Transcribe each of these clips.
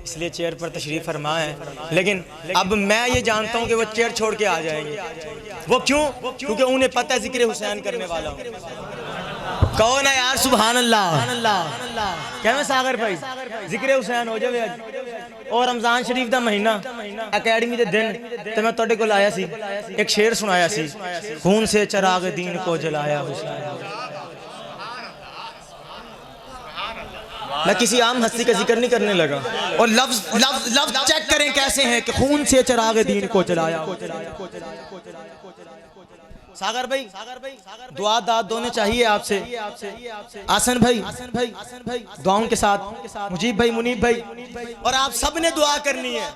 इसलिए चेयर पर तशरीफ़ फरमा है। लेकिन अब मैं ये जानता हूँ कि वो चेयर छोड़ के आ जाएंगे। वो क्यों? क्योंकि उन्हें पता है जिक्र हुसैन करने वाला हूँ। कहो ना यार सुभान अल्लाह। क्या मैं सागर भाई जिक्र हुसैन हो जाए अज और रमजान शरीफ दा महीना अकैडमी दे दिन ते मैं तुहाडे कोल आया सी, एक शेर सुनाया सी, खून से चराग दीन को जलाया हुसैन। मैं किसी आम हस्ती का जिक्र नहीं करने लगा। और लफ्ज लफ्ज लफ्ज चेक करें कैसे हैं कि खून से चराग दीन को जलाया। सागर भाई दुआ दाद दोनों चाहिए आपसे। आसन भाई दुआओं के साथ, मुजीब भाई, मुनीब भाई, और आप सब ने दुआ करनी है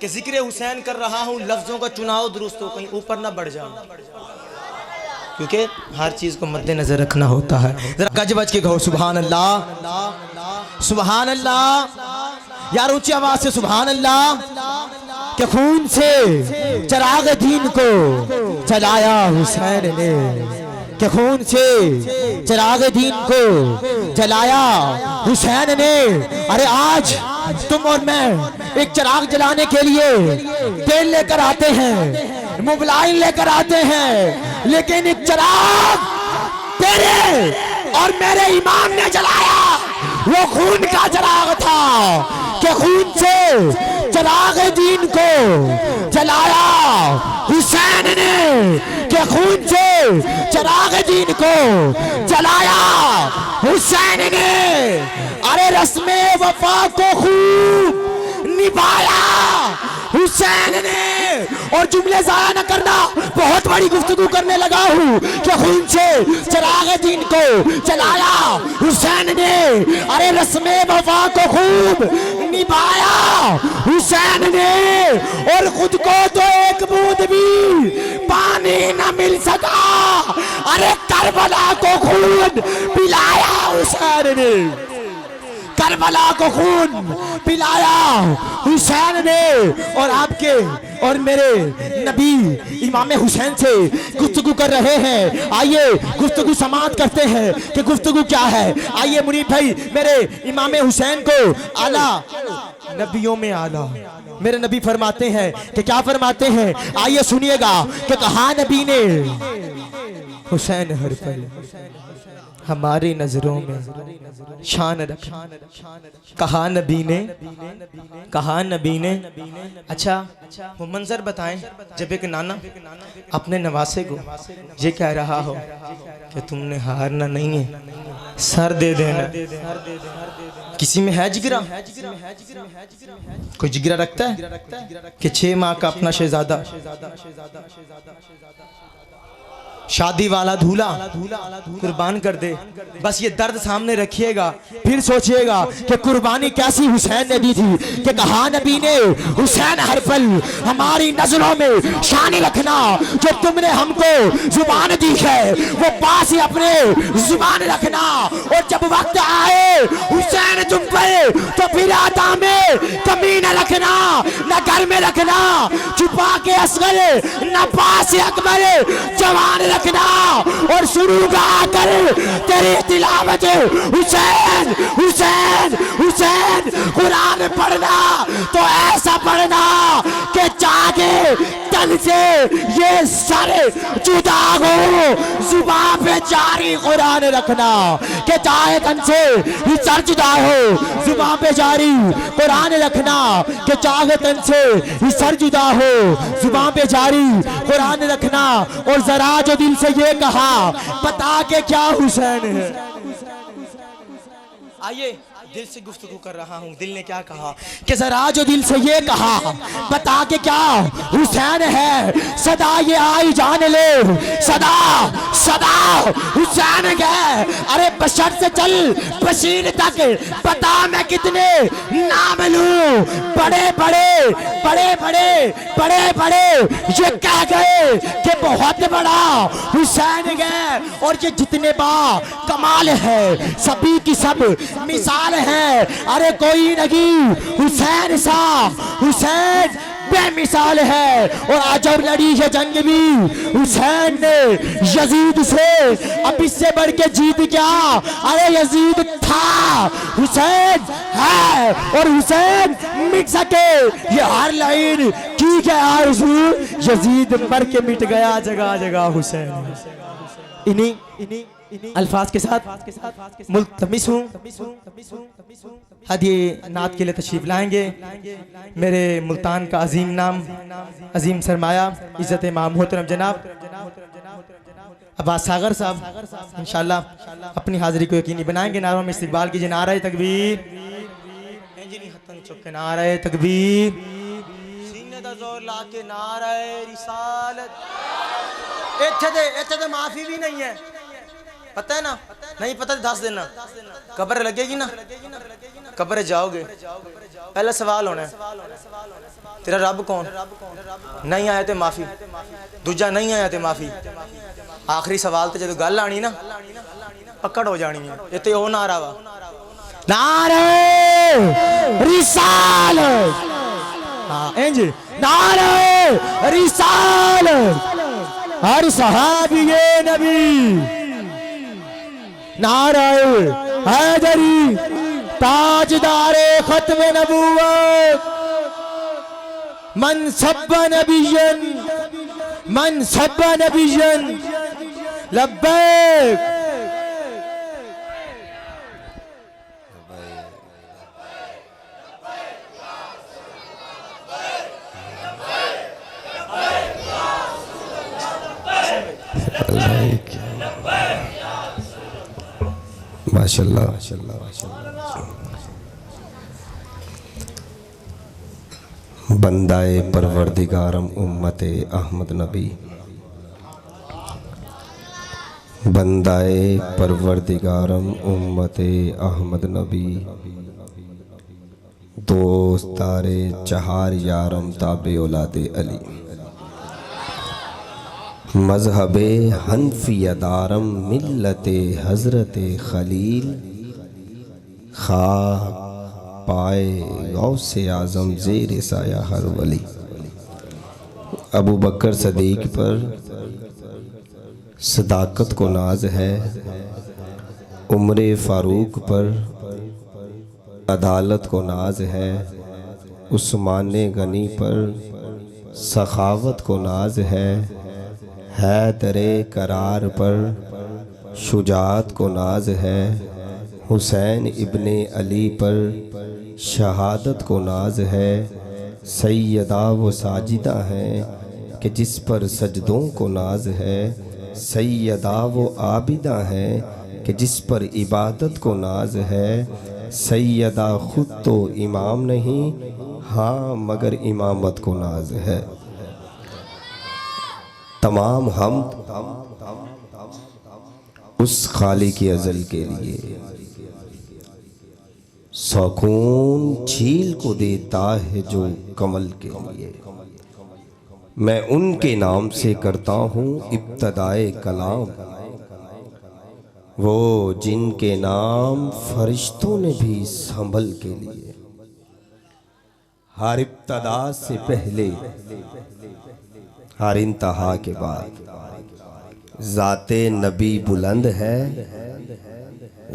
कि जिक्र हुसैन कर रहा हूँ, लफ्जों का चुनाव दुरुस्त हो, कहीं ऊपर ना बढ़ जाऊं, क्योंकि हर चीज को मद्देनजर रखना होता है। जरा गज बज के कहो सुभान अल्लाह, सुभान अल्लाह यार, ऊंची आवाज से सुभान अल्लाह। के खून से चराग दीन को जलाया हुसैन ने, के खून से चराग दीन को जलाया हुसैन ने। अरे आज तुम और मैं एक चिराग जलाने के लिए तेल लेकर आते हैं, मोबाइल लेकर आते हैं, लेकिन एक चिराग तेरे और मेरे इमाम ने जलाया, वो खून का चिराग था। के खून से चिराग दीन को जलाया हुसैन ने, के खून से चिराग दीन को जलाया हुसैन ने। अरे रस्मे वफा को खूब निभाया हुसैन ने। और जुमले जाया न करना, बहुत बड़ी गुफ्तगू करने लगा हूँ। कि खून से चिराग दीन को जलाया हुसैन ने। अरे रस्मे वफा को खूब निभाया हुसैन ने, और खुद को तो एक बूंद भी पानी न मिल सका। अरे करबला को खून पिलाया हुसैन ने, करबला को खून पिलाया हुसैन ने। और आपके और मेरे नबी इमाम हुसैन से गुफ्तगू कर रहे हैं। आइए गुफ्तगू समाप्त करते हैं कि गुफ्तगू क्या है। आइए मुनीब भाई, मेरे इमाम हुसैन को आला नबियों में आला मेरे नबी फरमाते हैं कि क्या फरमाते हैं, आइए सुनिएगा कि कहा नबी ने हुसैन हर पल हमारी नजरों में शान रखा। कहा नबी ने, कहा नबी ने। अच्छा वो मंजर बताएं जब एक नाना अपने नवासे को ये कह रहा हो कि तुमने हारना नहीं है, सर दे देना। किसी में है जिगरा? कोई जिगरा रखता है कि 6 माह का अपना शहजादा, शादी वाला दूल्हा कुर्बान कर दे? बस ये दर्द सामने रखिएगा, फिर सोचिएगा कि कुर्बानी कैसी हुसैन ने दी थी। कि कहा नबी ने हुसैन हर पल हमारी नजरों में शान रखना। जो तुमने हमको जुबान दी है वो पास ही अपने जुबान रखना। और जब वक्त आए हुसैन तुम पे तो फिर आता में कमी न रखना, न घर में रखना छुपा के असगर, न पास अकबर जवान रखना। और शुरू कर तेरी तिलावत हुसैन हुसैन हुसैन। कुरान पढ़ना तो ऐसा पढ़ना कि जागे तन से ये सर जुदा हो। जुबान पे जारी कुरान रखना कि चाहे तन से ये सर जुदा हो। जुबान पे जारी कुरान रखना कि चाहे तन से ये सर जुदा हो। जुबान पे जारी कुरान रखना। और जरा जो दिल से ये कहा बता के क्या हुसैन है। आइए दिल से गुफ्तगू कर रहा हूँ। दिल ने क्या कहा कि जरा जो दिल से ये कहा बता के क्या हुसैन है। सदा ये आई जान ले, सदा सदा हुसैन है। अरे बशर से चल बशीर तक बता मैं कितने नाम लूं। बड़े बड़े बड़े बड़े बड़े बड़े ये कह गए कि बहुत बड़ा हुसैन है। और ये जितने बा कमाल है सभी की सब मिसाल है। अरे कोई नहीं हुसैन सा, हुसैन बेमिसाल है। और अजब लड़ी है जंग भी हुसैन ने यजीद से, अब इससे बढ़ के जीत क्या। अरे यजीद था, हुसैन है और हुसैन मिट सके। ये हर लाइन की क्या आरज़ू, यजीद मर के मिट गया जगह जगह हुसैन। इन्हीं अल्फाज के साथ मुल्तमिस हूँ हदिये नात के लिए तशरीफ लाएंगे मेरे मुल्तान का अजीम नाम, अजीम सरमाया, इज़्ज़त इमाम मोहतरम जनाब अब्बास सागर साहब इंशाल्लाह अपनी हाजिरी को यकीनी बनाएंगे। नारों में इस्तकबाल कीजिए। नारे तकबीर, नारे तकबीर, सीने दा जोर ला के नारे रिसालत। इत्थे माफी भी नहीं है, पता है ना? नहीं पता तो दस देना। कब्र लगेगी ना, कब्र जाओगे, पहला सवाल होना है तेरा रब कौन? नहीं आया तो माफी, दूजा नहीं आया तो माफी, आखिरी सवाल तो जो गल आनी ना पकड़ हो जानी है। ये तो नारा वा, नारे रिसालत। हाँ इंज नारे रिसालत। हर सहाबी नबी नारे हैदरी, ताजदारे खत्म नबूवत, मन सब्बा नबियन लब्बैक। माशाल्लाह माशाल्लाह माशाल्लाह। बंदाए परवरदिगारम उम्मते अहमद नबी, बंदाए परवरदिगारम उम्मते अहमद नबी, दोस्तारे चहार यारम ताबे औलादे अली, मज़हबे हनफियदारम मिल्लते हज़रते खलील, खा पाए गौसे आज़म ज़ेर साया हर वली। अबू बकर सदीक पर सदाकत को नाज है, उम्र फ़ारूक पर अदालत को नाज है, उस्मान गनी पर सखावत को नाज है दरे करार पर शुजात को नाज है, हुसैन इब्ने अली पर शहादत को नाज है, सैयदा वो साजिदा है कि जिस पर सजदों को नाज है, सैयदा वो आबिदा है कि जिस पर इबादत को नाज है, सैयदा खुद तो इमाम नहीं हाँ मगर इमामत को नाज है। तमाम हम उस खालिक अज़ल के लिए, सुकून झील को देता है जो कमल के लिए। मैं उनके नाम से करता हूँ इब्तदाए कलाम, वो जिनके नाम फरिश्तों ने भी संभल के लिए। हर इब्तदा से पहले हर इंतहा के बाद ज़ाते नबी बुलंद है,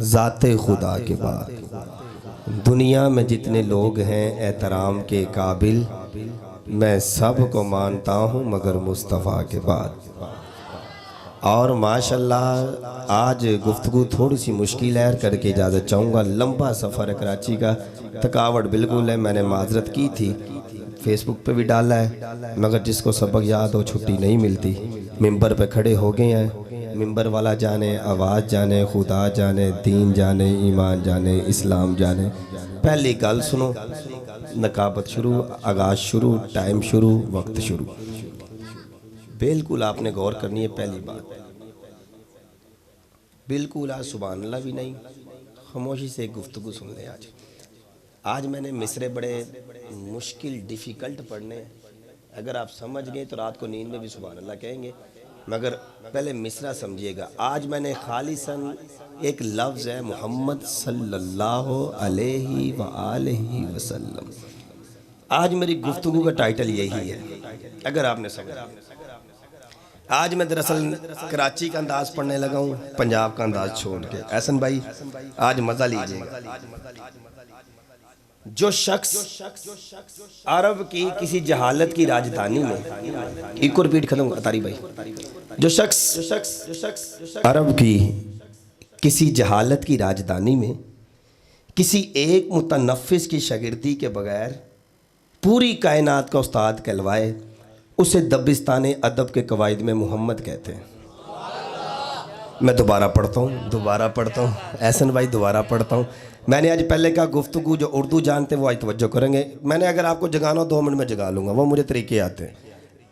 ज़ाते खुदा के बाद। दुनिया में जितने लोग हैं एहतराम के काबिल, मैं सब को मानता हूँ मगर मुस्तफ़ा के बाद। और माशाल्लाह आज गुफ्तगू थोड़ी सी मुश्किल है करके इजाज़त चाहूँगा। लंबा सफ़र है कराची का, थकावट बिल्कुल है। मैंने माजरत की थी, फेसबुक पे भी डाला है, मगर जिसको सबक याद हो छुट्टी नहीं मिलती। मिंबर पे खड़े हो गए हैं, मिंबर वाला जाने, आवाज़ जाने, खुदा जाने, दीन जाने, ईमान जाने, इस्लाम जाने। पहली गल सुनो, नकाबत शुरू, आगाज़ शुरू, टाइम शुरू, वक्त शुरू। बिल्कुल आपने गौर करनी है। पहली बात बिल्कुल आज सुभान अल्लाह भी नहीं, खामोशी से गुफ्तगू सुन लें। आज मैंने मिसरे बड़े मुश्किल डिफ़िकल्ट पढ़ने, अगर आप समझ गए तो रात को नींद में भी सुभान अल्लाह कहेंगे, मगर पहले मिसरा समझिएगा। आज मैंने खालिसन एक लफ्ज़ है, मोहम्मद सल्लल्लाहु अलैहि व आलिहि वसल्लम, आज मेरी गुफ्तगू का टाइटल यही है, अगर आपने समझा। आज मैं दरअसल कराची का अंदाज पढ़ने लगा हूँ, पंजाब का अंदाज छोड़ के। एहसन भाई आज मजा लीजिएगा। जो शख्स अरब की किसी जहालत की राजधानी में, एक को रिपीट खत्म अतारी भाई, जो शख्स अरब की किसी जहालत की राजधानी में किसी एक मुतनफ़िस की शागिर्दी के बगैर पूरी कायनात का उस्ताद कहलवाए, उसे दबिस्तान अदब के कवायद में मोहम्मद कहते हैं। मैं दोबारा पढ़ता हूँ एहसन भाई, दोबारा पढ़ता हूँ। मैंने आज पहले कहा गुफ्तगू जो उर्दू जानते हैं वो आज तवज्जो करेंगे। मैंने अगर आपको जगाना हो 2 मिनट में जगा लूँगा, वो मुझे तरीके आते हैं,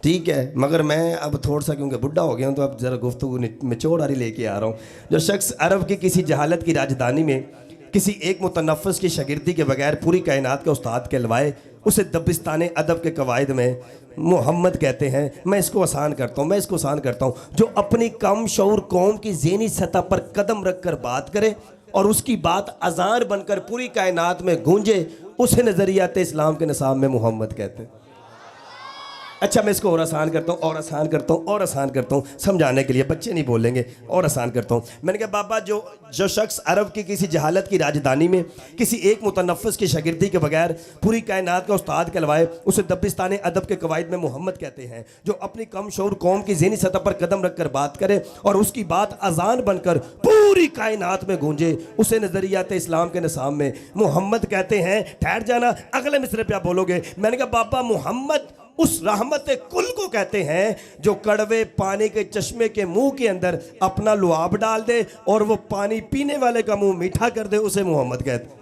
ठीक है। मगर मैं अब थोड़ा सा क्योंकि बुढ़ा हो गया हूँ तो अब ज़रा गुफ्तगू निचोड़ वाली लेके आ रहा हूँ। जो शख्स अरब की किसी जहालत की राजधानी में किसी एक मुतनफ़िस की शागिर्दी के बगैर पूरी कायनात का उस्ताद कहलवाए, उसे दबिस्तान अदब के कवायद में मोहम्मद कहते हैं। मैं इसको आसान करता हूँ, जो अपनी कम शऊर कौम की ज़हनी सतह पर कदम रख कर बात करे और उसकी बात अज़ान बनकर पूरी कायनात में गूंजे, उसे नज़रियात इस्लाम के निसाब में मोहम्मद कहते हैं। अच्छा, मैं इसको और आसान करता हूँ समझाने के लिए, बच्चे नहीं बोलेंगे, और आसान करता हूँ। मैंने कहा बाबा जो शख्स अरब की किसी जहालत की राजधानी में किसी एक मुतनफ़िस की शागिर्दी के बगैर पूरी कायनात का उस्ताद कहलवाए, उसे दबिस्तान अदब के कवायद में मोहम्मद कहते हैं। जो अपनी कम शऊर कौम की ज़हनी सतह पर कदम रख कर बात करे और उसकी बात अजान बनकर पूरी कायनात में गूंजे, उसे नज़रियात इस्लाम के निसाब में मोहम्मद कहते हैं। ठहर जाना, अगले मिसरे पे आप बोलोगे। मैंने कहा बाबा मोहम्मद उस रहमत कुल को कहते हैं जो कड़वे पानी के चश्मे के मुंह के अंदर अपना लुआब डाल दे और वो पानी पीने वाले का मुंह मीठा कर दे, उसे मोहम्मद कहते हैं।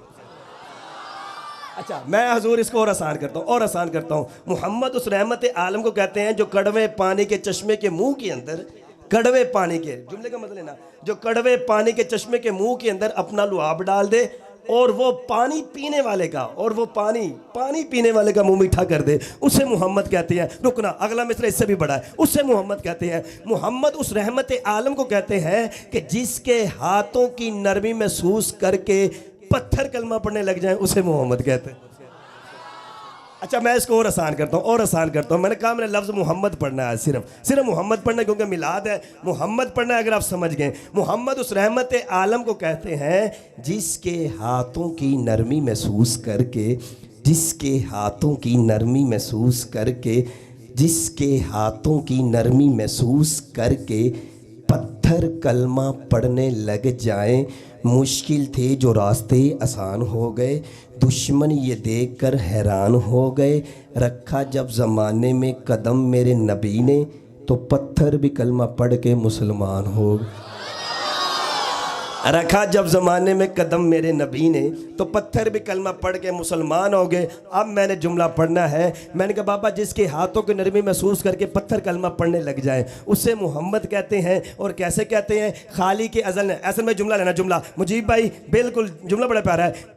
अच्छा, मैं हजूर इसको और आसान करता हूँ। मोहम्मद उस रहमत आलम को कहते हैं जो कड़वे पानी के चश्मे के मुंह के अंदर, कड़वे पानी के जुमले का मतलब ना, जो कड़वे पानी के चश्मे के मुंह के अंदर अपना लुआब डाल दे और वो पानी पीने वाले का मुंह मीठा कर दे, उसे मोहम्मद कहते हैं। रुकना, अगला मिसरा इससे भी बड़ा है, उसे मोहम्मद कहते हैं। मोहम्मद उस रहमत आलम को कहते हैं कि जिसके हाथों की नरमी महसूस करके पत्थर कलमा पढ़ने लग जाए, उसे मोहम्मद कहते हैं। अच्छा, मैं इसको और आसान करता हूँ। मैंने कहा मैंने लफ्ज़ मोहम्मद पढ़ना है, सिर्फ मोहम्मद पढ़ना है, क्योंकि मिलाद है, मोहम्मद पढ़ना है। अगर आप समझ गए, मोहम्मद उस रहमत आलम को कहते हैं जिसके हाथों की नरमी महसूस करके पत्थर कलमा पढ़ने लग जाएं, मुश्किल थे जो रास्ते आसान हो गए, दुश्मन ये देखकर हैरान हो गए। रखा जब ज़माने में कदम मेरे नबी ने, तो पत्थर भी कलमा पढ़ के मुसलमान हो गए। रखा जब ज़माने में कदम मेरे नबी ने, तो पत्थर भी कलमा पढ़ के मुसलमान हो गए। अब मैंने जुमला पढ़ना है। मैंने कहा बाबा जिसके हाथों की नरमी महसूस करके पत्थर कलमा पढ़ने लग जाए, उसे मोहम्मद कहते हैं। और कैसे कहते हैं? खाली के अज़ल ने, ऐसे में जुमला लेना, जुमला मुजीब भाई बिल्कुल जुमला बड़ा प्यारा है।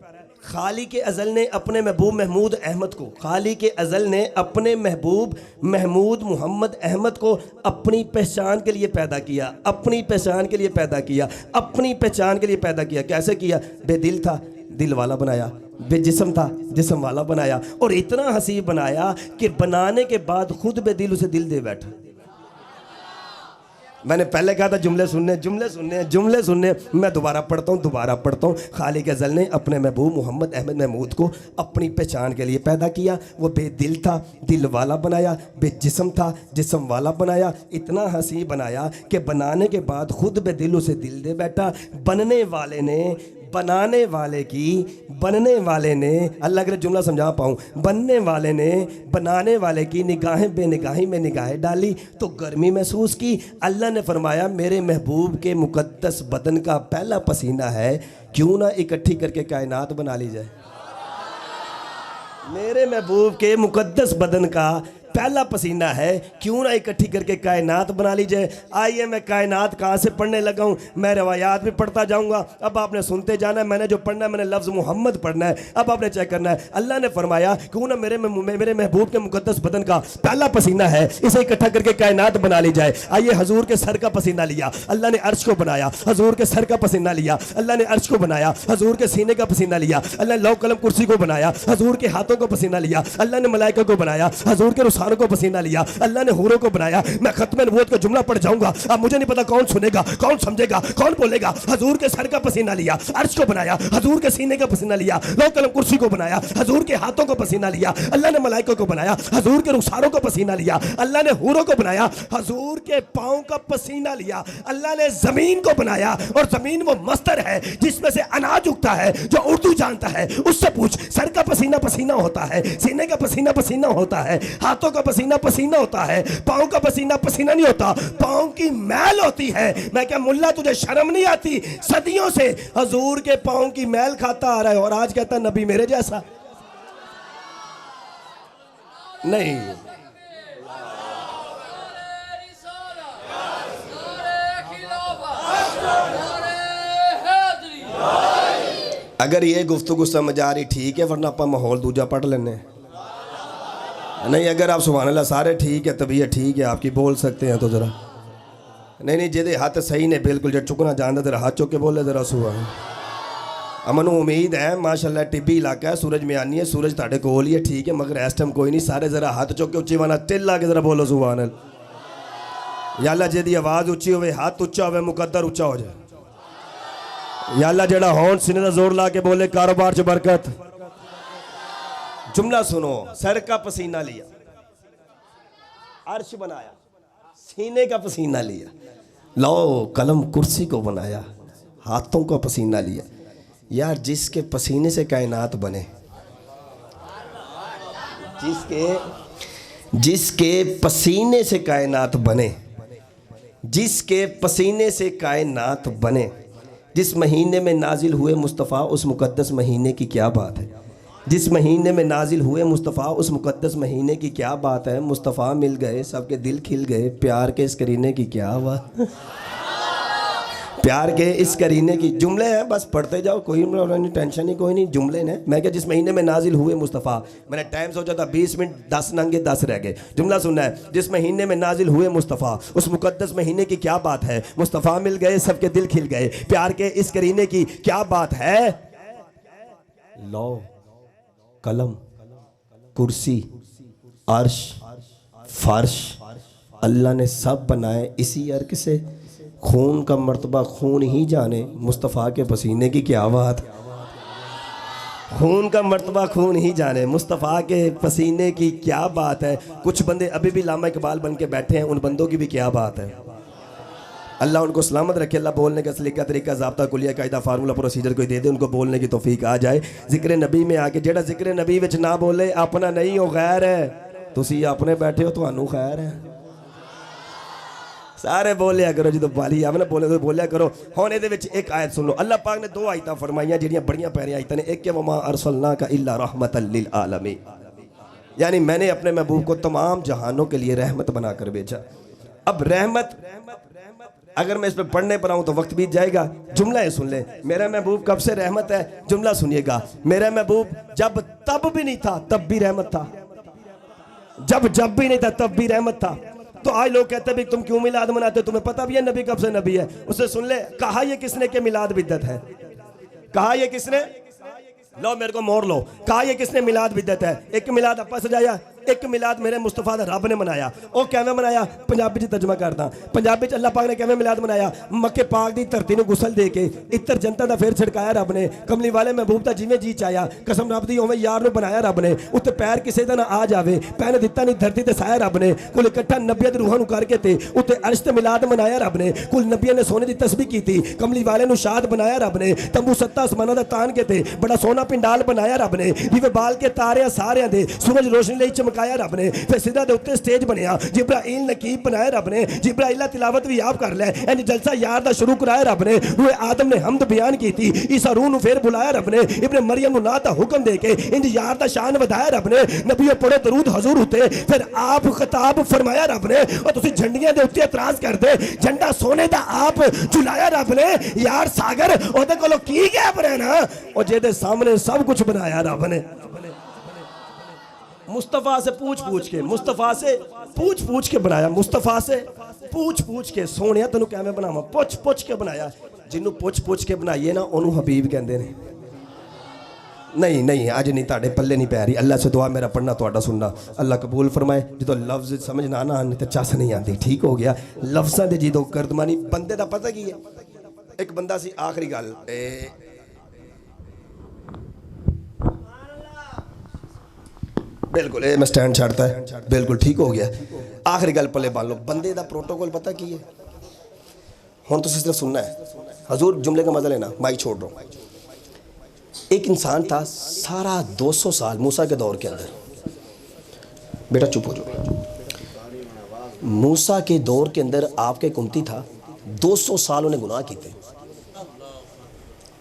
खाली के अज़ल ने अपने महबूब महमूद अहमद को, खाली के अज़ल ने अपने महबूब महमूद मोहम्मद अहमद को अपनी पहचान के लिए पैदा किया, अपनी पहचान के लिए पैदा किया। कैसे किया? बेदिल था, दिल वाला बनाया, बेजिस्म था, जिस्म वाला बनाया, और इतना हसीब बनाया कि बनाने के बाद खुद बेदिल उसे दिल दे बैठा। मैंने पहले कहा था जुमले सुनने। मैं दोबारा पढ़ता हूँ। खालिक के अज़ल ने अपने महबूब मोहम्मद अहमद महमूद को अपनी पहचान के लिए पैदा किया। वो बेदिल था, दिल वाला बनाया, बेजिस्म था, जिस्म वाला बनाया, इतना हसी बनाया कि बनाने के बाद खुद बेदिल उसे दिल दे बैठा। बनने वाले ने अल्लाह के जुमला समझा पाऊँ, बनने वाले ने बनाने वाले की निगाहें बेनिगाही में निगाहें डाली तो गर्मी महसूस की। अल्लाह ने फरमाया मेरे महबूब के मुकद्दस बदन का पहला पसीना है, क्यों ना इकट्ठी करके कायनात बना ली जाए। मेरे महबूब के मुकद्दस बदन का पहला पसीना है, क्यों ना इकट्ठी करके कायनात बना ली जाए। आइए मैं कायनात कहाँ से पढ़ने लगा हूँ, मैं रवायात भी पढ़ता जाऊँगा। अब आपने सुनते जाना है, मैंने जो पढ़ना है मैंने लफ्ज़ मोहम्मद पढ़ना है। अब आपने चेक करना है, अल्लाह ने फरमाया क्यों ना मेरे महबूब के मुकद्दस बदन का पहला पसीना है, इसे इकट्ठा करके कायनात बना ली जाए। आइए हजूर के सर का पसीना लिया, अल्लाह ने अर्श को बनाया। हजूर के सर का पसीना लिया, अल्लाह ने अर्श को बनाया। हजूर के सीने का पसीना लिया, अल्लाह ने लौह कलम कुर्सी को बनाया। हजूर के हाथों को पसीना लिया, अल्लाह ने मलाइका को बनाया। हजूर के रुसानों को पसीना लिया, अल्लाह ने हूरों को बनाया। मैं खत्म नबूवत का जुमला पढ़ जाऊंगा, अब मुझे नहीं पता कौन सुनेगा, कौन समझेगा, कौन बोलेगा। हजूर के सर का पसीना लिया, अर्श को बनाया। हजूर के सीने का पसीना लिया, लौह कलम कुर्सी को बनाया। हजूर के हाथों को पसीना लिया, अल्लाह ने मलाइका को बनाया। हजूर के रुसानों को पसीना लिया, अल्लाह ने हूरों को बनाया। हजूर के पाँव का पसीना लिया, अल्लाह ने जमीन को बनाया। और जमीन वो मस्तर है जिसमें से अनाज उगता है। जो उर्दू जानता है उससे पूछ, सर का पसीना पसीना होता है, सीने का पसीना पसीना होता है, हाथों का पसीना पसीना होता है, पाँव का पसीना पसीना नहीं होता, पाँव की मैल होती है। मैं क्या मुल्ला तुझे शर्म नहीं आती? सदियों से हजूर के पाँव की मैल खाता आ रहा है और आज कहता नबी मेरे जैसा नहीं। अगर ये गुफ्तगू समझ आ रही ठीक है, वरना आप माहौल दूजा पढ़ लेने। नहीं अगर आप सुभान अल्लाह सारे ठीक है, तबीयत ठीक है आपकी, बोल सकते हैं तो ज़रा। नहीं जेदे हाथ सही ने बिल्कुल जो चुकना जानता तेरा हाथ चुक के बोले ज़रा सुभान। अमन उम्मीद है माशाल्लाह टिब्बी इलाका है, सूरज में आनी है, सूरज ताड़े कोल ही है ठीक है, मगर इस टाइम कोई नहीं। सारे ज़रा हाथ चुक के उच्ची वाला टिल ला के ज़रा बोलो सुभान अल्लाह। या अल्लाह जेदी आवाज़ उच्ची होवे, हाथ उच्चा होवे, मुकद्दर उच्चा हो जाए। या अल्लाह जेड़ा हौन सीने का जोर ला के बोले कारोबार च बरकत। जुमला सुनो, सर का पसीना लिया, अर्श बनाया, सीने का पसीना लिया, लो कलम कुर्सी को बनाया, हाथों का पसीना लिया। यार जिसके पसीने से कायनात बने, जिसके पसीने से कायनात बने, जिसके पसीने से कायनात बने, जिस महीने में नाजिल हुए मुस्तफ़ा उस मुक़द्दस महीने की क्या बात है। जिस महीने में नाजिल हुए मुस्तफ़ा उस मुक़द्दस महीने की क्या बात है। मुस्तफ़ा मिल गए, सबके दिल खिल गए, प्यार के इस करीने की क्या बात। प्यार के इस करीने की जुमले हैं, बस पढ़ते जाओ, कोई नहीं टेंशन ही कोई नहीं, जुमले ने। मैं क्या जिस महीने में नाजिल हुए मुस्तफ़ा, मैंने टाइम सोचा था 20 मिनट 10 नंगे 10 रह गए। जुमला सुनना है, जिस महीने में नाजिल हुए मुस्तफ़ा उस मुक़द्दस महीने की क्या बात है। मुस्तफ़ा मिल गए, सबके दिल खिल गए, प्यार के इस करीने की क्या बात है। लो कलम कुर्सी अर्श फर्श अल्लाह ने सब बनाए इसी अर्क से। खून का मर्तबा खून ही जाने, मुस्तफ़ा के पसीने की क्या बात। खून का मर्तबा खून ही जाने, मुस्तफ़ा के पसीने की क्या बात है। कुछ बंदे अभी भी लामा इकबाल बन के बैठे हैं, उन बंदों की भी क्या बात है। अल्लाह उनको सलामत रखे, अल्लाह बोलने का सलीका तरीका ज़ाब्ता कुलिया कायदा फार्मूला प्रोसीजर कोई दे दे, उनको बोलने की तौफीक आ जाए। जिक्र नबी में आके जेड़ा जिक्र नबी विच ना बोले अपना नहीं हो गैर है। तुसी अपने बैठे हो तो खैर है। सारे बोलिया करो जो बाली आपने बोले तो बोलिया करो। हुण इहदे विच एक आयत सुन लो, अल्लाह पाक ने 2 आयतां फरमाइयां जिहड़ियां बड़ियां प्यारियां आयतां ने। एक के वमा अरसलनाका इल्ला रहमतल लिल आलमीन, यानी मैंने अपने महबूब को तमाम जहानों के लिए रहमत बनाकर भेजा। अब रहमत अगर मैं इस पर पढ़ने पर आऊँ तो वक्त बीत जाएगा। जुमला ये सुन ले, मेरा महबूब कब से रहमत है। जुमला सुनिएगा, मेरा महबूब जब तब भी नहीं था तब भी रहमत था, जब भी नहीं था तब भी रहमत था। तो आज लोग कहते हैं तुम क्यों मिलाद मनाते, तुम्हें पता भी है नबी कब से नबी है। उससे सुन ले, कहा ये किसने कि मिलाद बिद्दत है। कहा ये किसने, लो मेरे को मोड़ लो, कहा ये किसने मिलाद बिद्दत है। एक मिलाद आपा सजाया, एक मिलाद मेरे मुस्तफा दा रब ने मनाया। वो कैਵੇਂ मनाया, पंजाबी च तर्जमा करदा। पंजाबी च अल्लाह पाक ने कैਵੇਂ मिलाद मनाया। मक्के पाक दी धरती नूं गुसल दे के इत्र जनता दा फेर छिड़काया रब ने। कमली वाले महबूब दा जिवें जी चाया, कसम रब दी उवें यार नूं बनाया रब ने। उत्ते पैर किसे दा ना आ जावे, पैन दित्ता नहीं धरती ते साया रब ने। कुल इकट्ठा नबियां दी रूहां नूं करके ते उत्ते अर्श ते मिलाद मनाया रब ने। कुल नबियां ने सोने दी तस्बीह कीती, कमली वाले नूं शाद बनाया रब ने। तंबू 7 आसमानां दा तान के ते बड़ा सोना पिंडाल बनाया रब ने। जिवें बाल के तारे सारियां दे सूरज रोशनी लई चमका पकाया रब ने, फिर सिदरा दे उत्ते स्टेज बनया, जिब्राइल नकीब बनाया रब ने, जिब्राइला तिलावत भी आप कर लिया, इंज जलसा यार दा शुरू कराया रब ने। रूहे आदम ने हमद बयान की थी, ईसा रूह नूं फिर बुलाया रब ने, इब्ने मरियम नूं ना दा हुक्म दे के इंज यार दा शान वधाया रब ने। नबीओ पढ़ो दरूद हजूर उते, फिर आप खिताब फरमाया रब ने। और तुसीं झंडियां दे उत्ते इतराज करदे, झंडा सोने दा आप झुलाया रब ने। यार सागर ओदे कोलों की गैप रहना, और जेदे सामने सब कुछ बनाया रब ने। मुस्तफ़ा से पूछ पूछ के, मुस्तफ़ा से पूछ पूछ के बनाया, मुस्तफ़ा से पूछ पूछ के सोनिया तेनू किवें बनावां, पुछ पुछ के बनाया। जिन्नू पुछ पुछ के बनाइए ना ओनू हबीब कहंदे ने। नहीं नहीं अज नहीं ताड़े पल्ले नहीं पै रही। अल्लाह से दुआ मेरा पढ़ना तुहाडा सुनना अल्लाह कबूल फरमाए। जो लफ्ज़ समझ ना आने तो चस नहीं आती, ठीक हो गया। लफ्ज़ां दे जो गर्दमानी बंदे दा पता की है। एक बंदा सी, आखिरी गल बिल्कुल मैं स्टैंड छाड़ता है, बिल्कुल ठीक हो गया। आखिरी गल पले पाल लो, बंदे दा प्रोटोकॉल पता की है। हुण तुसीं सिर्फ सुनना है, हजूर जुमले का मजा लेना, माइक छोड़ रहा हूँ। एक इंसान था सारा 200 साल मूसा के दौर के अंदर, बेटा चुप हो जाओ। मूसा के दौर के अंदर आपके कुमती था, 200 साल उन्हें गुनाह किए,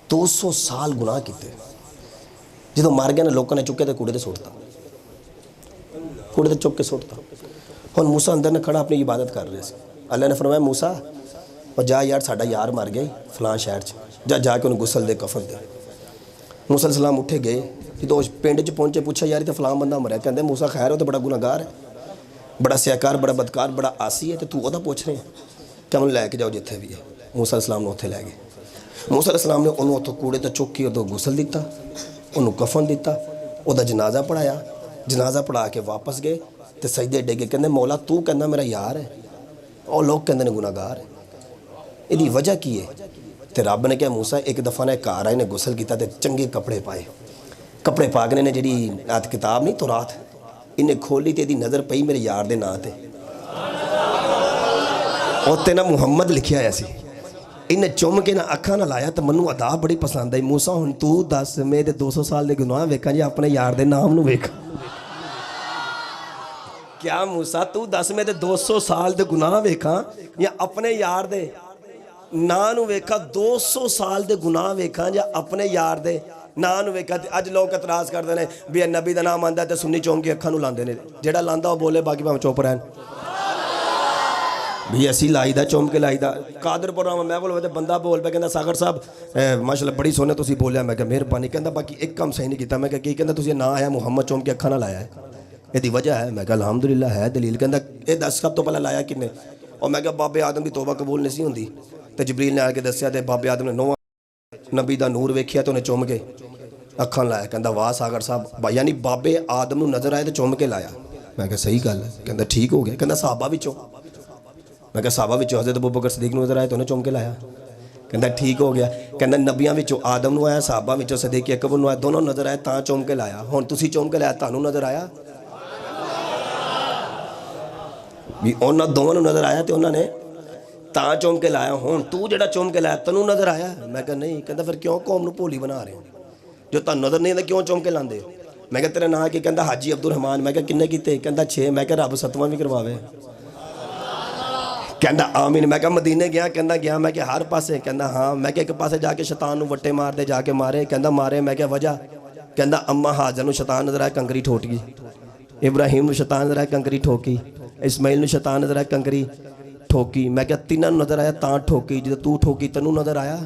200 साल गुनाह किए। जो मर गया ना लोगों ने चुके तो कूड़े ते सुटता, कूड़े ते चुक के सुटता। हुण मूसा अंदर ने खड़ा अपनी इबादत कर रहे थे। अल्लाह ने फरमाया मूसा और जा यार साडा यार मर गया फलां शहर च, जा जाके उन्हें गुसल दे, कफन दे। मूसा सलाम उठे गए, जो पिंड च पहुंचे पूछा यार तो फलां बंदा मरिया, कहते मूसा खैर हो तो बड़ा गुनाहगार है, बड़ा सियाकार, बड़ा बदकार, बड़ा आसी है, तो तू वह पूछ रहे क्या उन्हें लैके जाओ जिथे भी है। मूसा सलाम ने उत्थे लै गए। मूसा सलाम ने उन्होंने उतों कूड़े तो चुक के उदों गुसल दिता, उन्होंने कफन दिता, वह जनाजा पढ़ाया, जनाजा पढ़ा के वापस गए तो सजदे डिगे, कहते मौला तू कहना मेरा यार है और लोग कहते गुनाहगार है, इसकी वजह की है। तो रब ने कहा मूसा एक दफ़ा ने घर आए ने गुसल किया तो चंगे कपड़े पाए, कपड़े पा के ने जी आत किताब नहीं तो रात इन्हें खोली तो यदी नज़र पई मेरे यार के नाँ से, उत्ते ना मुहम्मद लिखिया होया सी। इन्हें चुम के ना अखा ना लाया तो मनु अदा बड़ी पसंद आई। मूसा हुण तू दस मेरे 200 साल के गुनाह वेखा जी अपने यार के नाम नूं वेख। क्या मूसा तू दस मेरे 200 साल के गुनाह वेखा या अपने यार दे नां नूं वेखा। 200 साल के गुनाह वेखा या अपने यार दे नां नूं वेखा। अज लोग इतराज़ करते हैं भी नबी का नाम आंदा तो सुन्नी चौंक के अखां नूं लांदे ने, जेड़ा लांदा वो बोले बाकी भावें चुप रहन भी असी लाईदा चुम के लाईदा। कादरपुर मैं बोल तो बंदा बोल पे कहता सागर साहब माशाअल्लाह बड़ी सोहने तुसीं बोलिया। मैं क्या मेहरबानी, कहता बाकी एक काम सही नहीं किया। मैं क्या कहता तुसीं ना आया मुहम्मद चुम के अखा ना लाया है, यदी वजह है। मैं क्या अलहमदुलिल्लाह है दलील। कहता ये दस सब तो पहले लाया किन्ने, और मैं क्या बाबे आदम की तौबा कबूल नहीं सी होंदी तो जबरील ने आके दसिया तो बाबे आदम ने नौवां नबी का नूर वेखिया तो उन्हें चुम के अखां लाया। कहता वाह सागर साहब, यानी बाबे आदम नूं नज़र आए तो चुम के लाया। मैं क्या सही गल है। कहता ठीक हो गया। कहता साहबा विचों, मैं क्या साहबा विचों हज़रत अबू बकर सदीक नज़र आए तो उन्हें चुम के लाया। कहता ठीक हो गया। कहता नबियां विचों आदम नूं आया, साहबा विचों सदीक अकबर नूं आया, दोनों नज़र आए तां चुम के लाया। हुण तुसीं चुम के लाया तुहानूं नज़र आया भी उन्होंने दोवां नूं नज़र आया तो उन्होंने तां चुम के लाया। हुण तू जिहड़ा चुम के लाया तैनूं नज़र आया। मैं क्या नहीं। कहता फिर क्यों कौम नूं भोली बना रहे हो, जो तुहानूं नज़र नहीं आंदा क्यों चुम के लांदे हो। मैं क्या तेरा नाम की। कहता हाजी अब्दुल रहमान। मैं क्या किन्ने कीते। कहता 6। मैं क्या रब 7वां भी करवावे। कहता आमीन। मैं क्या मदीने गया। कहता गया। मैं क्या हर पासे। कहता हाँ। मैं क्या एक पासे जाके शैतान नूं वट्टे मारदे जाके मारे। कहता मारे। मैं क्या वजह। कहता अम्मा हाजर नूं शैतान नज़र आया कंकरी ठोक गई, इब्राहिम नूं शैतान नज़र आया कंकरी ठोकी, इस्माइल नूं शैतान नज़र आया कंकरी ठोकी। मैं क्या तिन्हां नूं नज़र आया तां ठोकी, जो तू ठोकी तैनूं नज़र आया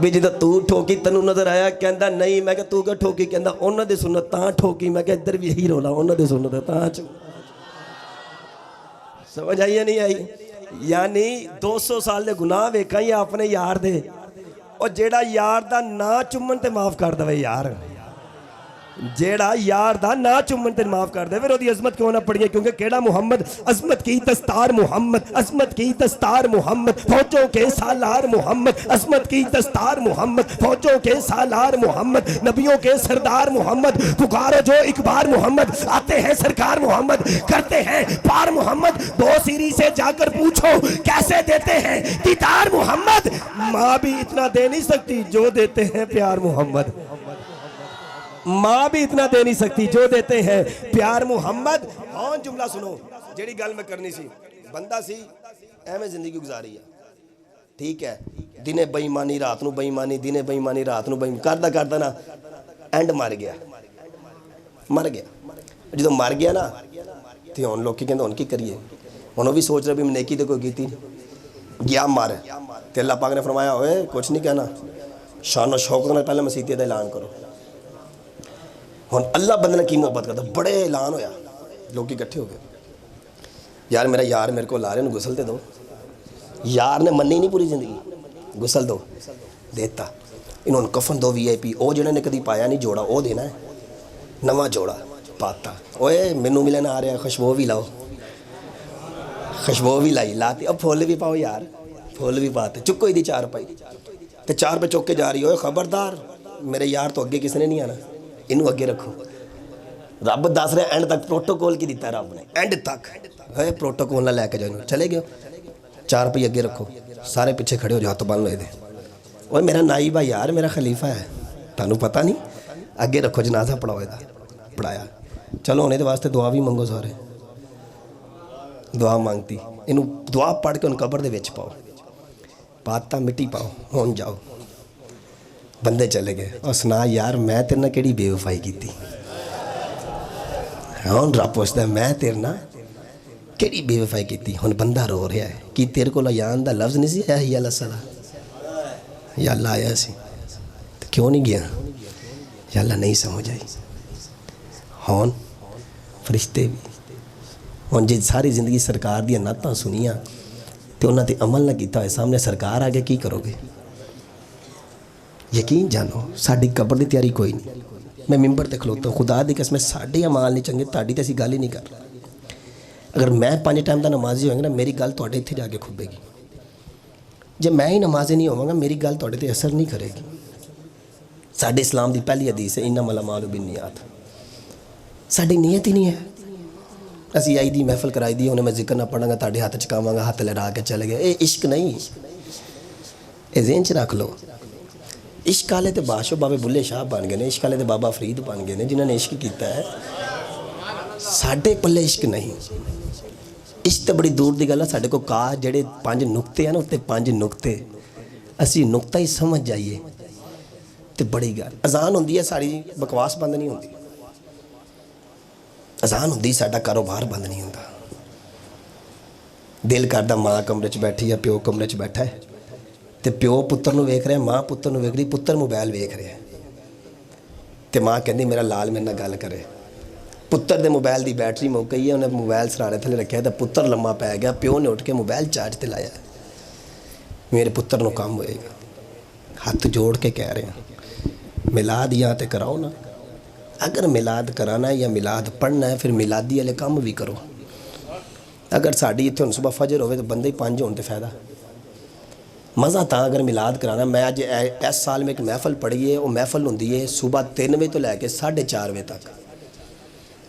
भी जो तू ठोकी तैनूं नज़र आया। कहता नहीं। मैं क्या तू क्यों ठोकी। कहता उन्हां दी सुन्नत तां ठोकी। मैं क्या इधर भी यही रोला, उन्हां दी सुन्नत तां च। समझ आई या नहीं आई। यानी 200 साल के गुनाह वेखा या अपने यार दे, और जेड़ा यार दा ना चुम्मन ते माफ़ कर दवे यार, जेड़ा यार दा ना चुम्मन ते माफ कर दे फिर ओदी अजमत क्यों ना पढ़िए। क्योंकि केड़ा मुहम्मद, अजमत की दस्तार मुहम्मद, अजमत की दस्तार मुहम्मद, फौजों के सालार मुहम्मद, अजमत की दस्तार मुहम्मद, फौजों के सालार मुहम्मद, नबियों के सरदार मुहम्मद, पुकारो जो एक बार मुहम्मद, आते हैं सरकार मुहम्मद, करते हैं पार मुहम्मद, 2 सीरी से जाकर पूछो कैसे देते हैं दीदार मुहम्मद, माँ भी इतना दे नहीं सकती जो देते हैं प्यार मुहम्मद। माँ भी इतना दे नहीं सकती जो देते हैं प्यार मुहम्मद। हाँ जुमला सुनो जेड़ी गल मैं करनी सी। बंदा सी एवें जिंदगी गुजारी है, ठीक है, दिने बेईमानी रात नूं बेईमानी, दिने बेईमानी रात नूं बेईमानी करदा करदा ना एंड मर गया। जो मर गया ना तो हुण लोग कहंदे हुण की करिए। हुण वो भी सोच रहे भी मैं नेकी तो कोई कीती गया मर, ते अल्लाह पाक ने फरमाया ओए कुछ नहीं कहना, शान और शौकत नाल पहले मसीते दा ऐलान करो। हुण अल्लाह बंदे ने की मुहब्बत करता, बड़े ऐलान होया, लोग इकट्ठे हो गए, यार मेरा यार मेरे को ला रहे, गुसल दे दो। यार ने मन्नी नहीं पूरी जिंदगी, गुसल दो, देता। इन्होंने कफन दो VIP, वो जिन्होंने कभी पाया नहीं जोड़ा वो देना है, नवा जोड़ा पाता। ओए मैनू मिलन आ रहा, खुशबू भी लाओ, खुशबू भी लाई लाती, अब फुल भी पाओ यार, फुल भी पाते, चुको ही 4 पाई तो 4 पे चुक के जा रही हो, खबरदार मेरे यार तो अगे किसी ने नहीं आना, इनू अगे रखो। रब दस रहा एंड तक प्रोटोकॉल की दिता रब ने, एंड तक है प्रोटोकॉल ना लैके जाओ, चले गए 4 पे अगे रखो, सारे पीछे खड़े हो जाओ तो बन लो ये। और मेरा नाई भाई यार मेरा खलीफा है, तुहानू पता नहीं, अगे रखो जनाजा पढ़ाओ, इहदा पढ़ाया। चलो हुण इहदे वास्ते दुआ भी मंगो, सारे दुआ मांगती, इनू दुआ पढ़ के उन कबर दे विच पाओ, पाता मिट्टी पाओ, हुण जाओ। बंदे चले गए, और सुना यार मैं तेरे नाल किहड़ी बेवफाई कीती। हुण रब पुछदा मैं तेरे नाल किहड़ी बेवफाई कीती। हुण बंदा रो रहा है कि तेरे कोल यान दा लफ्ज़ नहीं सी आया, या लसला या अल्लाह आया सी तो क्यों नहीं गया, या अल्लाह नहीं समझ आई। हुण फरिश्ते भी हुण जे सारी जिंदगी सरकार दी नातां सुनिया तो उन्हां ते अमल ना कीता होए, सामने सरकार आ गए की करोगे। यकीन जानो साडी कबर की तैयारी कोई नहीं। मैं मिंबर ते खलोता, खुदा दी कसम साडे अमाल नहीं चंगे, तुहाडी ते असीं गल ही नहीं कर रहे। अगर मैं 5 टाइम का नमाजी होएगा ना, मेरी गल तुहाडे इत्थे जाके खुबेगी। जे मैं ही नमाजी नहीं होवांगा, मेरी गल तुहाडे ते असर नहीं करेगी। साडे इस्लाम की पहली हदीस है इन्नमल अमालु बिन्नियात, साडी नीयत ही नहीं है। असीं आई दी महफिल कराई दी, उन्हें मैं जिक्र ना पढ़ांगा, तुहाडे हाथ चकावांगा, हाथ लड़ा के चले गए, ये इश्क नहीं, ये ज़हन च रख लो। इश्क वाले तो बादशाह बाबे बुल्ले शाह बन गए ने, इश्क वाले तो बाबा फरीद बन गए ने जिन्होंने इश्क किया है। साडे पल्ले इश्क नहीं, इश्क तो बड़ी दूर की गल है। साडे को का जेडे 5 नुकते हैं ना, उत्ते 5 नुकते असी नुकता ही समझ जाइए तो बड़ी गल। अजान होंदी है सारी बकवास बंद नहीं होती, अजान होंदी साडा कारोबार बंद नहीं होता। दिल करदा माँ कमरे च बैठी है, प्यो कमरे च बैठा है, तो प्यो पुत्र नूं वेख रहा, माँ पुत्र नूं वेख रही, पुत्र मोबाइल वेख रहा है, तो माँ कहती मेरा लाल मेरे नाल गल करे। पुत्र दे मोबाइल की बैटरी मुक गई है, उन्हें मोबाइल सरारे थले रखा, तो पुत्र लम्मा पै गया, प्यो ने उठ के मोबाइल चार्ज ते लाया, मेरे पुत्र नूं काम होएगा। हाथ जोड़ के कह रहे हैं मिलाद या तो कराओ ना, अगर मिलाद कराना है या मिलाद पढ़ना है फिर मिलादी वाले काम भी करो। अगर साड़ी इत्थे हुण सुबह फजर होवे तो बंदे ही 5 होण ते फायदा। मज़ा था अगर मिलाद कराना। मैं अज इस साल में एक महफल पढ़ी है, वो महफल होंदी है सुबह 3 बजे तो लैके 4:30 बजे तक।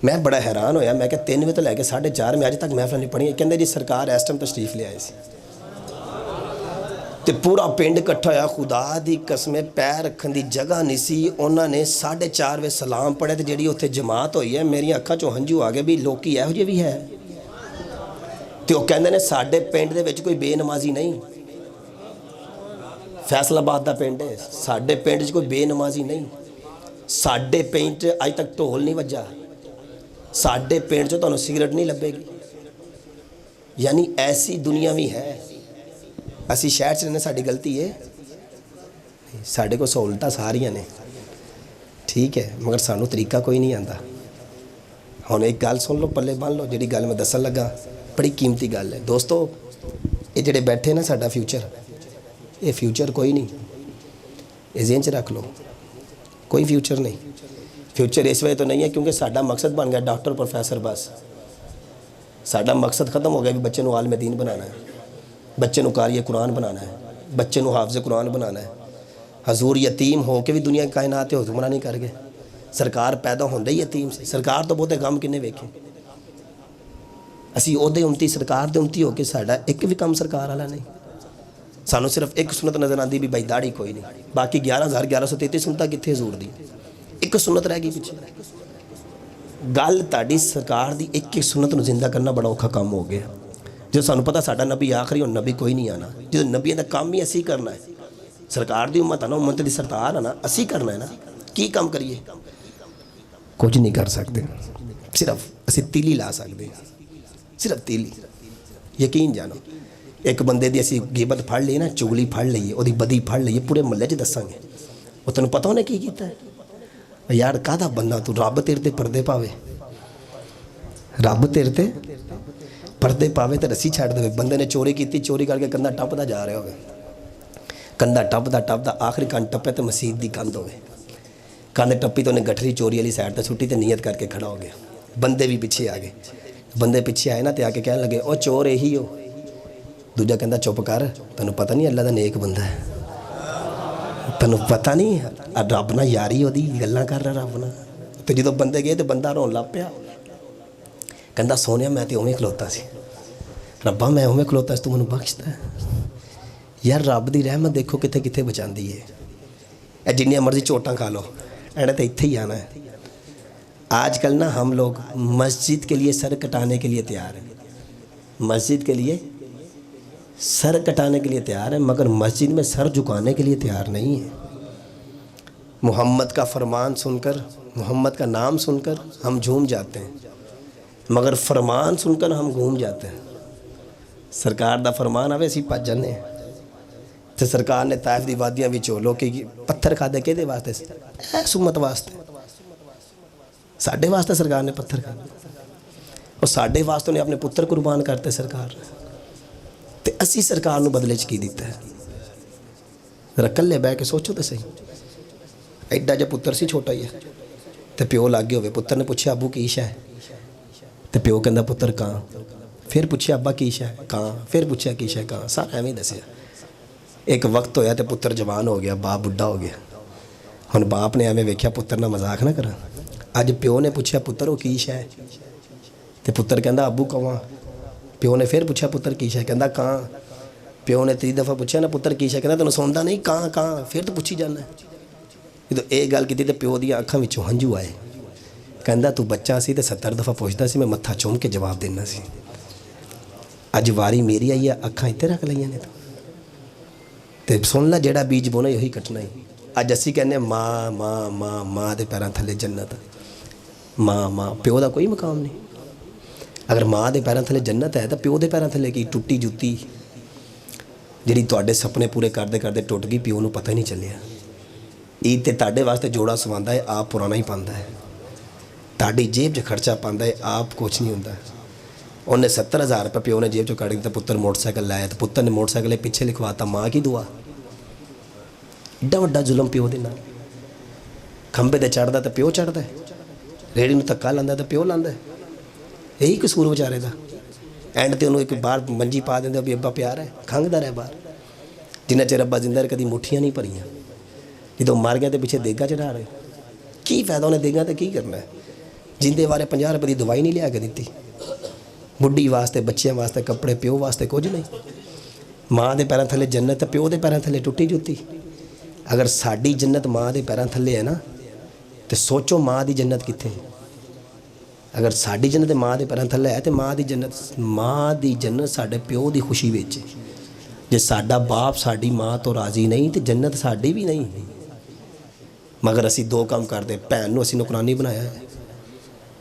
मैं बड़ा हैरान होया, मैं क्या 3 बजे तो लैके 4:30 मैं अज तक महफल नहीं पढ़ी। कहते जी सरकार इस टाइम तशरीफ ले आए सी, तो पूरा पिंड इकट्ठा होया, खुदा दी कसम पैर रखन की जगह नहीं सी। उन्होंने 4:30 बजे सलाम पढ़े, तो जी उत्थे जमात हुई है मेरी अखां चों हंझू आ गए भी लोकी इहो जिहे भी है। तो वो कहते हैं साडे पिंड दे विच कोई बेनमाजी नहीं, फैसलाबाद का पिंड है, साडे पिंड च कोई बेनमाजी नहीं, साडे पिंड च अज तक ढोल नहीं वज्जा, साडे पिंड च तुहानूं सिगरट नहीं लभेगी। यानी ऐसी दुनिया भी है। असी शहर च रहने, साडी गलती है, साडे को सहूलतां सारियां ने, ठीक है, मगर सानू तरीका कोई नहीं आंदा। हुण एक गल सुन लो, पल्ले बन लो, जिहड़ी गल मैं दस्सण लगा बड़ी कीमती गल है। दोस्तों ये जिहड़े बैठे ना साडा फ्यूचर, ये फ्यूचर कोई नहीं, ये ज़हन च रख लो, कोई फ्यूचर नहीं। फ्यूचर इस वजह तो नहीं है क्योंकि साडा मकसद बन गया डॉक्टर प्रोफैसर, बस साडा मकसद ख़त्म हो गया भी बच्चे नूं आलिम दीन बनाना है, बच्चे नूं कारी कुरान बनाना है, बच्चे नूं हाफिज़ कुरान बनाना है। हजूर यतीम हो के भी दुनिया की कायनात हुक्मरां नहीं कर गए। सरकार पैदा होंदे ही यतीम से, सरकार तो बहुते गम किन्ने वेखे। असी ओहदे उमती, सरकार दे उमती हो के साडा एक भी काम सरकार वाला नहीं। सानू सिर्फ एक सुनत नज़र आती भी भाई दाढ़ी कोई नहीं, बाकी 11,1133 सुनता कित्थे हजूर दी। ਇੱਕ ਸੁਨਨਤ ਰਹਿ ਗਈ ਪਿੱਛੇ। ਗੱਲ ਤੁਹਾਡੀ ਸਰਕਾਰ ਦੀ ਇੱਕ ਇੱਕ ਸੁਨਨਤ ਨੂੰ ਜ਼ਿੰਦਾ ਕਰਨਾ ਬੜਾ ਔਖਾ ਕੰਮ ਹੋ ਗਿਆ। ਜਦੋਂ ਸਾਨੂੰ ਪਤਾ ਸਾਡਾ ਨਬੀ ਆਖਰੀ, ਹੁਣ ਨਬੀ ਕੋਈ ਨਹੀਂ ਆਣਾ। ਜਦੋਂ ਨਬੀਆਂ ਦਾ ਕੰਮ ਹੀ ਅਸੀਂ ਕਰਨਾ ਹੈ, ਸਰਕਾਰ ਦੀ ਉਮਤ ਆ ਨਾ, ਉਮਤ ਦੀ ਸਰਦਾਰ ਆ ਨਾ, ਅਸੀਂ ਕਰਨਾ ਹੈ ਨਾ। ਕੀ ਕੰਮ ਕਰੀਏ? ਕੁਝ ਨਹੀਂ ਕਰ ਸਕਦੇ। ਸਿਰਫ ਅਸੀਂ ਤੀਲੀ ਲਾ ਸਕਦੇ ਹਾਂ, ਸਿਰਫ ਤੀਲੀ। ਯਕੀਨ ਜਾਣੋ, ਇੱਕ ਬੰਦੇ ਦੀ ਅਸੀਂ ਗੀਬਤ ਫੜ ਲਈ ਨਾ, ਚੁਗਲੀ ਫੜ ਲਈਏ, ਉਹਦੀ ਬਦੀ ਫੜ ਲਈਏ, ਪੂਰੇ ਮੁਹੱਲੇ 'ਚ ਦੱਸਾਂਗੇ। ਉਹ ਤੈਨੂੰ ਪਤਾ ਉਹਨੇ ਕੀ ਕੀਤਾ ਹੈ? ਯਾਰ ਕਾਹਦਾ ਬੰਦਾ ਤੂੰ? ਰੱਬ ਤੇਰੇ ਤੇ ਪਰਦੇ ਪਾਵੇ, ਰੱਬ ਤੇਰੇ ਤੇ ਪਰਦੇ ਪਾਵੇ ਤੇ ਰੱਸੀ ਛੱਡ ਦੇਵੇ। ਬੰਦੇ ਨੇ ਚੋਰੀ ਕੀਤੀ, ਚੋਰੀ ਕਰਕੇ ਕੰਧਾ ਟੱਪਦਾ ਜਾ ਰਿਹਾ ਹੋਵੇ, ਕੰਧਾ ਟੱਪਦਾ ਟੱਪਦਾ ਆਖਰੀ ਕੰਧ ਟੱਪੇ ਤੇ ਮਸਜਿਦ ਦੀ ਕੰਧ ਹੋਵੇ। ਕੰਧ ਟੱਪੀ ਤਾਂ ਉਹਨੇ ਗਠਰੀ ਚੋਰੀ ਵਾਲੀ ਸਾਈਡ ਤੇ ਸੁੱਟੀ ਤੇ ਨੀਅਤ ਕਰਕੇ ਖੜਾ ਹੋ ਗਿਆ। ਬੰਦੇ ਵੀ ਪਿੱਛੇ ਆ ਗਏ। ਬੰਦੇ ਪਿੱਛੇ ਆਏ ਨਾ ਤੇ ਆ ਕੇ ਕਹਿਣ ਲੱਗੇ ਉਹ ਚੋਰ ਇਹੀ ਹੋ। ਦੂਜਾ ਕਹਿੰਦਾ ਚੁੱਪ ਕਰ, ਤੈਨੂੰ ਪਤਾ ਨਹੀਂ ਅੱਲਾ ਦਾ ਨੇਕ ਬੰਦਾ ਹੈ, ਤੈਨੂੰ ਪਤਾ ਨਹੀਂ ਰੱਬ ਨਾਲ ਯਾਰੀ ਉਹਦੀ, ਗੱਲਾਂ ਕਰ ਰਿਹਾ ਰੱਬ ਨਾਲ। ਤੇ ਜਦੋਂ ਬੰਦੇ ਗਏ ਤੇ ਬੰਦਾ ਰੋਣ ਲੱਗ ਪਿਆ, ਕਹਿੰਦਾ ਸੋਹਣਿਆ ਮੈਂ ਤੇ ਉਵੇਂ ਖਲੋਤਾ ਸੀ, ਰੱਬਾ ਮੈਂ ਉਵੇਂ ਖਲੋਤਾ ਸੀ, ਤੂੰ ਮੈਨੂੰ ਬਖਸ਼ਦਾ। ਯਾਰ ਰੱਬ ਦੀ ਰਹਿਮਤ ਦੇਖੋ ਕਿੱਥੇ ਕਿੱਥੇ ਬਚਾਉਂਦੀ ਹੈ। ਇਹ ਜਿੰਨੀਆਂ ਮਰਜ਼ੀ ਚੋਟਾਂ ਖਾ ਲਓ, ਇਹਨੇ तो इत्थे ही आना है। आजकल ना हम लोग मस्जिद के लिए सर कटाने के लिए तैयार हैं, मस्जिद के लिए सर कटाने के लिए तैयार है, मगर मस्जिद में सर झुकाने के लिए तैयार नहीं है। मोहम्मद का फरमान सुनकर, मोहम्मद का नाम सुनकर हम झूम जाते हैं, मगर फरमान सुनकर हम घूम जाते हैं। सरकार दा फरमान आवे असीं भज जाने। तो सरकार ने ताइफ दी वादियां विचों लोकी पत्थर खादे किहदे वास्ते? इस उम्मत वास्ते, साडे वास्ते सरकार ने पत्थर खादे, और साडे वास्ते ने अपने पुत्र कुर्बान करते सरकार ने। ते असी सरकार नूं बदले च की दिता है? जरा कल्ले बह के सोचो तो सही। एडा जिहा पुत्र सी, छोटा ही है, तो प्यो लागे होवे। पुत्र ने पूछा अबू की शै? तो प्यो कहंदा पुत्र कां। फिर पूछा अब्बा की शै? कां। फिर पूछा की शै? कां। सारा एवें दस्सिया। एक वक्त होया तो पुत्र जवान हो गया, बाप बुढ़ा हो गया। हुण बाप ने एवें वेख्या पुत्र ना मजाक ना करा। अज प्यो ने पूछा पुत्र वो की शै? तो पुत्र कहंदा अबू कवां। प्यो ने फिर पूछा पुत्र की शै? कहंदा कां। प्यो ने 3 दफ़ा पूछा ना पुत्र की शै? कहंदा तैनूं सौंदा नहीं? कां कां। फिर तो पूछी जाना। जो ये गल की तो प्यो दी अखां विचों हंझू आए। कहंदा तू बच्चा सी तो 70 दफ़ा पुछदा सी, मैं मत्था चूम के जवाब देना सी। अज वारी मेरी आई है, अखां इत्थे रख लईआं ने। तो सुन ला, जेड़ा बीज बोना यही कटना ही। अज असी कहने माँ माँ माँ माँ के पैरों थले जन्नत, माँ माँ। प्यो का कोई मकाम नहीं। अगर माँ के पैरों थले जन्नत है तो प्यो के पैरों थले की टुटी जुत्ती जी तुहाडे सपने पूरे करते करते टुट गई, प्यो नूं पता ही नहीं चलिया। ईद ते तुहाडे वास्ते जोड़ा सवांदा है, आप पुराना ही पांदा है। तुहाडी जेब च खर्चा पांदा है, आप कुछ नहीं होंदा। उन्हें 70,000 रुपये प्यो ने जेब चो कट दिता, पुत्र मोटरसाइकिल लाया तो पुत्र ने मोटरसाइकिल पिछे लिखवाता माँ की दुआ। एड्डा वड्डा जुलम प्यो दे नाल। खंबे ते चढ़दा तो प्यो चढ़दा है, रेहड़ी नूं धक्का लांदा तो प्यो लांदा है। यही कसूर बेचारे दा। एंड ते उन्होंने एक बाहर मंजी पा देंदे भी अब्बा प्यार है, खंघदा रहे बाहर। जिन्ना चिर अब्बा जिंदा कदी मुठियां नहीं भरियां। जो मर गया तो पिछे देगा चढ़ा रहे, की फायदा उन्हें देगा तो की करना है? जिंदे बारे 50 रुपये की दवाई नहीं लिया के दी। बुढ़ी वास्ते, बच्चों वास्ते कपड़े, प्यो वास्ते कुछ नहीं। माँ के पैरों थले जन्नत, प्यो के पैरों थले टुटी जुत्ती। अगर साड़ी जन्नत माँ के पैरों थले है ना, तो सोचो माँ की जन्नत कित्थे। अगर साड़ी जन्नत माँ के पैरों थले है तो माँ की जन्नत साडे प्यो की खुशी विच। जे साडा बाप साड़ी माँ तो राजी नहीं तो जन्नत साड़ी भी नहीं। मगर असी 2 काम करते, भैन नूं असी नौकरानी बनाया है।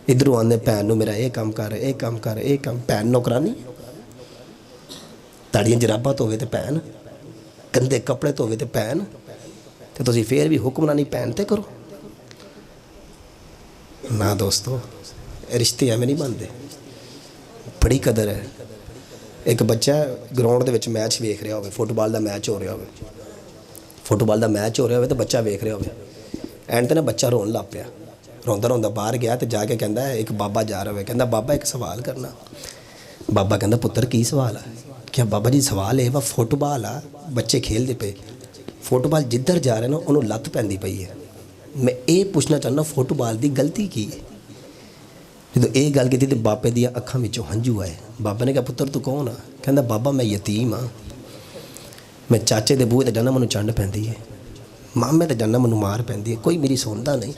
इधरों आने भैन नूं मेरा ये काम कर, ये काम कर, ये काम। भैन नौकरानी, ताड़ियां जराबां धोवे तो भैन, गंदे कपड़े धोवे तो भैन, तो तुसीं फिर भी हुक्मरानी भैन ते करो ना। दोस्तों रिश्ते एवें नहीं बनते, बड़ी कदर है। एक बच्चा ग्राउंड दे विच मैच वेख रहा हो, फुटबॉल का मैच हो रहा हो, फुटबॉल का मैच हो रहा हो तो बच्चा वेख रहा हो, एंड ते ना बच्चा रोन लग पिया। रोंदा रोंदा बाहर गया तो जाके कहता है, एक बाबा जा रहा है, कहता बाबा एक सवाल करना। बाबा कहता पुत्र की सवाल है? क्या बाबा जी सवाल है वा फुटबॉल आ, बच्चे खेलते पे, फुटबॉल जिधर जा रहे ना उन्होंने लत्त पैंदी पई है। मैं ये पूछना चाहना फुटबॉल की गलती की है? जो ये गल की तो बाबे दी अखां विचों हंझू आए। बाबा ने कहा पुत्र तू कौन आ? कहता बाबा मैं यतीम हाँ, मैं चाचे दे बूहे ते जाना मैनूं चंड पैंदी है, मामे ते जाना मैनूं मार पैंदी है, कोई मेरी सुनता नहीं।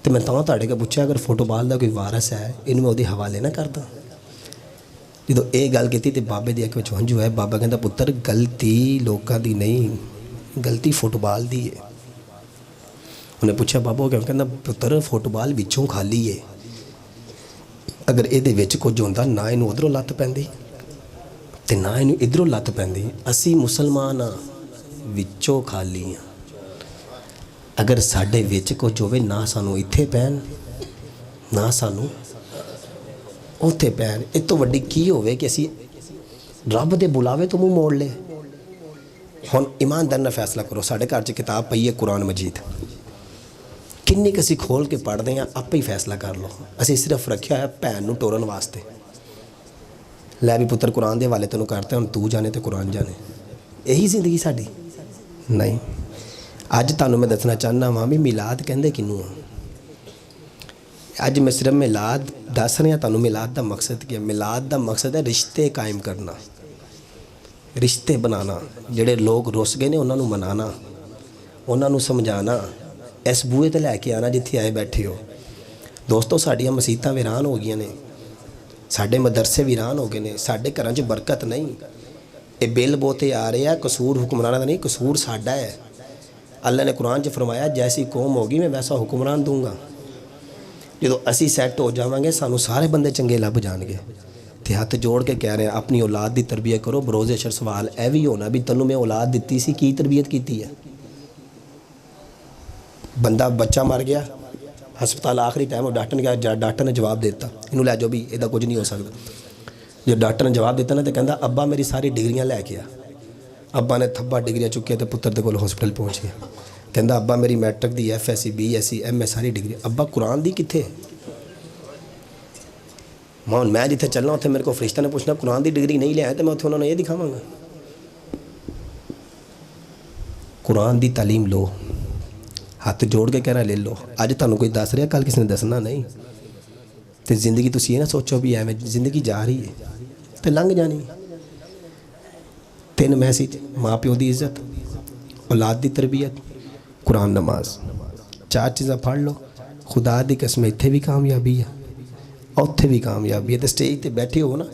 तो मैं तुहाडे को पूछा अगर फुटबाल का कोई वारस है इनू मैं उसके हवाले ना करदा। जो ये गल की तो बाबे की अख में हंझू है। बाबा कहता पुत्र गलती लोगों की नहीं, गलती फुटबाल की है। उन्हें पूछा बाबा क्यों? कहता पुत्र फुटबाल विचों खाली है, अगर ये कुछ होंदा ना इनू उधरों लत्त पैंदी ते ना इनू इधरों लत्त पैंदी। असी मुसलमान हाँ विचों खाली हाँ, अगर साडे विच कुछ होवे ना सानू इत्थे पैन ना सानू उत्थे पैन। इस तो वड्डी की होवे कि असी रब दे बुलावे तो मुँह मोड़ ले। हुण ईमानदार नाल फैसला करो, साडे घर च किताब पई है कुरान मजीद, किन्नी क असी खोल के पढ़ते हैं आपे ही फैसला कर लो। असी सिर्फ रखा है भैन नूं टोरन वास्ते, लै भी पुत्र कुरान दे हवाले तैनूं करते हुण तू जाने तो कुरान जाने। यही जिंदगी साडी नहीं। अज तुहानूं मैं दसना चाहना वां भी मिलाद कहंदे किनूं आ। अज मैं सिर्फ मिलाद दस रहा तुहानूं। मिलाद का मकसद क्या है? मिलाद का मकसद है रिश्ते कायम करना, रिश्ते बनाना। जिहड़े लोग रुस गए ने उन्होंने मनाना, उन्होंने समझाना, इस बूहे ते लैके आना जिथे आए बैठे हो। दोस्तों साडियां मसीतां वीरान हो गई ने, साडे मदरसे वीरान हो गए ने, साडे घरां 'च बरकत नहीं। ये बिल बोते आ रहे हैं, कसूर हुक्मराना का नहीं, कसूर साडा है। अल्लाह ने कुरान 'च फरमाया जैसी कौम होगी मैं वैसा हुक्मरान दूंगा। जो असी सैट हो जावांगे सानू सारे बंदे चंगे लभ जाएंगे। तो हथ जोड़ के कह रहे हैं अपनी औलाद की तरबियत करो। बरोज़े शर सवाल यह भी होना भी तैनूं मैं औलाद दिती सी की तरबियत की है? बंदा बच्चा मर गया हस्पताल आखिरी टाइम डॉक्टर ने कहा, डॉक्टर ने जवाब देता इनू लै जाओ भी इहदा कुछ नहीं हो सकता। जो डॉक्टर ने जवाब दिता ना तो कहता अब्बा मेरी सारी डिग्रियां लैके आ। अब्बा ने थब्बा डिग्रियां चुकिया तो पुत्र के कोल हॉस्पिटल पहुँच गया। कहता अब्बा मेरी मैट्रिक दी FSC BSc MA सारी डिग्री। अब्बा कुरान दी कित्थे? मैं जिथे चलना उत्थे मेरे को फरिश्ता ने पूछना कुरान की डिग्री नहीं लिया तो मैं उत्थे उन्होंने ये दिखावांगा। कुरान की तालीम लो, हाथ जोड़ के कहना ले लो। अज तुहानूं कोई दस रहा कल किसी ने दसना नहीं। तो जिंदगी तुसीं ये ना सोचो भी एवं जिंदगी जा रही है तो लंघ जानी। 3 मैसेज माँ प्यो की इज्जत, औलाद की तरबियत, कुरान नमाज, 4 चीज़ां पढ़ लो। खुदा की कसम इत्थे भी कामयाबी है उत्थे भी कामयाबी है। तो स्टेज पर बैठे हो ना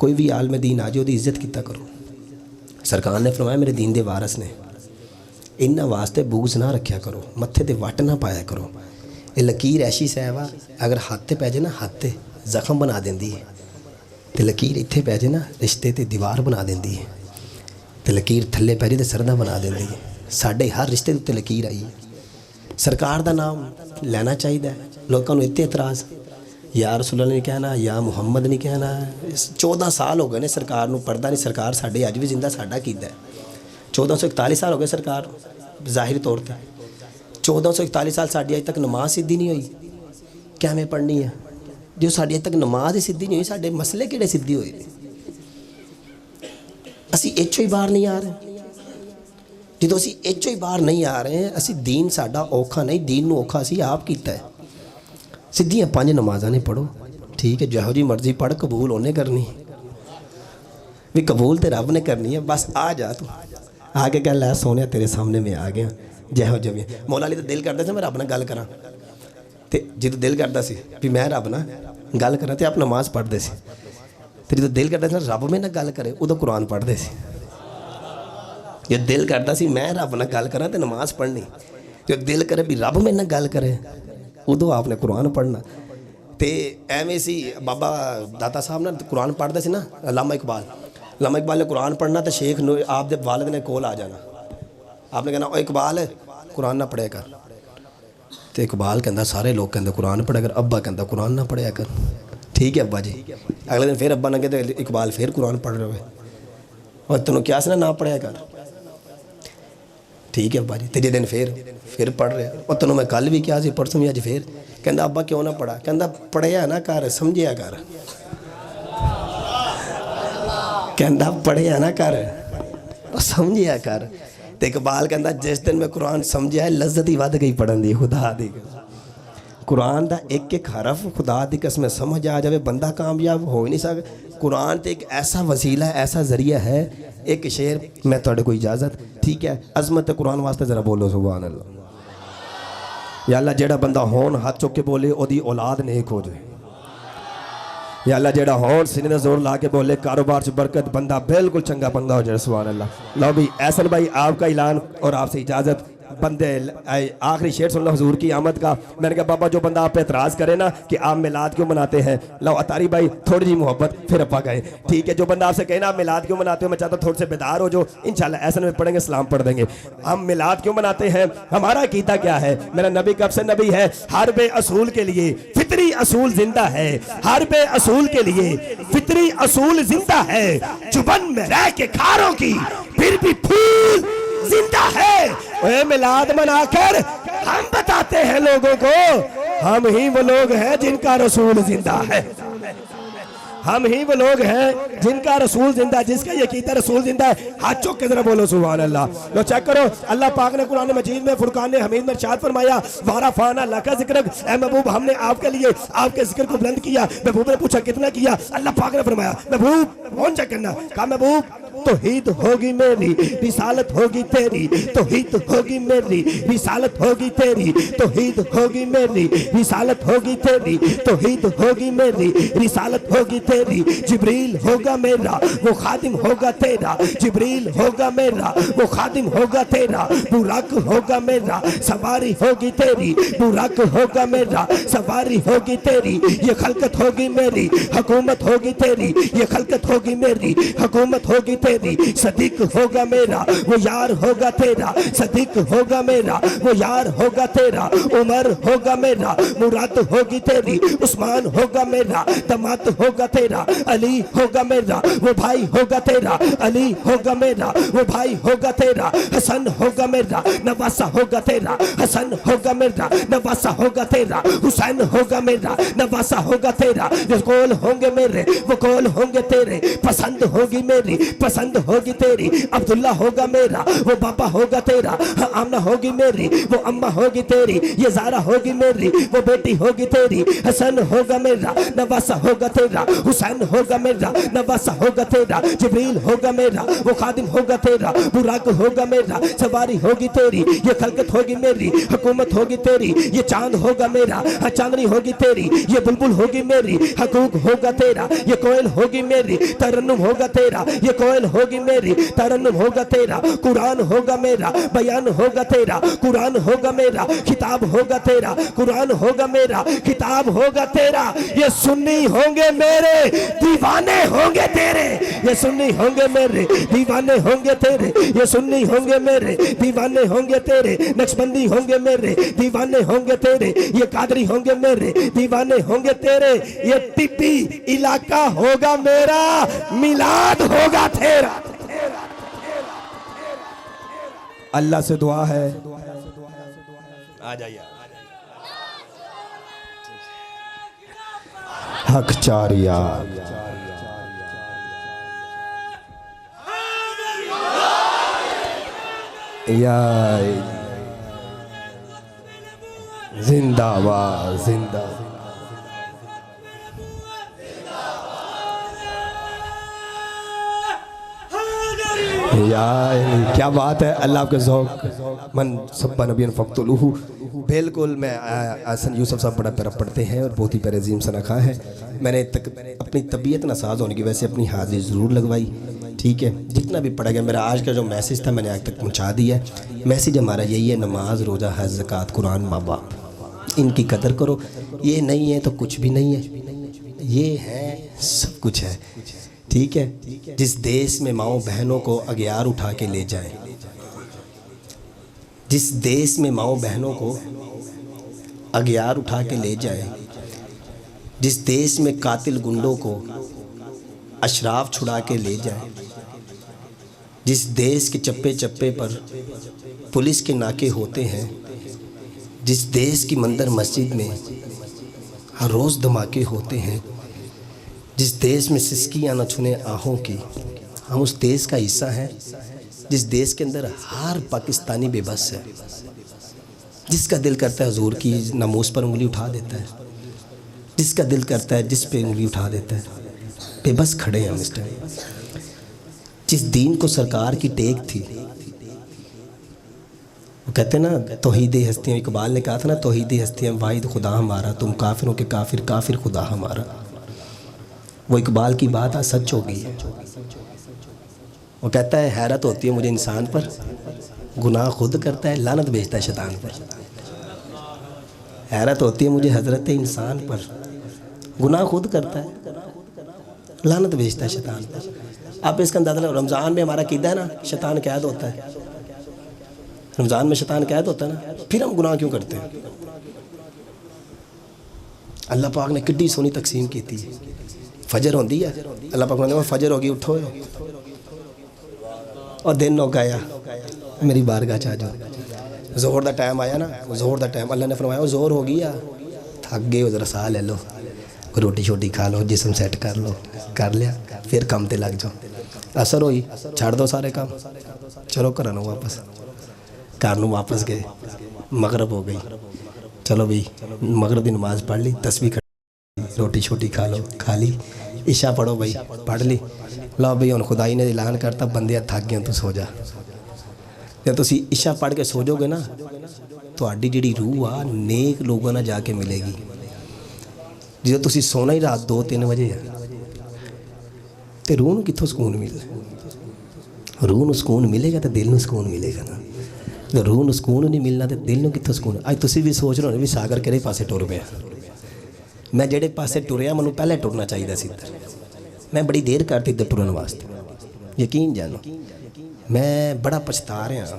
कोई भी आलम दीन आ जाए उसकी इज्जत किया करो। सरकार ने फरमाया मेरे दीन के वारस ने, इन्हां वास्ते बूझ ना रखा करो, मत्थे ते वट ना पाया करो। ये लकीर ऐसी साहब आ अगर हाथ ते पै जाए ना हाथ ते जख्म बना देंदी है, तो लकीर इत्थे पै जाए ना रिश्ते ते दीवार बना देंदी है, तो लकीर थल्ले पै जाए तो सरदा बना देंदी है। साडे हर रिश्ते उत्ते लकीर आई है। सरकार का नाम लेना चाहिए। लोगों को इत्ते एतराज़ या रसूल नहीं कहना या मुहम्मद नहीं कहना। 14 साल हो गए ने सरकार नूं पढ़दा नहीं। सरकार साडे अज भी जिंदा साडा कीदा है। 1441 साल हो गए सरकार जाहिर तौर पर। 1441 साल साड़ी अज तक नमाज सीधी नहीं हुई। कैमें पढ़नी है जो साड़ी अज तक नमाज ही सीधी नहीं हुई? साडे मसले किहड़े सीधे हुए? असी इचों ही बाहर नहीं आ रहे। जो असी इचों ही बाहर नहीं आ रहे हैं असी दीन साडा औखा नहीं, दीन नूं औखा असी आप कीता है। सीधियां 5 नमाज़ां ने पढ़ो, ठीक है, जो जी मर्जी पढ़, कबूल उन्हें करनी भी, कबूल तो रब ने करनी है। बस आ जा तू आके कह लै सोने तेरे सामने मैं आ गया जहो जमी। मौला अली तो दिल करता था मैं रब नाल गल करा, तो जो दिल करता सी भी मैं रब नाल गल करा तो आप नमाज पढ़ते सी, तो जो दिल करता था रब मेरे नाल गल करे उदों कुरान पढ़ते सी। जो दिल करता सी मैं रब नाल गल करा तो नमाज पढ़नी, जो दिल करे भी रब मेरे नाल गल करे उदों आपने कुरान पढ़ना। तो एवें सी बाबा दाता साहब ना कुरान पढ़ते सी ना, अल्लामा इकबाल ने कुरान पढ़ना तो शेख आप दे वालिद ने कोल आ जाना। आपने कहना इकबाल कुरान ना पढ़िया कर, तो इकबाल कहता सारे लोग कहते कुरान पढ़िया कर, अब्बा कहता कुरान ना पढ़िया कर। ठीक है अब्बा जी। अगले दिन फिर अब्बा ने कहते इकबाल फिर कुरान पढ़ रहे हो और तेनों क्या से ना पढ़िया कर। ठीक है अब्बा जी। तीजे दिन फिर पढ़ रहे और तेनों मैं कल भी क्या परसों भी अज फिर कहता अब्बा क्यों ना पढ़ा? कहता पढ़िया ना कर, समझिया कर। कहता पढ़िया ना कर समझिया कर। तो इकबाल कहता जिस दिन मैं कुरान समझिया है लज्जत ही वध गई पढ़न दी। खुदा दी कुरान का एक एक हरफ खुदा दी कसम समझ आ जाए बंदा कामयाब हो ही नहीं सकता। कुरान तो एक ऐसा वसीला है, ऐसा जरिया है। एक शेर मैं थोड़े को इजाज़त, ठीक है, अजमत कुरान वास्ते ज़रा बोलो सुभान अल्लाह। या अल्लाह जेड़ा बंदा होन हाथ चुक के बोले ओदी औलाद नेक हो जाए। या अल्लाह जेड़ा होन सीने दा जोर ला के बोले कारोबार च बरकत, बंदा बिल्कुल चंगा बंदा हो जाए। सुभान अल्लाह। लो भी एहसन भाई आपका ऐलान और आपसे इजाज़त। बंदे आखिरी शेर सुन लो हुजूर की आमद का। मैंने कहा बाबा जो बंदा आप पे एतराज़ करे ना कि आप मिलाद क्यों मनाते हैं, लो अतारी भाई थोड़ी जी मोहब्बत फिर अपा गए। ठीक है, जो बंदा आपसे कहे ना आप मिलाद क्यों मनाते हो, मैं चाहता हूँ थोड़े से बेदार हो जो इंशाल्लाह ऐसा में पढ़ेंगे सलाम पढ़ देंगे। हम मिलाद क्यों मनाते हैं, हमारा अकीदा क्या है। मेरा नबी कब से नबी है, हर बे असूल के लिए फितरी असूल जिंदा है, हर बे असूल के लिए फितरी असूल जिंदा है। चुबन में रह के खारों की फिर भी फूल जिंदा है। ओए मिलाद मनाकर हम बताते हैं लोगों को हम ही वो लोग हैं जिनका रसूल जिंदा है। हम ही वो लोग हैं जिनका रसूल जिंदा है, जिसका ये कीता रसूल जिंदा है। हाथ चौक के जरा बोलो सुभान अल्लाह। लो चेक करो, अल्लाह पाक ने कुरान मजीद में फुरकान हमीद में इरशाद फरमाया वारा फाना लका जिक्र, ए महबूब हमने आपके लिए आपके जिक्र को बुलंद किया। महबूब ने पूछा कितना किया, अल्लाह पाक ने फरमाया महबूब कौन चेक करना, कहा महबूब तौहीद होगी मेरी रिसालत होगी तेरी, तौहीद होगी मेरी रिसालत होगी तेरी, तौहीद होगी मेरी रिसालत होगी तेरी, तौहीद होगी मेरी रिसालत होगी तेरी। जिब्रील होगा मेरा वो खादिम होगा तेरा, जिब्रील होगा मेरा वो खादिम होगा तेरा। बुराक होगा मेरा सवारी होगी तेरी, बुराक होगा मेरा सवारी होगी तेरी। ये खलकत होगी मेरी हुकूमत होगी तेरी, ये खलकत होगी मेरी हुकूमत होगी तेरी। सदीक होगा मेरा वो यार होगा तेरा, सदीक होगा मेरा वो यार होगा तेरा। उमर होगा मेरा मुराद होगी तेरी, उस्मान होगा मेरा दमात होगा तेरा। अली होगा मेरा वो भाई होगा तेरा, अली होगा मेरा वो भाई होगा तेरा। हसन होगा मेरा नवासा होगा तेरा, हसन होगा मेरा नवासा होगा तेरा। हुसैन होगा मेरा नवासा होगा तेरा। जो कौल होंगे मेरे वो कौल होंगे तेरे, पसंद होगी मेरी पसंद होगी तेरी। अब्दुल्ला होगा मेरा वो पापा होगा तेरा, आमना होगी मेरी वो अम्मा होगी तेरी। ये ज़ारा होगी मेरी वो बेटी होगी तेरी। हसन होगा मेरा नवासा होगा तेरा, हुसैन होगा मेरा नवासा होगा तेरा। जिब्रील होगा मेरा वो खादिम होगा तेरा, बुराक होगा मेरा सवारी होगी तेरी। ये खलकत होगी मेरी हुकूमत होगी तेरी। ये चांद होगा मेरा चांदनी होगी तेरी, ये बुलबुल होगी मेरी हकूक होगा तेरा। ये कोयल होगी मेरी तरन्नुम होगा तेरा, ये कोयल होगी मेरी तरन्नुम होगा तेरा। कुरान होगा मेरा बयान होगा तेरा, कुरान होगा मेरा किताब होगा तेरा, कुरान होगा मेरा किताब होगा तेरा। ये सुन्नी होंगे मेरे दीवाने होंगे तेरे, ये सुन्नी होंगे मेरे दीवाने होंगे तेरे, ये सुन्नी होंगे मेरे दीवाने होंगे तेरे। नक्शबंदी होंगे मेरे दीवाने होंगे तेरे, ये कादरी होंगे मेरे दीवाने होंगे तेरे। ये टिप्पी इलाका होगा मेरा मिलाद होगा तेरा। अल्लाह से दुआ है, आ जाइए हक चारिया या जिंदाबाद जिंदाबाद। यार क्या बात है, अल्लाह आपके ज़ौक़ मन सब्बा नबीन फ़क़्तुलूहु। बिल्कुल मैं आसन यूसुफ साहब बड़ा प्यारा पढ़ते हैं और बहुत ही प्यारे अजीम सनखा है। मैंने अपनी तबीयत नासाज होने की वजह से अपनी हाज़िरी ज़रूर लगवाई। ठीक है, जितना भी पढ़ा गया मेरा आज का जो मैसेज था मैंने आज तक पहुँचा दिया है। मैसेज हमारा यही है, नमाज रोज़ा हज ज़कात कुरान माँ बाप इनकी कदर करो। ये नहीं है तो कुछ भी नहीं है, ये है सब कुछ है। ठीक है, जिस देश में माओ बहनों को अगियार उठा के ले जाए, जिस देश में माओ बहनों को अगियार उठा के ले जाए, जिस देश में कातिल गुंडों को अशराफ छुड़ा के ले जाए, जिस देश के चप्पे चप्पे पर पुलिस के नाके होते हैं, जिस देश की मंदिर मस्जिद में हर रोज़ धमाके होते हैं, जिस देश में सिसकियाँ न छुने आहों की, हम उस देश का हिस्सा हैं जिस देश के अंदर हर पाकिस्तानी बेबस है। जिसका दिल करता है हुजूर की नमूस पर उंगली उठा देता है, जिसका दिल करता है जिस पे उंगली उठा देता है। बेबस खड़े हैं हम इस टाइम। जिस दीन को सरकार की टेक थी वो कहते हैं ना तौहीद हस्तियाँ, इकबाल ने कहा था ना तौहीद हस्तियाँ वाहिद खुदा हमारा, तुम काफिरों के काफिर, काफिर खुदा हमारा। वो इकबाल की बात आज सच हो गई है। वो कहता है हैरत होती है मुझे इंसान पर, गुनाह खुद करता है, लानत भेजता है शैतान पर। हैरत होती है मुझे हज़रत इंसान पर, गुनाह खुद करता है, लानत भेजता है शैतान पर। आप इसका अंदाज़ा लो, रमज़ान में हमारा कीदा है ना शैतान कैद होता है, रमज़ान में शैतान कैद होता है ना, फिर हम गुनाह क्यों करते हैं? अल्लाह पाक ने किड्डी सोनी तकसीम की थी। फजर होती है, अल्लाह पाक ने फजर होगी उठो और दिन हो गया मेरी बारगाह च आ जाओ। जोहर का टाइम आया ना, जोहर का टाइम अल्लाह ने फरमाया जोहर हो गई आ, थक गए हो, जरा साह ले लो, रोटी शोटी खा लो, जिसम सेट कर लो, कर लिया, फिर काम ते लग जाओ। असर हुई, छड़ दो सारे काम, चलो घर नूं वापस, घर नूं वापस गए, मगरब हो गई, चलो भाई मगरब की नमाज़ पढ़ ली, तस्बीह रोटी छोटी खा लो, खा ली, इशा पढ़ो भाई, पढ़ ली, लो भाई हुण खुदाई ने ऐलान करता बंदे थक गए तू सो जा। जब तुम इशा पढ़ के सो जाओगे ना, तुहाडी जिहड़ी रूह आ नेक लोगों नाल जाके मिलेगी। जो तुम सोना ही रात 2-3 बजे है तो रूह नूं कित्थों सुकून मिलना? रूह नूं सुकून मिलेगा तो दिल नूं सुकून मिलेगा ना। जो रूह नूं सुकून नहीं मिलना तो दिल नूं कित्थों सुकून? अज तुसीं भी सोच रहे हो भी सागर किहड़े पासे टुर पिया। मैं जेड़े पासे टुरिया मैनूं पहले टुरना चाहिए सी, मैं बड़ी देर करती इधर टुरन वास्ते। यकीन जानो मैं बड़ा पछता रहा,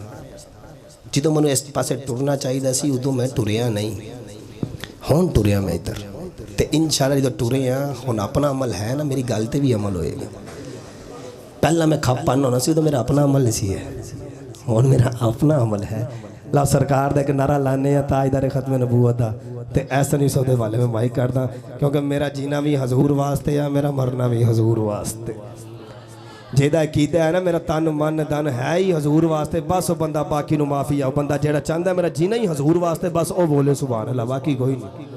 जो मैनूं इस पासे टुरना चाहिए सी उदों मैं टुरिया नहीं, हुण टुरिया मैं इधर। तो इंशाअल्लाह जो टुरे हाँ हुण अपना अमल है ना, मेरी गल ते भी अमल होएगा। पहला मैं खप्पन होना सी, उदों मेरा अपना अमल नहीं सी है, हुण मेरा अपना अमल है। ला सरकार का एक नारा लाने आ ताजदार खत्म नबूवत का, तो ऐसा नहीं सौदे वाले में माइक करदा, क्योंकि मेरा जीना भी हजूर वास्ते आ, मेरा मरना भी हजूर वास्ते। जेदा कीदा है ना मेरा तन मन धन है ही हजूर वास्ते, बस वो बंदा बाकी नूं माफी आओ। बंदा जेड़ा चाहता मेरा जीना ही हजूर वास्ते, बस वो बोले सुभान अल्लाह, बाकी कोई नहीं।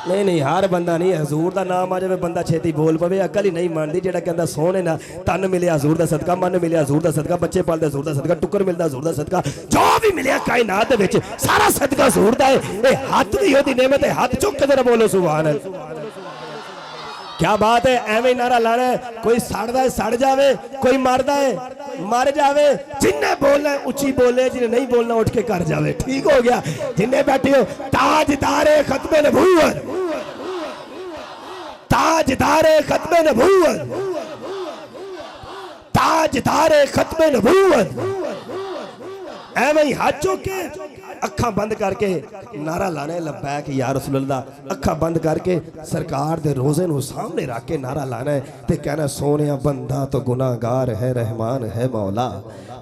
नहीं हर बंदा नहीं, हजूर का नाम आ जाए बंदा छेती बोल पवे, अकल ही नहीं मानती। जेड़ा कहता सोने ना तन मिले हजूर का सदका, मन मिले हजूर का सदका, बच्चे पालते हजूर का सदका, टुकर मिलता हजूर का सदका, जो भी मिले कायनात विच सारा सदका हजूर दा है। हाथ भी ओदी नेमत है, हाथ चुक के जरा बोलो सुभान अल्लाह। क्या बात है, एवं नारा लाना है, कोई सड़दा है सड़ जावे, कोई मरदा है मर जावे, जिन्हें बोलना है उची बोले, जिन्हें नहीं बोलना उठ के कर जावे, ठीक हो गया। जिन्हें बैठे हो ताजदारे खत्मे नबूवत, ताजदारे खत्मे नबूवत, ताजदारे खत्मे नबूवत, एवं ही हाथ चुक के अखा बंद करके नारा लाने लब्बैक या रसूल अल्लाह, अखा बंद करके सरकार दे रोज़े नूं सामने रख के नारा लाना है ते कहना सोनिया बंदा तो गुनाहगार है, रहमान है मौला,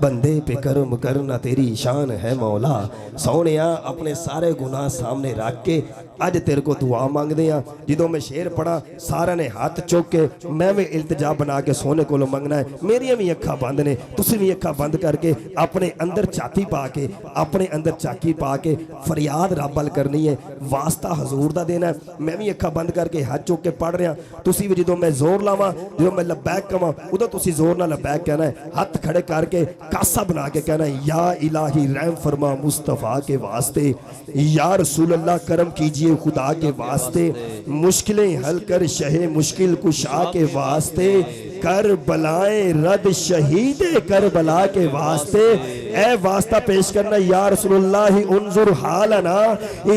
बंदे पे करम करना तेरी शान है मौला। सोनिया अपने सारे गुनाह सामने रख के अज तेरे को दुआ मांगते हैं। जो मैं शेर पढ़ा सारे ने हाथ चुक के, मैं भी इल्तिजा बना के सोने को मंगना है। मेरिया भी अखा बंद ने, तुम भी अखा बंद करके अपने अंदर छाती पा के, अपने अंदर चाकी पा के फरियाद रब अल करनी है, वास्ता हजूर का देना है। मैं भी अखा बंद करके हाथ चुक के पढ़ रहा, तुम भी जो मैं जोर लावा, जो मैं लब्बैक कवां उदों तुम जोर ना लब्बैक कहना है, हाथ खड़े करके कासा बना के कहना है या इलाही रहम फरमा मुस्तफ़ा के वास्ते, या रसूल अल्लाह करम कीजिए खुदा के वास्ते, मुश्किलें हल कर शहे मुश्किल कुशा के वास्ते, कर बलाएं रद शहीद कर बला के वास्ते। ए वास्ता पेश करना या रसूलुल्लाह उन्जुर हालना,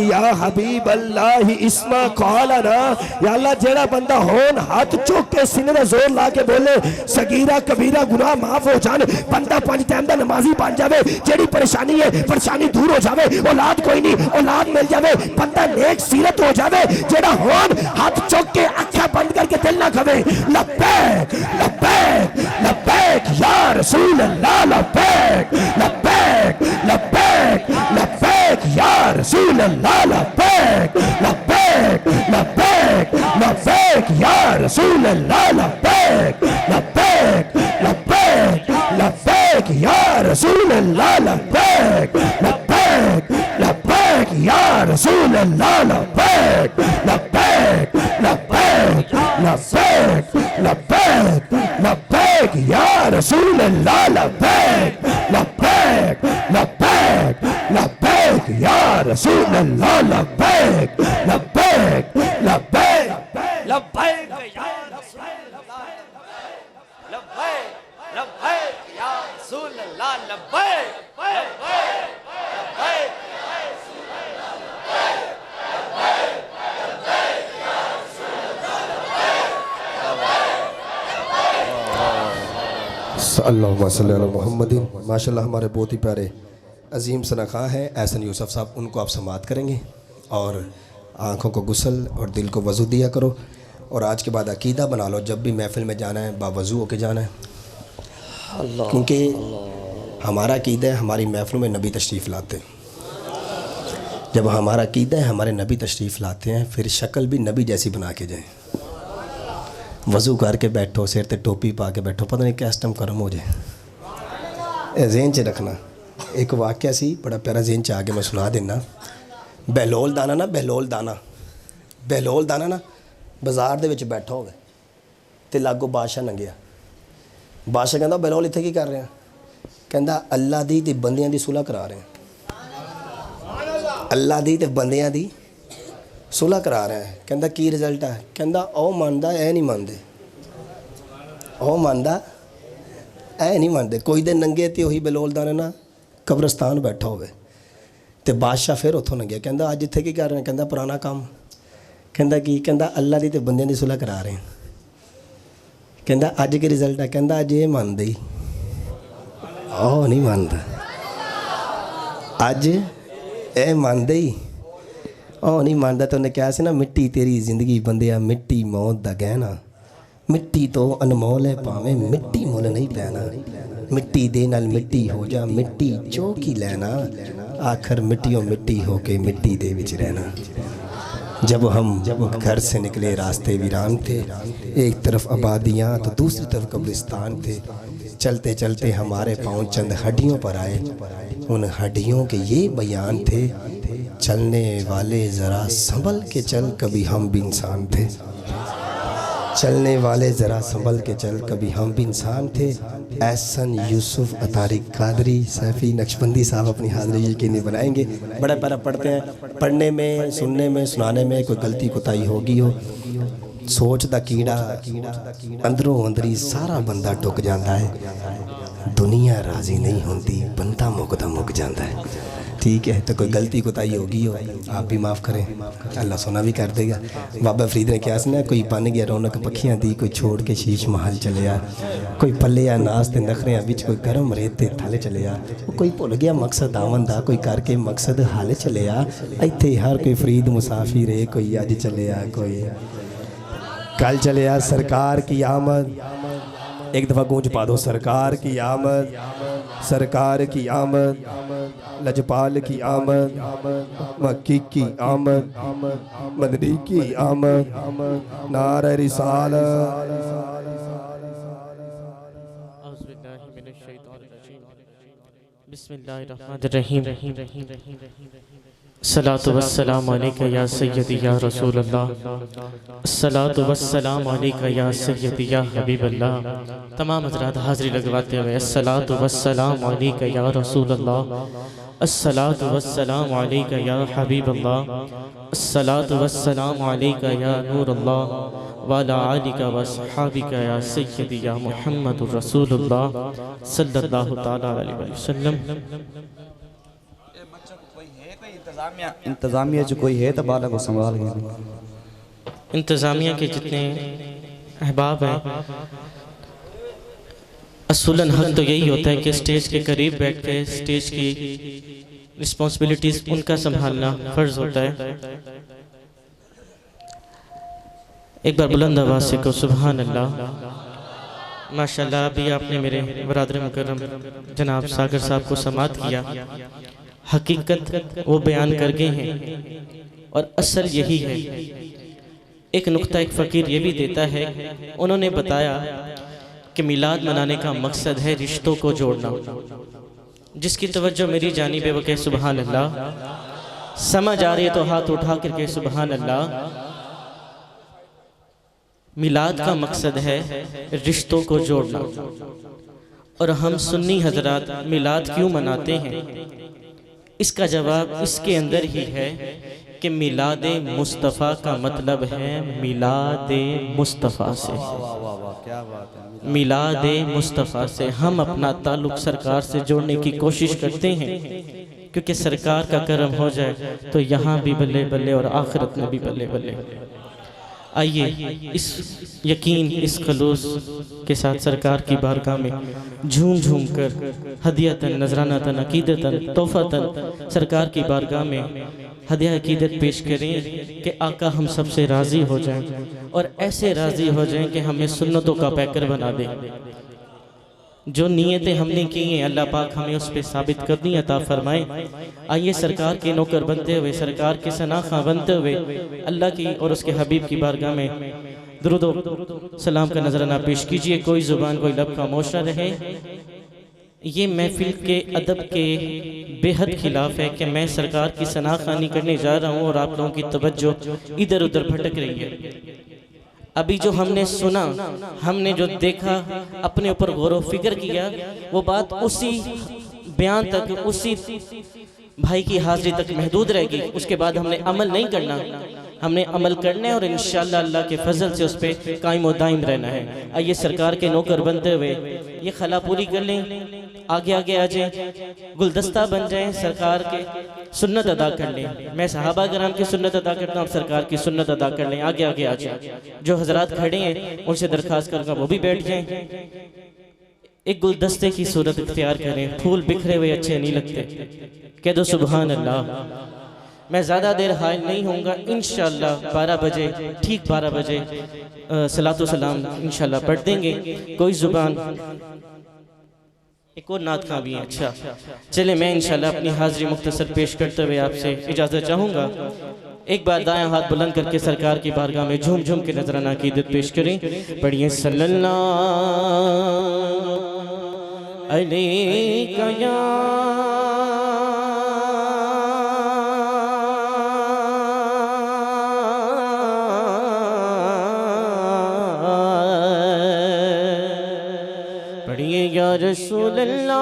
या हबीब अल्लाह इस्मा कौलना। या अल्लाह जेड़ा बंदा होन हाथ चुक के सीने में जोर ला के बोले सगीरा कबीरा गुनाह माफ हो जान, बंदा 5 टाइम दा नमाजी बन जावे, जेड़ी परेशानी है परेशानी दूर हो जावे, औलाद कोई नहीं औलाद मिल जावे, बंदा नेक सीरत हो जावे। जेड़ा होन हाथ चुक के अखा बंद करके दिल ना खवे, लब्बैक लब्बैक लब्बैक या रसूल अल्लाह, लब्बैक लब्बैक लब्बैक लब्बैक या रसूल अल्लाह, लब्बैक लब्बैक लब्बैक लब्बैक या रसूल अल्लाह, लब्बैक लब्बैक लब्बैक लब्बैक या रसूल अल्लाह, लब्बैक लब्बैक लब्बैक या रसूल अल्लाह, लब्बैक लब्बैक लब्बैक लब्बैक लब्बैक लब्बैक या रसूल अल्लाह, लब्बैक लब्बैक लब्बैक रसूल अल्लाह लब्बैक लब्बैक लब्बैक लब्बैक या रसूल अल्लाह, लब्बैक लब्बैक या रसूल अल्लाह, लब्बैक लब्बैक लब्बैक या रसूल अल्लाह, लब्बैक लब्बैक या रसूल अल्लाह, सल्लल्लाहु अलैहि मोहम्मदिन। माशाल्लाह हमारे बहुत ही प्यारे अजीम सनाखा हैं एहसन यूसुफ साहब, उनको आप समात करेंगे और आँखों को गुसल और दिल को वज़ू दिया करो। और आज के बाद अकीदा बना लो, जब भी महफ़िल में जाना है बावज़ू होके जाना है, क्योंकि हमारा अकीदा है हमारी महफ़िल में नबी तशरीफ़ लाते हैं। जब हमारा अकीदा है हमारे नबी तशरीफ़ लाते हैं, फिर शक्ल भी नबी जैसी बना के जाएँ। वज़ू करके बैठो, सिर ते टोपी पा के बैठो, पता नहीं किस टाइम कर्म हो जाए। ज़हन च रखना। एक वाक़या सी बड़ा प्यारा ज़हन च आके मैं सुना देना। बहलोल दाना ना, बहलोल दाना, बहलोल दाना ना बाज़ार दे विच बैठा होवे ते लागो बादशाह लंघिया। बादशाह कहंदा बहलोल इत्थे की कर रहे हैं? कहंदा अल्लाह दी ते बंदियां दी सुलह करा रहे हैं। अल्लाह दी ते बंदियां दी सुलह करा रहे हैं। कहंदा की रिजल्ट है? कहंदा ओह मनदा ऐ नहीं मनदे, ओह मनदा ऐ नहीं मनदे। कोई दे नंगे ते ओही बहलोल दाना ना कब्रस्तान बैठा होवे ते बादशाह फिर उत्थों लंघिया। कहंदा अज इत्थे की कर रहे हैं? कहंदा पुराना काम। कहंदा की? कहंदा अल्लाह दी ते बंदियां दी सुलह करा रहे हैं। कहंदा अज के रिजल्ट है? कहंदा अज ये मनदे ही ओह नहीं मनदा, अज ए मनदे ही ओह नहीं मनदा। तो उन्हें कहा सी ना, मिट्टी तेरी जिंदगी बंदिया, मिट्टी मौत दा गहना, मिट्टी तो अनमोल है भावें मिट्टी मुल नहीं पैना। मिट्टी दे नाल मिट्टी हो जा, मिट्टी चो की लेना, आखिर मिट्टियों मिट्टी होके मिट्टी दे विच रहना। जब हम घर से निकले रास्ते वीरान थे, एक तरफ आबादियाँ तो दूसरी तरफ कब्रिस्तान थे। चलते चलते हमारे पाँव चंद हड्डियों पर आए, उन हड्डियों के ये बयान थे, चलने वाले ज़रा संभल के चल, कभी हम भी इंसान थे। चलने वाले ज़रा संभल के चल, कभी हम भी इंसान थे। एहसन यूसुफ अतारी कादरी सैफ़ी नक्शबंदी साहब अपनी हाज़िरी यकीनी बनाएंगे। बड़ा प्यारा पढ़ते हैं। पढ़ने में, सुनने में, सुनाने में कोई गलती कोताही होगी हो, सोच दा कीड़ा अंदरों अंदरी सारा बंदा टुक जाता है। दुनिया राज़ी नहीं होती, बंदा मुकदा मुक जाता है। ठीक है, तो कोई गलती कोताही होगी हो आप भी माफ़ करें, अल्लाह सुना भी कर देगा। बाबा फरीद ने क्या सुना, कोई बन गया रौनक पखियां दी, कोई छोड़ के शीश महल चले आ, कोई पले आ नास ते नखरियां बिच, कोई गर्म रेत ते थले चले आ, कोई भुल गया मकसद आवन दा, कोई करके मकसद हाले चले आ। इत्थे हर कोई फरीद मुसाफिर है, कोई अज चले आ, कोई कल चले आ। सरकार की आमद, एक दफ़ा गूंज पा दो, सरकार की आमद, सरकार की आमद, लजपाल की आमद, मक्की की आमद, मदनी की आमद, नारे रिसालत। सलातु वस्सलाम अलैका या सय्यदी या रसूल अल्लाह, सलातु वस्सलाम अलैका या सय्यदी या हबीब अल्लाह। तमाम हज़रात हाज़िरी लगवाते हुए अस्सलातु वस्सलाम अलैका या रसूल अल्लाह, अस्सलातु वस्सलाम अलैका या हबीब अल्लाह, अस्सलातु वस्सलाम अलैका या नूर अल्लाह, वाला आलिका व सहाबिका या सय्यदी या मुहम्मदुर रसूलुल्लाह सल्लल्लाहु तआला अलैहि वसल्लम। इंतज़ामिया जो कोई है तो बाला को संभाल गया। इंतज़ामिया के जितने अहबाब हैं, असुलन हक तो यही होता है कि स्टेज के करीब बैठ के स्टेज की रिस्पॉन्सिबिलिटीज़ उनका संभालना फ़र्ज़ होता है। एक बार बुलंद आवाज़ से कहो सुभान अल्लाह। माशाल्लाह अभी आपने मेरे बरादर मुकर्रम जनाब सागर साहब को समात किया। हकीकत वो बयान कर गए हैं और असल यही है। एक नुक्ता एक फ़कीर ये भी देता है, उन्होंने बताया कि मिलाद मनाने का मकसद है रिश्तों को जोड़ना। जिसकी तवज्जो मेरी जानिब है वो कहे सुभान अल्लाह। समझ आ रही है तो हाथ उठा करके सुभान अल्लाह। मिलाद का मकसद है रिश्तों को जोड़ना। और हम सुन्नी हजरात मिलाद क्यों मनाते हैं, इसका जवाब इसके अंदर ही है कि मिलाद मुस्तफ़ा का मतलब है मिलाद मुस्तफ़ा से। क्या बात है। मिलाद मुस्तफ़ा से हम अपना ताल्लुक़ सरकार से जोड़ने की कोशिश करते हैं, क्योंकि सरकार का करम हो जाए तो यहाँ भी बल्ले बल्ले और आखिरत में भी बल्ले बल्ले। आइए इस यकीन, इस खलूस के साथ सरकार की बारगाह में झूम झूम कर हदियतन, नजरानतन, अकीदतन, तोहफतन सरकार की बारगाह में हदिया अकीदत पेश करें कि आका हम सबसे राज़ी हो जाएं और ऐसे राज़ी हो जाएं कि हमें सुन्नतों का पैकर बना दें। जो नीयतें हमने की हैं अल्लाह पाक हमें उस पर साबित करनी अता फरमाए। आइए सरकार के नौकर बनते हुए, सरकार के सनाखा बनते हुए अल्लाह की और उसके हबीब की बारगाह में दुरूद सलाम का नजराना पेश कीजिए। कोई ज़ुबान, कोई लब खामोश न रहे। ये महफिल के अदब के बेहद खिलाफ है कि मैं सरकार की सनाखानी करने जा रहा हूँ और आप लोगों की तवज्जो इधर उधर भटक रही है। अभी जो हमने सुना, हमने जो देखा, अपने ऊपर गौर व फिक्र किया, वो बात उसी बयान तक, उसी भाई की हाजिरी तक महदूद रहेगी। उसके बाद हमने अमल नहीं करना, हमने अमल करना है और इंशाअल्लाह अल्लाह के फजल से उस पर कायम व दायम रहना है। आइए सरकार के नौकर बनते हुए ये खला पूरी कर लें, आगे आगे आ जाएं, गुलदस्ता बन जाएं, सरकार के सुन्नत अदा कर लें। मैं सहाबा कराम की सुन्नत अदा करता हूँ, सरकार की सुन्नत अदा कर लें, आगे आगे आ जाएं। जो हजरात खड़े हैं उनसे दरख्वास्त करूँगा वो भी बैठ जाएं। एक गुलदस्ते की सूरत इख्तियार करें, फूल बिखरे हुए अच्छे नहीं लगते। कह दो सुबहान अल्लाह। मैं ज़्यादा देर हायल नहीं होऊंगा, इंशाअल्लाह 12 बजे, ठीक 12 बजे सलातो सलाम इंशाअल्लाह पढ़ देंगे। कोई ज़ुबान, एक और नात खां भी है। अच्छा चले, मैं इंशाअल्लाह अपनी हाज़िरी मुख्तसर पेश करते हुए आपसे इजाज़त चाहूँगा। एक बार दायां हाथ बुलंद करके सरकार की बारगाह में झूम झूम के नजराना अकीदत पेश करें। पढ़िए सल्लल्लाहु अलैका या या रसूल अल्लाह,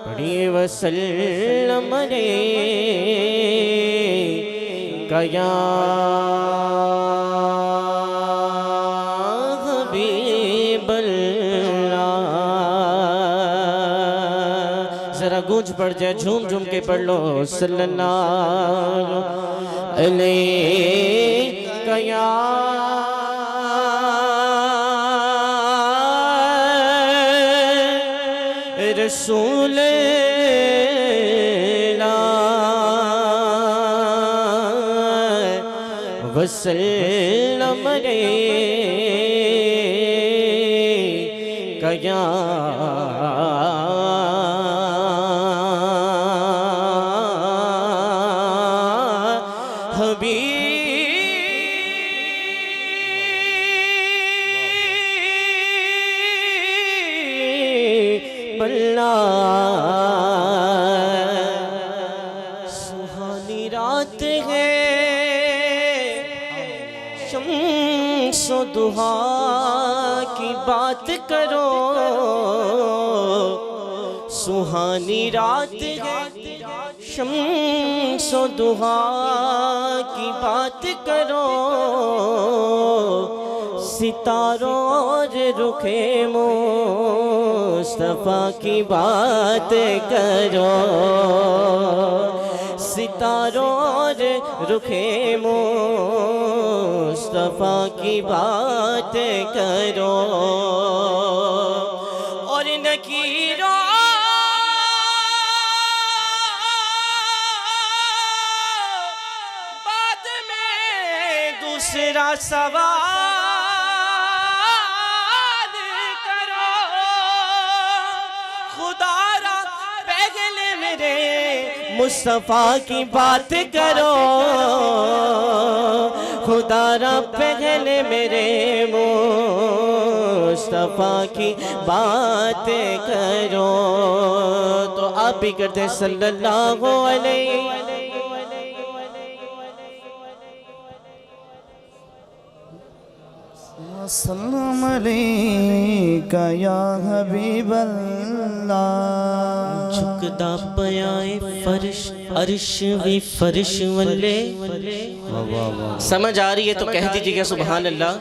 पढ़िए वसल्लम अलैका या हबीब अल्लाह। जरा गूंज पड़ जाए, झूम झूम के पढ़ लो सल्लल्लाहु अलैका या रसूल अल्लाह वसल्लम अलैका या हबीब सुहानी रात है, शम्सो दुहा की बात करो। सुहानी रात है, शम्सो दुहा की बात करो। सितारों और रुखे मुस्तफा की बात करो। सितारों और रुखे मुस्तफा की बात करो। और नकीरों बाद में दूसरा सवाल करो। खुदारा पहले मेरे मुस्तफा की बात करो। खुदारा पहले मेरे मुस्तफा की बात करो। तो आप भी करते सल्लल्लाहु अलैहि सल्लम अलैका या हबीबल्लाह। झुकदा पयाए फर्श अर्श भी फर्श वल्ले। समझ आ रही है तो कह दीजिएगा सुभान अल्लाह,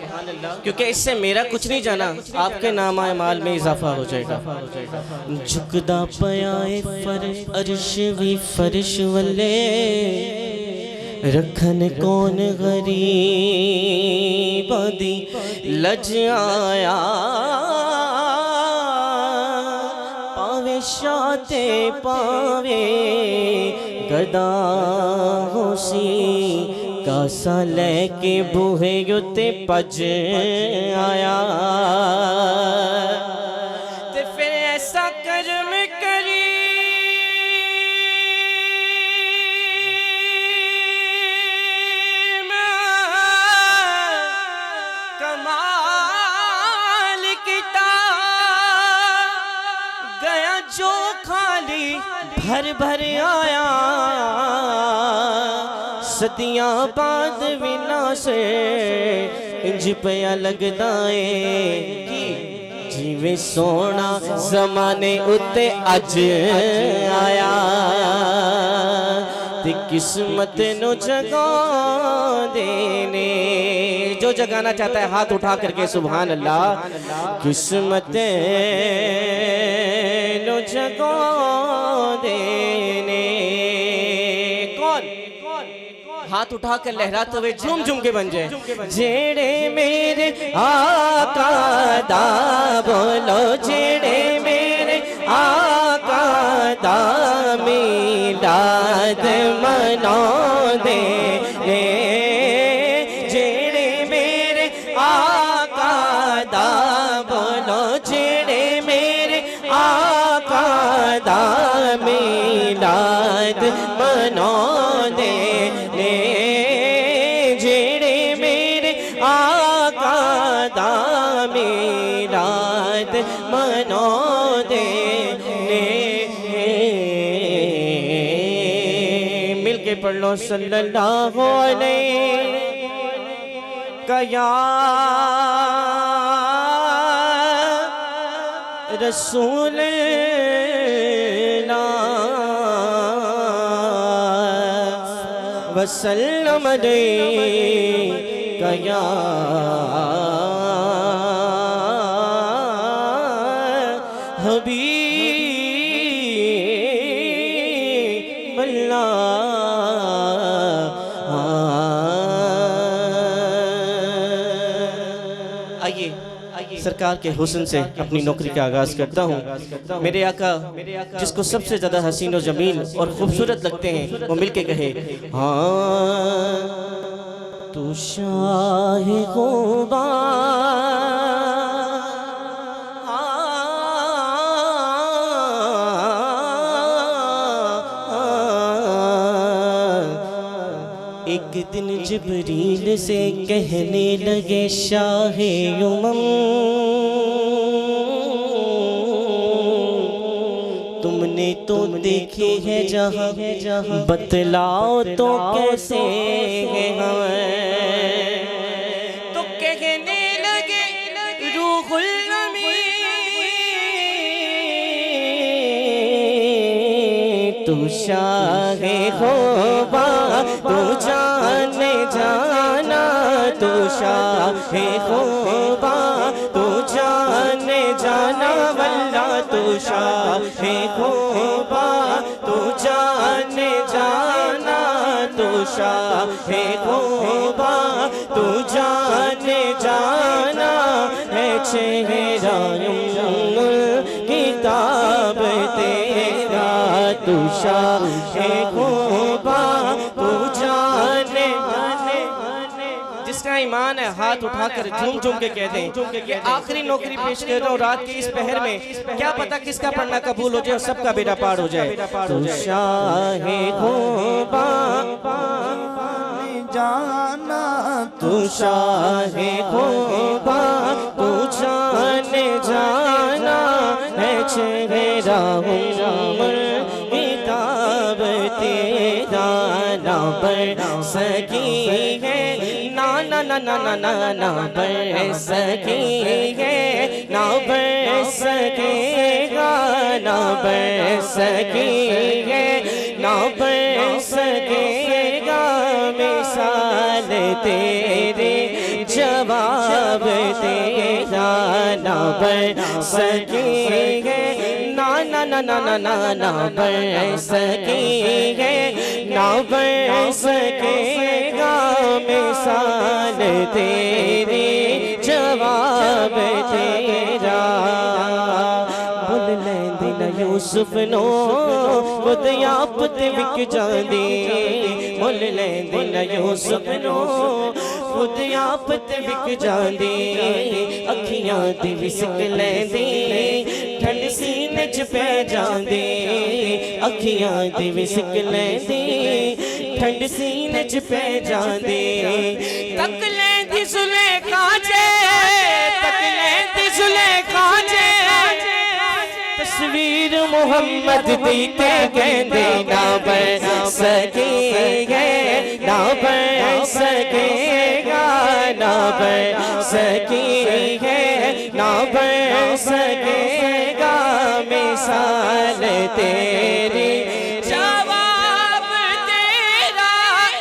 क्योंकि इससे मेरा कुछ नहीं जाना, आपके नाम माल में इजाफा हो जाएगा। झुकदा पयाए फर्श अर्श भी फर्श वल्ले, रखन कौन गरीब दी लज आया। पावे शाते पावे गदा होसी, कासा लेके बूहे युते पज आया। ते फिर ऐसा कर्म करी जो खाली भर भर आया। सदियां बाद विनाशे इंज पया लगदा है कि जिवे सोना जमाने उत्ते अज आया। ते किस्मत नु जगा देने, जो जगाना चाहता है हाथ उठा करके सुभान अल्लाह। किस्मत नु जगा देने, कौन हाथ उठा कर लहराते हुए झूम झूम के बन जाए। जेड़े मेरे आका दा बोलो, जेड़े मेरे आका दा मिलाद मना दे। जेड़े मेरे आका दा बोलो, जेड़े मेरे आका दा मिलाद मना दे। जेड़े मेरे आका दा मिलाद मना दे। मिलके पढ़ लो सल्लल्लाहु अलैहि या रसूल वसल्लम अलैका या हबीबल्लाह। आइए सरकार के हुस्न से अपनी नौकरी का आगाज करता हूँ। मेरे आका जिसको सबसे ज्यादा हसीन और जमील और खूबसूरत लगते हैं वो मिलके कहे, हाँ तू शाह खुदा एक दिन जिब्रील से कहने लगे, शाहे उमम तुमने तो देखी है जहाँ, बतलाओ तो कैसे है हमें। तो कहने लगे रूहुल अमीन, तू शाहे खुदा तू जाने जाना, तू शाहे खुदा तू जाने जाना। वल्ला तू शाहे खुदा तू जाने जाना, तू शाहे खुदा तू जाने जाना। है चेहरा किताब तेरा, तू शाहे खुदा तू जाने। जिसका ईमान है हाथ उठाकर झूम झूम के कह दें, ये आखिरी नौकरी पेश कर रहा हूँ रात के इस पहर में, क्या पता किसका पढ़ना कबूल हो जाए और सबका बेड़ा पार हो जाए। तू शाहे खुदा जाना, तू शाहे खुदा तू जाने जाना। है चेहरा किताब तेरा ना पर सकी है, नाना ना बढ़ सकेंगे, ना बढ़ सकेगा, ना बढ़ सकेंगे, ना बढ़ सकेगा मिसाल तेरे जवाब तेरा, ना बढ़ सकेंगे, ना बढ़ सकेंगे, ना बढ़ सकेगा मिसाल तेरे जवाब तेरा। बुल लेंदे न यूसुफ नो खुद आप ते विक जांदे, बुल लेंदे न यूसुफ नो खुद आप ते विक जांदे, अखियां ते विसक लेंदे ठंड सीने च पै जांदे, अखियां ते विसक लेंदे ठंड सीने च पै जांदे। तक लेंदी सुलेखा जे, तक लेंदी सुलेखा जे, तस्वीर मोहम्मद दी ते कहंदे ना बन सकेंगे, ना बन सकेगा, ना बन सकेंगे, ना बन सकेगा मिसाल तेरी जवाब तेरा,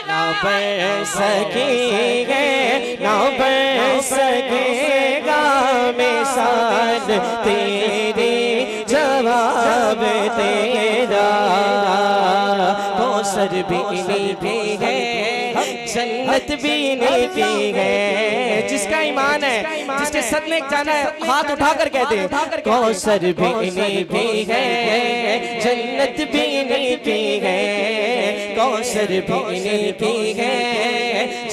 ना बन सकेंगे, ना बन सकेगा मिसाल तेरी जवाब तेरा। कौसर भी नहीं पी है, जन्नत भी नहीं पी है, जिसका ईमान है, जिसके सदमे जाना है हाथ उठा कर कहते हैं कौसर भी नहीं पी है, जन्नत भी नहीं पी है, कौसर भी नहीं पी है,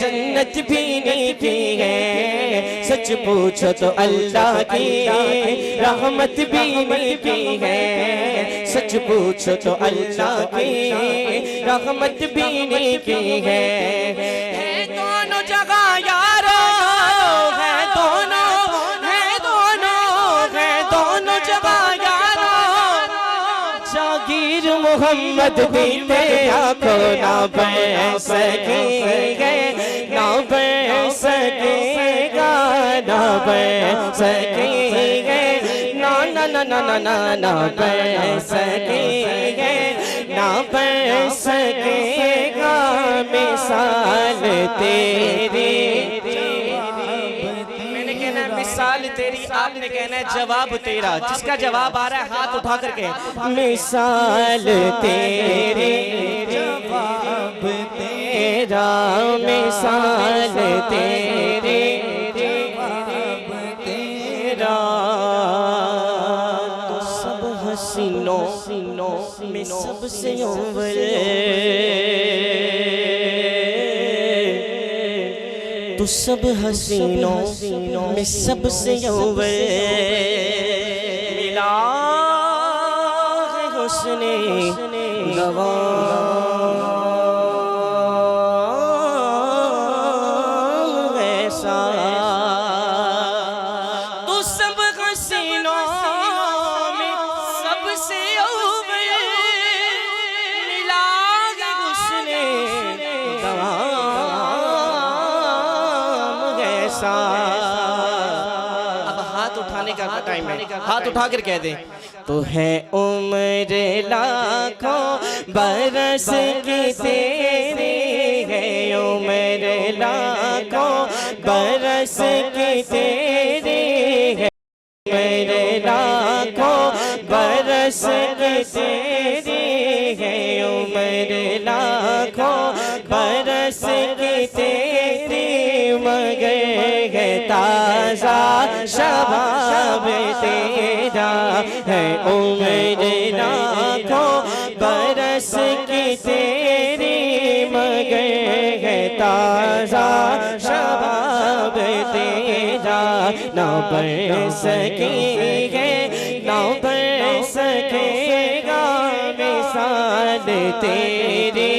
जन्नत भी नहीं पी है। सच पूछो तो अल्लाह की रहमत भी नहीं पी है, सच पूछो तो अल्लाह की रहमत भी नहीं पी है। दोनों जगह यारो है, दोनों है, दोनों है, दोनों जगह यारो, जागीर मोहम्मद बीते आंखों ना बह सकेंगे, ना बह सकेगा, ना बह सकेंगे, ना बह सकेंगे, ना बह सकेगा मिसाल तेरी। मैंने कहना है मिसाल तेरी, आपने कहना है जवाब तेरा। जिसका जवाब आ रहा है हाथ उठा करके मिसाल तेरी, जवाब तेरा, मिसाल तेरी, जवाब तेरा। तो सब हसीनों में सबसे अव्वल, तो सब हसीनों में सबसे अव्वल मिला है हुस्ने गवाह ऐसा। तो सब हसीनों में सबसे अव्वल मिला है हुस्ने गवाह ऐसा। अब हाथ उठाने का टाइम है, हाथ उठाकर कह दे तो है उम्र लाखों बरस की तेरी, है उम्र लाखों बरस की तेरी, है उम्र लाखों बरस की तेरी, है उम्र लाखों बरस की तेरी, मगर है ताजा शबाब तेरा, है उम्र लाखों बरस की तेरी, मगर है ताजा शबाब तेरा। ना बढ़ सकेंगे, ना बढ़ सकेगा मिसाल तेरी,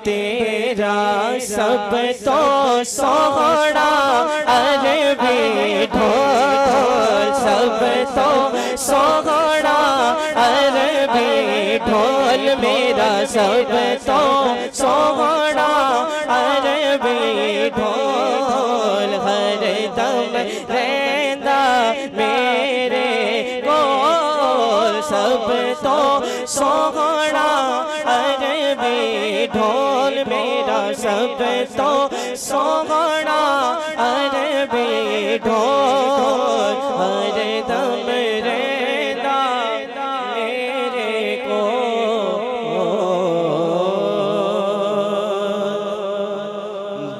तेरा सब तो सोहरा अरबी ढोल, सब तो सोहरा अरबी ढोल मेरा, सब तो सोहरा अरबी ढोल हर दम रहंदा मेरे कोल सब तो सोहना अरबी ढोल मेरा सब तो सोहना अरबी ढोल हर दम रहंदा मेरे कोल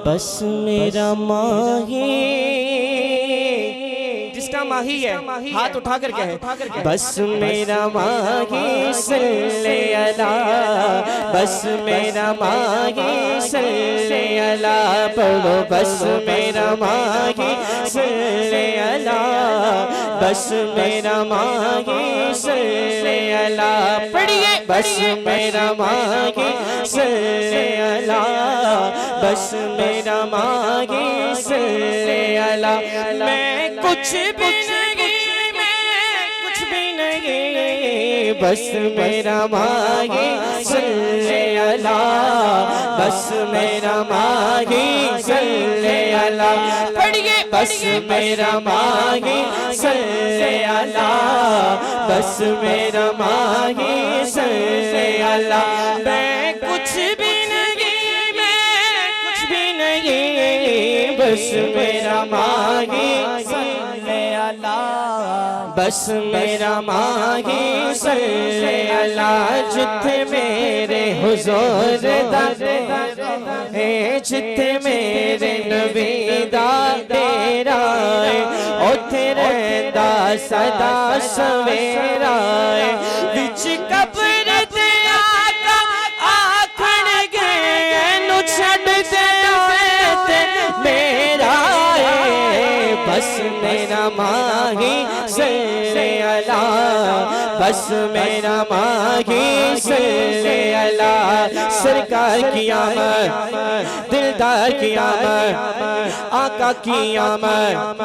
बस मेरा माही जिसका माही है हाथ उठा कर कहे बस मेरा माही सल्ले अला बस मेरा माही सल्ले अला पढ़ो बस मेरा माही सल्ले अला बस मेरा माही सल्ले अला पढ़िए बस मेरा माही सल्ले अला बस मेरा माही सल्ले अला मैं कुछ भी नहीं मैं कुछ भी नहीं बस मेरा माही सल्ले अला बस मेरा माही सल्ले अला पढ़िए बस मेरा माही सल्ले अला बस मेरा माही सल्ले अला मैं कुछ भी नहीं मैं कुछ भी नहीं बस मेरा माही सल्ले अला बस मेरा माही सल्ले अला जिथे मेरे हुजूर दा जिथे मेरे नबी दा डेरा उथे रहंदा सदा सवेरा विच कब्र ते आका आखण गए नु छड़ दे ते मेरा बस मेरा माही सल्ले अला बस मेरा माही सल्ले अला सरकार की आमद दिलदार की आमद आका की आमद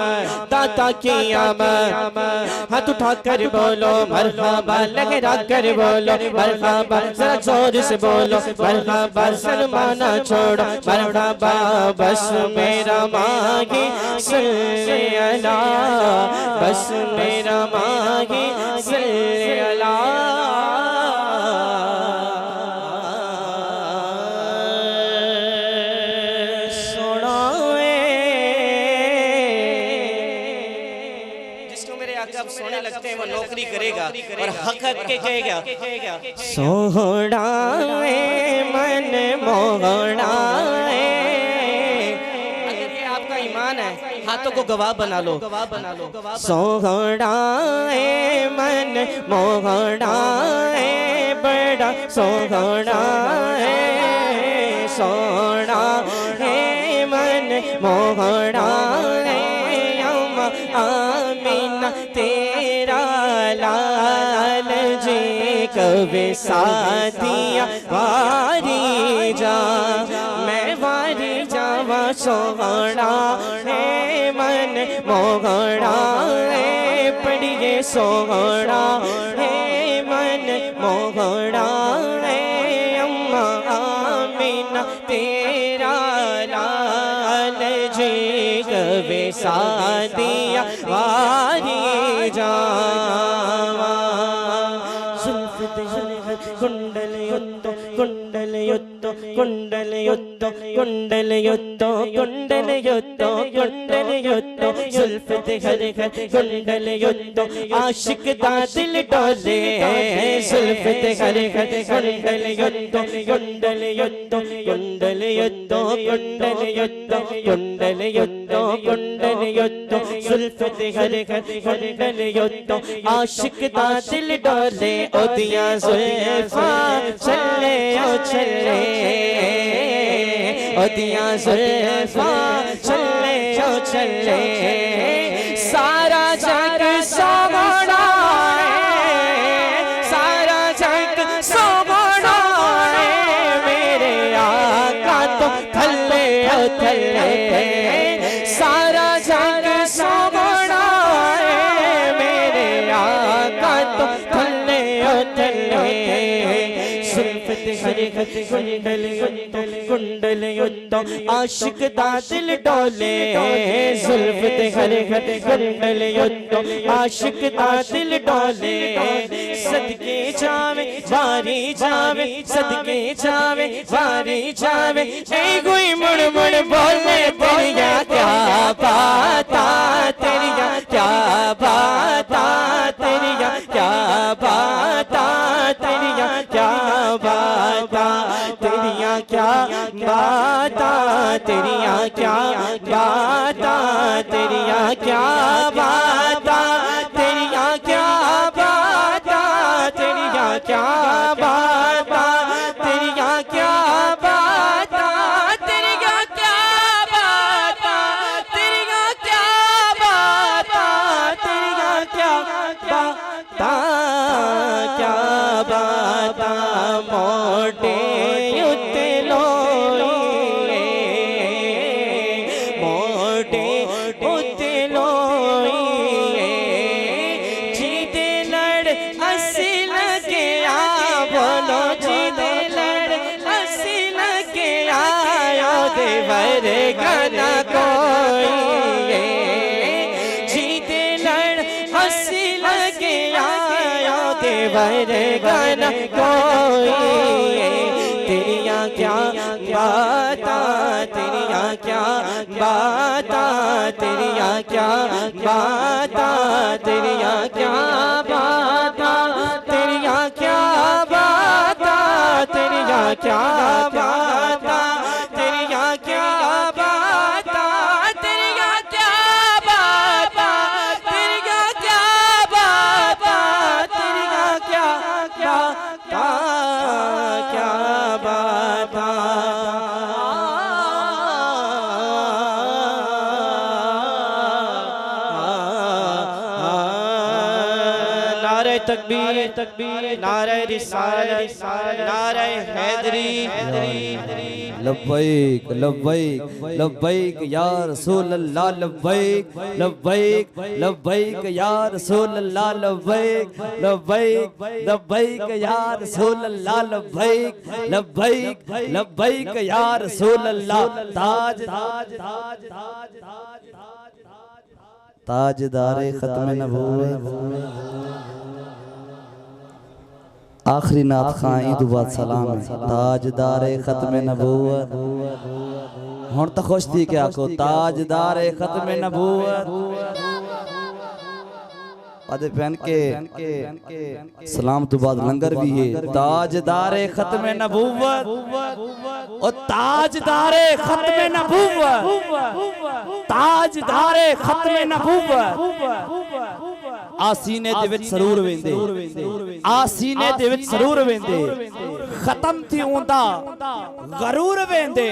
दाता की आमद हाथ उठा कर बोलो मरहबा लहरा कर बोलो मरहबा जरा जोर से बोलो मरहबा शर्माना छोड़ो मरहबा बस मेरा माही सल्ले अला बस मेरा माही सल्ले अला जिसको मेरे आका अब सोने लगते हैं वो नौकरी करेगा और हक हक के कहेगा सोहना मन मोहना ईमान है हाथों को गवाह बना लो सोहना मन मोहना बड़ा सोहना सोना मन मोहना आमीना तेरा लाल जी कभी सादिया वारी जा मैं वारी जावा सोहना मन मोहना पढ़िए सोहना मन मोहना अम्मा आमीना तेरा लाल जी कभी सादिया वारी जावा कुंडल युत्तो कुंडल युत्तो कुंडल युत्तो कुंडल युत्तो कुंडल युत्तो कुंडल युत्तो जुल्फ ते घर घर कुंडल युत्तो आशिक दा दिल डोले जुल्फ ते घर घर कुंडल युत्तो कुंडल युत्तो कुंडल युत्तो कुंडल युत्तो कुंडल युत्तो कुंडल युत्तो जुल्फ ते घर घर कुंडल युत्तो आशिक दा दिल डोले ओदियां जुल्फा चले ओ चले ओदियां जुल्फा चले ओ चले सारा जग सोहना सारा जग सोहना मेरे आका तो थल्ले ओ थल्ले सारा जग सोहना मेरे आका तो थल्ले ओ थल्ले कुंडल युद्धो आशिक दा दिल डोले जुल्फ ते हरे हरे कुंडल युद्धो आशिक दा दिल डोले सदके जावे वारी जावे सदके जावे वारी जावे ए कोई मुड़ मुड़ बोले तेरिया क्या बाता तेरिया क्या बाता तेरिया क्या बाता तेरिया क्या बाता तेरिया क्या बाता तेरिया क्या बाता तेरिया क्या बाता तेरिया क्या बाता तेरिया क्या बाता तेरिया क्या बाता तेरिया क्या बाता तेरिया क्या बाता तेरिया क्या बाता क्या बाता मोटे उत्ते लोई मोटे उत्ते लोई जीते लड़ हंसी लगे आ बोलो जीते लड़ हंसी लगे आयो देवर गाना कोई जीते लड़ हंसी लगे आयो देवर गाना कोई तेरिया क्या बाता तेरिया क्या बाता तेरिया क्या बाता तेरिया क्या बाता तेरिया क्या बाता तेरिया क्या बाता तेरिया क्या बाता तेरिया क्या बाता तेरिया क्या बाता तेरिया क्या बाता क्या बाता नारे तकबीर तकबीर नारे रिसालत नारे हैदरी लब्बैक लब्बैक लब्बैक या रसूल अल्लाह लब्बैक लब्बैक लब्बैक या रसूल अल्लाह लब्बैक लब्बैक लब्बैक या रसूल अल्लाह लब्बैक लब्बैक लब्बैक या रसूल अल्लाह ताज ताज ताज ताज ताजदारे खत्म नबूवत आखिरी नात खां ईद बाद सलाम ताजदारे खत्म नबूवत हुण तो खुश थी क्या को ताजदारे खत्म नबूवत आदे पहन के सलाम तो बाद लंगर भी है ताजदारे खत्म नबूवत और ताजदारे खत्म नबूवत ताजदारे खत्म नबूवत आसीने दे विच सरूर वेंदे आसीने दे विच सरूर वेंदे खत्म थी उंदा गरूर वेंदे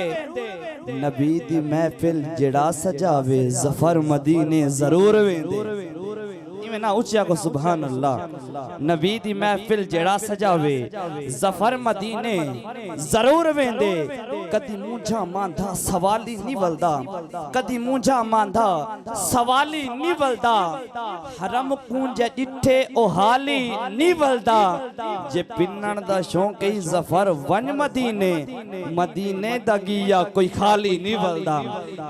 नबी दी महफिल जेड़ा सजावे जफर मदीने जरूर वेंदे इवें ना उच्चा को सुभान अल्लाह नबी दी महफिल जेड़ा सजावे जफर मदीने जरूर वेंदे कदी मुंझा मांधा सवाली नहीं बलदा कदी मुंझा मांधा सवाली नहीं बलदा हरम कूंजे डिठे ओ हाली नहीं बलदा जे पिन्नण दा शौक ही जफर वन मदीने मदीने दा गिया कोई खाली नहीं बलदा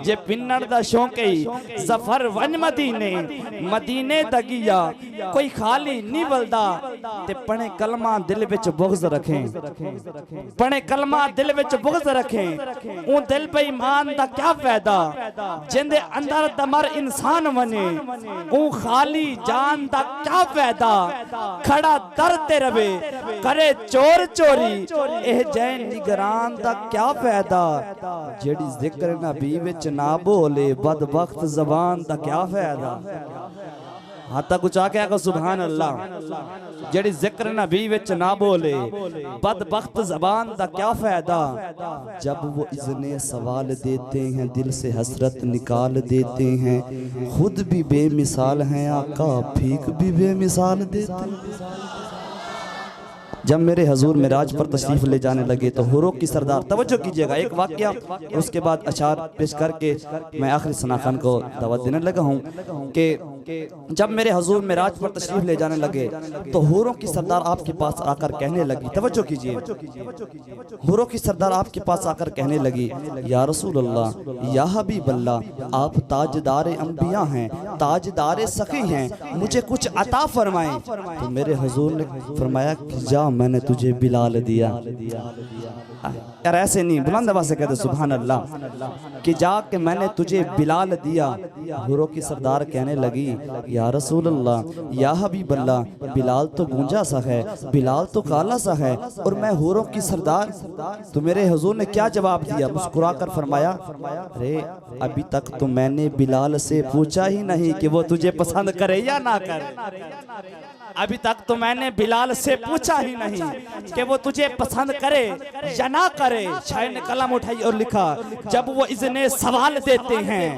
जे पिन्नण दा शौक ही जफर वन मदीने मदीने दा गिया कोई खाली नहीं बलदा ते पढ़े कलमा दिल विच बुग़्ज़ रखें पढ़े कलमा दिल विच बुग़्ज़ रखें उन दिल पे ईमान दा क्या फायदा जिंदे अंदर दमर इंसान बने ऊ खाली जान दा क्या फायदा खड़ा दर ते रवे करे चोर चोरी एह जैन निगरान दा क्या फायदा जेड़ी जिक्र नबी विच ना बोले बदबख्त ज़बान दा क्या फायदा हाँ तक कुछ आके आको सुभान अल्लाह जेड़ी जिक्र नबी विच ना बोले बदबख्त ज़बान दा क्या फायदा जब वो इज़्ने सवाल देते हैं दिल से हसरत निकाल देते हैं खुद भी बेमिसाल हैं आका फीक भी बेमिसाल देते हैं जब मेरे हजूर मिराज पर तशरीफ ले जाने लगे तो हुरों की सरदार तवज्जो कीजिएगा एक वाकया उसके बाद अशार पेश करके मैं आखिरी सना खान को दावत देने लगा हूँ कि जब मेरे हुजूर मेराज पर तशरीफ ले जाने लगे तो हूरों की सरदार आपके पास आकर कहने लगी, तवज्जो कीजिए, हूरों की सरदार आपके पास आकर कहने लगी, या रसूल अल्लाह, या हबीब अल्लाह, आप ताजदार अंबिया हैं, ताजदार सखी हैं, मुझे कुछ अता फरमाएं। तो मेरे हुजूर ने फरमाया कि जा, मैंने तुझे बिलाल दिया। यार ऐसे नहीं, बुलंद आवाज से कहते सुभान अल्लाह, कि जा के मैंने तुझे बिलाल दिया। हूरों की सरदार कहने लगी, या रसूल अल्लाह, या हबीब अल्लाह, बिलाल तो गूंजा सा है, बिलाल तो काला सा है, और मैं हूरों की सरदार। तो मेरे हुजूर ने क्या जवाब दिया? मुस्कुरा कर फरमाया, अरे अभी तक तो मैंने बिलाल से पूछा ही नहीं कि वो तुझे पसंद करे या ना करे। अभी तक तो मैंने बिलाल से पूछा ही नहीं कि वो तुझे पसंद करे या ना करे। शायर ने कलम उठाई और लिखा, जब वो इज़्ने सवाल देते हैं,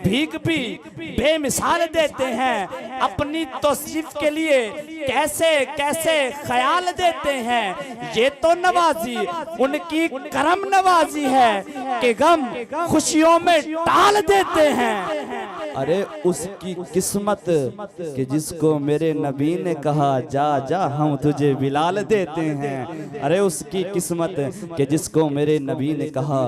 भीख भी बेमिसाल देते हैं, अपनी तौसीफ के लिए कैसे कैसे ख्याल देते हैं, ये तो नवाजी उनकी करम नवाजी है कि गम खुशियों में टाल देते हैं। अरे उसकी किस्मत कि जिसको मेरे नबी ने कहा, जा जा हम तुझे बिलाल देते हैं। अरे उसकी किस्मत कि जिसको मेरे नबी ने कहा,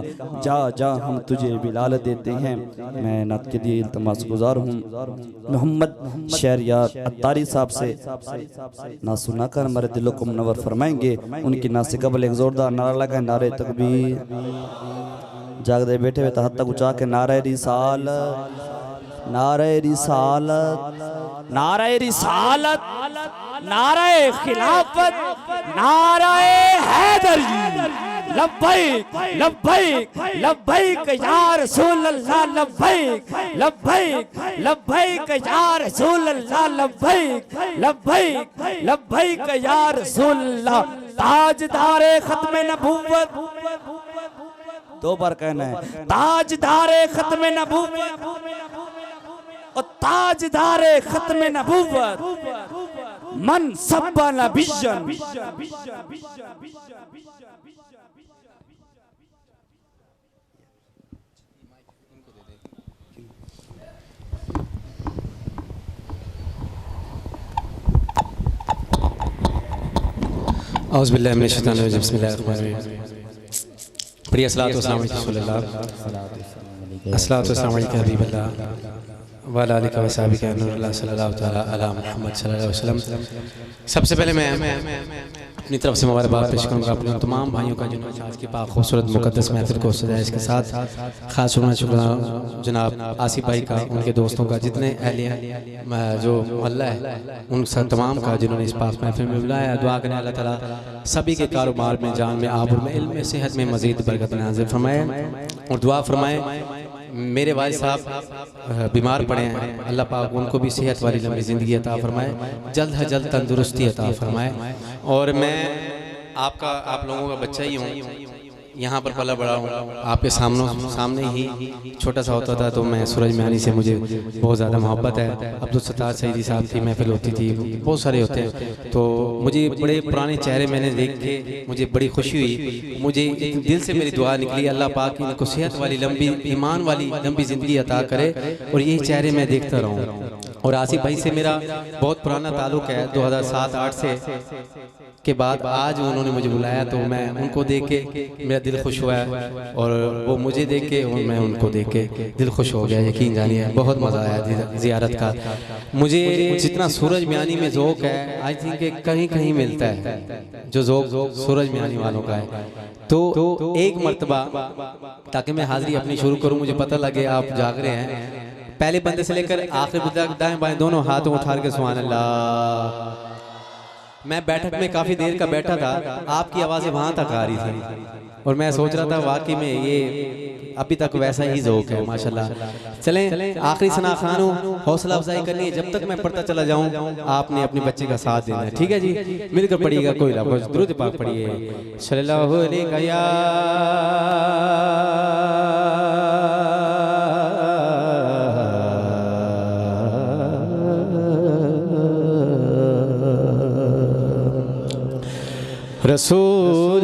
जा जा हम तुझे बिलाल देते हैं। मैं नात के लिए इल्तमास गुजार हूँ मोहम्मद शहरियार अत्तारी साहब से ना सुनाकर हमारे दिलों को मुनव्वर फरमाएंगे। उनकी ना से कबल एक जोरदार नारा लगा, नारे तकबीर। जागदे बैठे हुए हाथ तक उठा के नारे रिसालत, नारे रिसालत, नारे रिसालत, नारे खिलाफत, नारे हैदरी, लब्बैक लब्बैक लब्बैक या रसूल अल्लाह, लब्बैक लब्बैक लब्बैक या रसूल अल्लाह, लब्बैक लब्बैक लब्बैक या रसूल अल्लाह। ताजदारे खत्म नबूवत, दो बार कहना है, ताजदारे खत्म नबूवत और ताजदारे खत्म नबूवत मन सब्बा नबिय्यन। औज़ु बिल्लाहि मिनश शैतानिर रजीम, बिस्मिल्लाहिर रहमानिर रहीम। प्रिय अस्सलातु वस्सलामु अलैका रसूलल्लाह, अस्सलातु वस्सलामु अलैका हबीबल्लाह व अला आलिका व सहाबिका नूरुल्लाह सल्लल्लाहु तआला अला मुहम्मद सल्लल्लाहु अलैहि वसल्लम। सबसे पहले मैं अपनी तरफ से मुबारकबाद पेश करूँगा अपने तमाम भाइयों का जिन्होंने आज की पाक खूबसूरत मुक़द्दस महफ़िल को सजाया। इसके साथ ख़ास शुक्रिया जनाब आसिफ भाई का, उनके दोस्तों का, जितने अहलिया जो अल्लाह है उन सब तमाम का जिन्होंने इस पाक महफ़िल में बुलाया। दुआ करें अल्लाह ताला सभी के कारोबार में, जान में, आबरू में, इल्म में, सेहत में मज़ीद बरकत नाज़िल फरमाए। और दुआ फरमाए मेरे वालिद साहब बीमार पड़े हैं, अल्लाह पाक उनको भी सेहत वाली लंबी ज़िंदगी अता फरमाए, जल्द से जल्द तंदुरुस्ती अता फरमाए। और मैं आप लोगों का बच्चा ही हूँ, यहाँ पर पला बड़ा हूँ, आपके सामने ही छोटा सा होता था। तो मैं सूरज मियानी से मुझे बहुत ज़्यादा मोहब्बत है। अब्दुल सत्तार सईदी साहब की महफिल होती थी, बहुत सारे होते हैं। तो मुझे बड़े पुराने चेहरे मैंने देख के मुझे बड़ी खुशी हुई। मुझे दिल से मेरी दुआ निकली, अल्लाह पाक इनको सेहत वाली लंबी, ईमान वाली लंबी ज़िंदगी अता करे और यही चेहरे मैं देखता रहूँ। और आसिफ भाई से मेरा बहुत पुराना ताल्लुक़ है, 2007-8 से के बाद आज उन्होंने मुझे बुलाया तो मैं उनको देख के मेरा दिल खुश हुआ है और वो मुझे देख के और मैं उनको देख के दिल खुश हो गया। यकीन जानिए बहुत मज़ा आया ज़ियारत का। मुझे जितना सूरज मियानी में ज़ौक़ है, आई थिंक कहीं कहीं मिलता है जो ज़ौक़ सूरज मियानी वालों का है। तो एक मरतबा, ताकि मैं हाज़िरी अपनी शुरू करूँ, मुझे पता लगे आप जाग रहे हैं, पहले बंदे से लेकर आखिर बंदे तक दाएं बाएं दोनों हाथों उठा के सुभान अल्लाह। मैं बैठक में काफ़ी देर का बैठा था, आपकी आवाज़ें वहाँ तक आ रही थी और मैं सोच रहा था वाकई में ये अभी तक वैसा ही ज़ौक़ है माशाल्लाह। चलें आखिरी सना खान हूँ, हौसला अफजाई करनी है, जब तक मैं पढ़ता चला जाऊँ आपने अपने बच्चे का साथ देना है, ठीक है जी। मिलकर पढ़िएगा, कोई ना कोई दुरूद पाक पढ़िए सल्लल्लाहु अलैहि या रसूल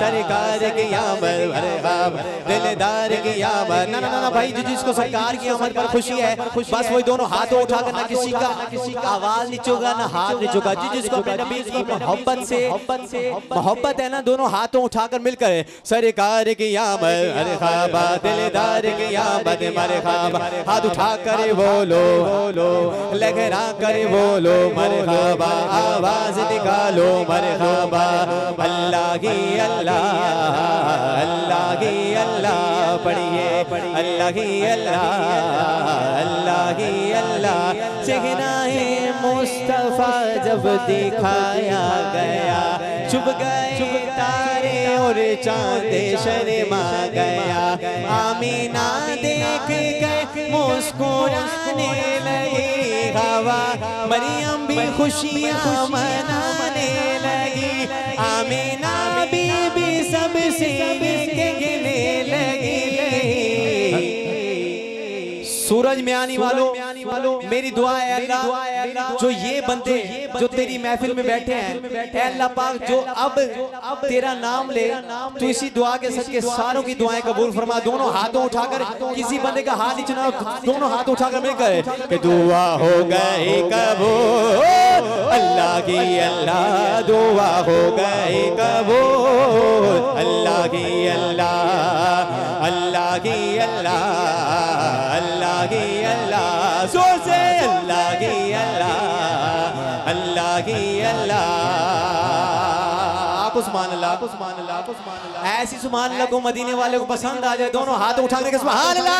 सरकार की आमद मरहबा दिलदार की आमद। ना ना ना भाई, जिसको सरकार की आमद पर खुशी है बस वही दोनों हाथों उठाकर, ना किसी का आवाज नहीं चुगा ना हाथ नहीं चुगा, जिसको अपने नबी की मोहब्बत है ना, दोनों हाथों उठाकर मिलकर सरकार की आमद मरहबा दिलदार की आमद मरहबा। हाथ उठा कर बोलो लहरा कर बोलो मरहबा, आवाज निकालो मरहबा। अल्लाह ही अल्लाह अल्लाह ही अल्लाह पढ़िए, अल्लाह ही अल्लाह अल्लाह ही अल्लाह। चेहराए मुस्तफा जब दिखाया गया, चुप गए तारे और चांद शर्मा गया। आमीना देख कर मुस्कुराने लगी हवा, मरियम भी खुशियाँ मनाने लगी। आमीना बीबी सबसे कहने लगी, सूरज में आने वालों मेरी दुआ है अल्लाह, जो ये बंदे जो तेरी महफिल में बैठे हैं अल्लाह पाक, जो अब तेरा नाम ले, तो इसी दुआ के सदके सारों की दुआएं कबूल फरमा। दोनों हाथों उठाकर, किसी बंदे का हाथ नहीं चुना, दोनों हाथ उठाकर मिलकर कि दुआ हो गई कबूल, अल्लाह की अल्लाह दुआ हो गई कबूल, अल्लाह की अल्लाह अल्लाह की अल्लाह अल्लाह की अल्लाह, जोर से अल्लाह की अल्लाह अल्लाह की अल्लाह। आपको सुभान अल्लाह, आपको सुभान अल्लाह, आपको सुभान अल्लाह। ऐसी सुभान अल्लाह को मदीने वाले को पसंद आ जाए, दोनों हाथ उठाने के सुभान अल्लाह।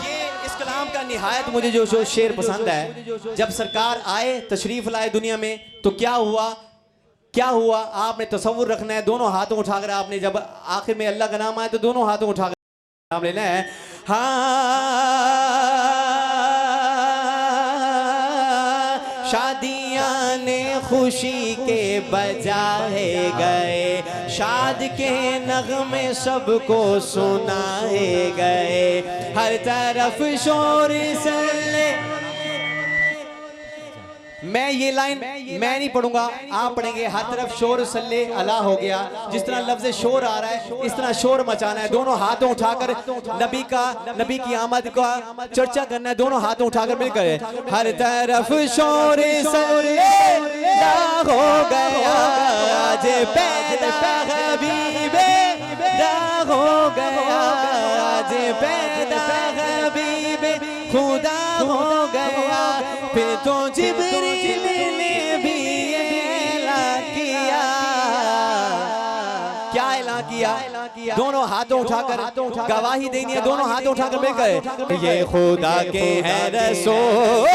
ये इस कलाम का निहायत मुझे जो शेर पसंद है, जब सरकार आए तशरीफ लाए दुनिया में, तो क्या हुआ क्या हुआ आपने तसव्वुर रखना है। दोनों हाथों उठाकर आपने, जब आखिर में अल्लाह का नाम आए तो दोनों हाथों उठाकर नाम लेना है। हाँ शादियाँ ने खुशी के बजाए गए, शाद के नगमे सबको सुनाए गए, हर तरफ शोर सल्ले। मैं ये लाइन मैं नहीं पढ़ूंगा, आप पढ़ेंगे। हर तरफ शोर सल्ले अला हो गया, जिस तरह लफ्ज़ शोर आ रहा है इस तरह शोर मचाना है। दोनों हाथों उठाकर नबी की आमद का चर्चा करना है, दोनों हाथों उठाकर मिलकर हर तरफ शोर सल्ले हो गया, आज पैदा हबीबे हो गया, आज पैदा हबीबे खुदा हो गया। फिर तो जिब्रील ने भी ऐलान किया, क्या ऐलान किया? दोनों हाथों उठाकर गवाही देनी है, दोनों हाथों उठाकर मिलकर ये खुदा के हैं रसूल,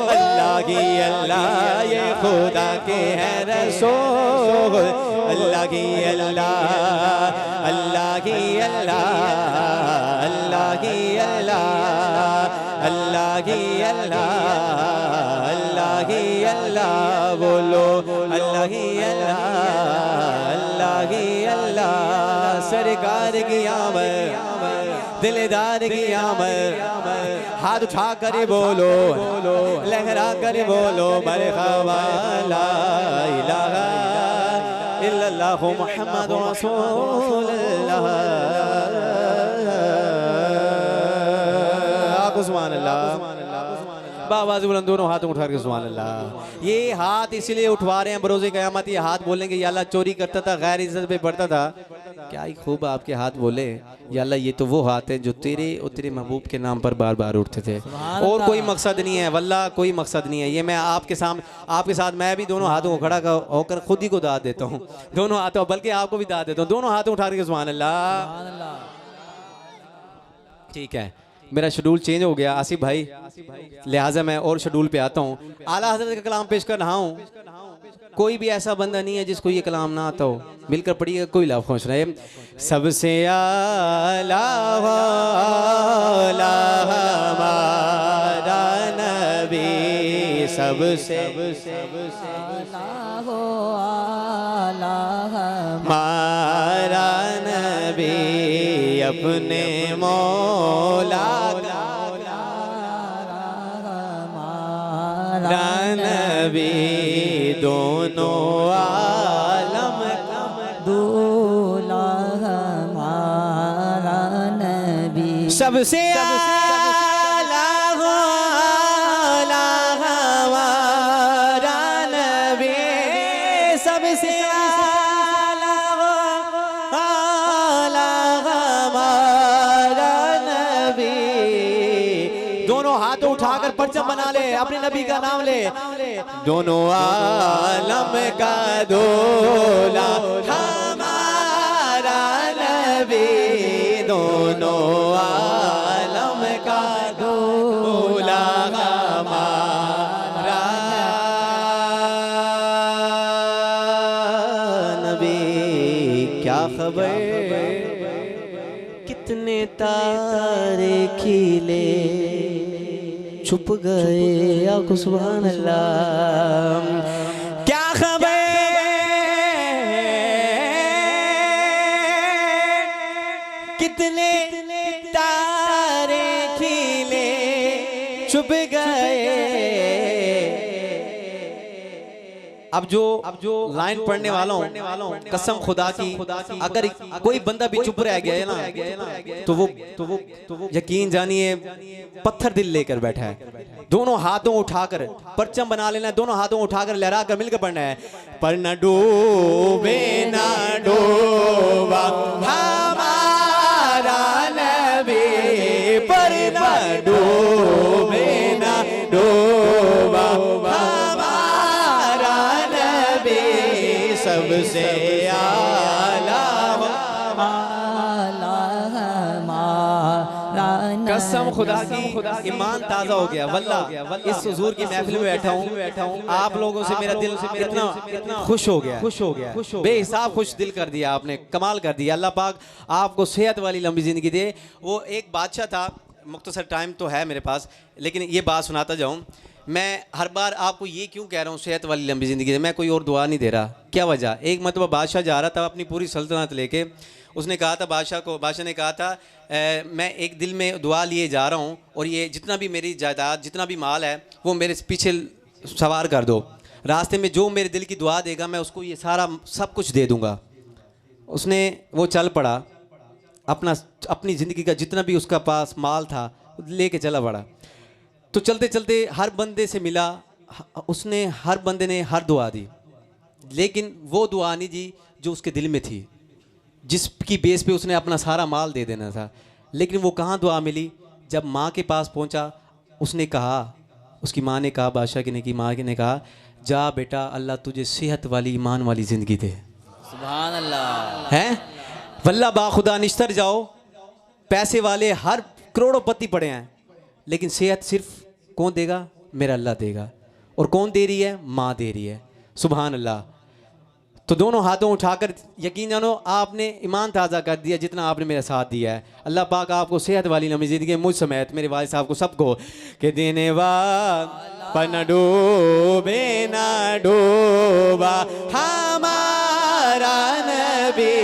अल्लाह की अल्लाह, ये खुदा के हैं रसूल, अल्लाह की अल्लाह अल्लाह की अल्लाह अल्लाह की अल्लाह अल्लाह की अल्लाह अल्लाह की अल्लाह। बोलो अल्लाह की अल्लाह अल्लाह की अल्लाह। सरकार की आमद दिलदार की आमद, हाथ उठा कर बोलो लहरा कर बोलो मरहबा ला इलाहा इल्लल्लाह मुहम्मदुर रसूलुल्लाह। सुभान अल्लाह, बाबा बुलंद दोनों हाथों उठा के सुभान अल्लाह। ये हाथ इसलिए उठवा रहे हैं बरोज़े क़यामत, ये हाथ बोलेंगे या अल्लाह चोरी करता था, गैर इज्जत पे पड़ता था, क्या ही खूब आपके हाथ बोले या अल्लाह ये तो वो हाथ है जो तेरे और तेरे महबूब के नाम पर बार बार उठते थे, और कोई मकसद नहीं है, वल्लाह कोई मकसद नहीं है। ये मैं आपके साथ मैं भी दोनों हाथों को खड़ा होकर खुद ही को दाद देता हूँ, दोनों हाथों, बल्कि आपको भी दाद देता हूँ, दोनों हाथों उठा के सुभान अल्लाह। ठीक है, मेरा शेड्यूल चेंज हो गया आसिफ भाई, लिहाजा मैं और शेड्यूल पे आता हूँ। आला हज़रत का कलाम पेश कर रहा हूँ। कोई भी ऐसा बंदा नहीं है जिसको ये कलाम ना आता हो, मिलकर पढ़िएगा, कोई लाभ खुश रहे। सबसे आला हमारा नबी, सबसे हमारा नबी, अपने मौला नबी, दोनों आलम सबसे आला हमारा नबी, सबसे आला हमारा नबी। दोनों हाथों उठाकर परचम बना ले, अपने नबी का नाम ले। दोनों आलम का दूल्हा हमारा नबी, दोनों आलम का दूल्हा हमारा नबी। क्या खबर कितने तारे खिले छुप गए, आखो सुभान अल्लाह। क्या खबर कितने तारे खिले छुप गए। अब जो लाइन पढ़ने वाला हूँ, कसम खुदा की, अगर कोई बंदा भी चुप रह गया है ना, तो वो यकीन जानिए पत्थर दिल लेकर बैठा है। दोनों हाथों उठाकर परचम बना लेना है, दोनों हाथों उठाकर लहरा कर मिलकर पढ़ना है। पर न डूबे न डूबा हमारा नबी, पर न डूबे न डूबा हमारा नबी, सबसे आला कसम खुदा की, ईमान ताजा हो गया वल्ला। इस हुजूर की महफिल में बैठा हूँ, आप लोगों से मेरा दिल इतना खुश हो गया, बेहिसाब खुश दिल कर दिया आपने, कमाल कर दिया। अल्लाह पाक आपको सेहत वाली लंबी ज़िंदगी दे। वो एक बादशाह था, मुख्तसर टाइम तो है मेरे पास, लेकिन ये बात सुनाता जाऊँ। मैं हर बार आपको ये क्यों कह रहा हूँ सेहत वाली लंबी ज़िंदगी दे, मैं कोई और दुआ नहीं दे रहा। क्या वजह, एक मतलब बादशाह जा रहा था अपनी पूरी सल्तनत लेके, उसने कहा था बादशाह ने कहा था मैं एक दिल में दुआ लिए जा रहा हूँ, और ये जितना भी मेरी जायदाद, जितना भी माल है, वो मेरे पीछे सवार कर दो। रास्ते में जो मेरे दिल की दुआ देगा मैं उसको ये सारा सब कुछ दे दूँगा। उसने वो चल पड़ा, अपनी ज़िंदगी का जितना भी उसका पास माल था लेके चला पड़ा। तो चलते चलते हर बंदे से मिला, उसने हर बंदे ने हर दुआ दी, लेकिन वो दुआ नहीं दी जो उसके दिल में थी, जिसकी बेस पे उसने अपना सारा माल दे देना था। लेकिन वो कहाँ दुआ मिली, जब माँ के पास पहुँचा, उसने कहा, उसकी माँ ने कहा, बादशाह की ने की माँ ने कहा, जा बेटा अल्लाह तुझे सेहत वाली ईमान वाली ज़िंदगी दे। सुभान अल्लाह। हैं वल्ला बाखुदा निश्तर जाओ, पैसे वाले हर करोड़ोंपति पड़े हैं, लेकिन सेहत सिर्फ कौन देगा, मेरा अल्लाह देगा। और कौन दे रही है, माँ दे रही है। सुभान अल्लाह। तो दोनों हाथों उठाकर यकीन जानो आपने ईमान ताज़ा कर दिया जितना आपने मेरा साथ दिया है। अल्लाह पाक आपको सेहत वाली लंबी ज़िंदगी मुझ समेत मेरे वालिद साहब को सबको के देने पर न डूबे न डूबा हमारा नबी,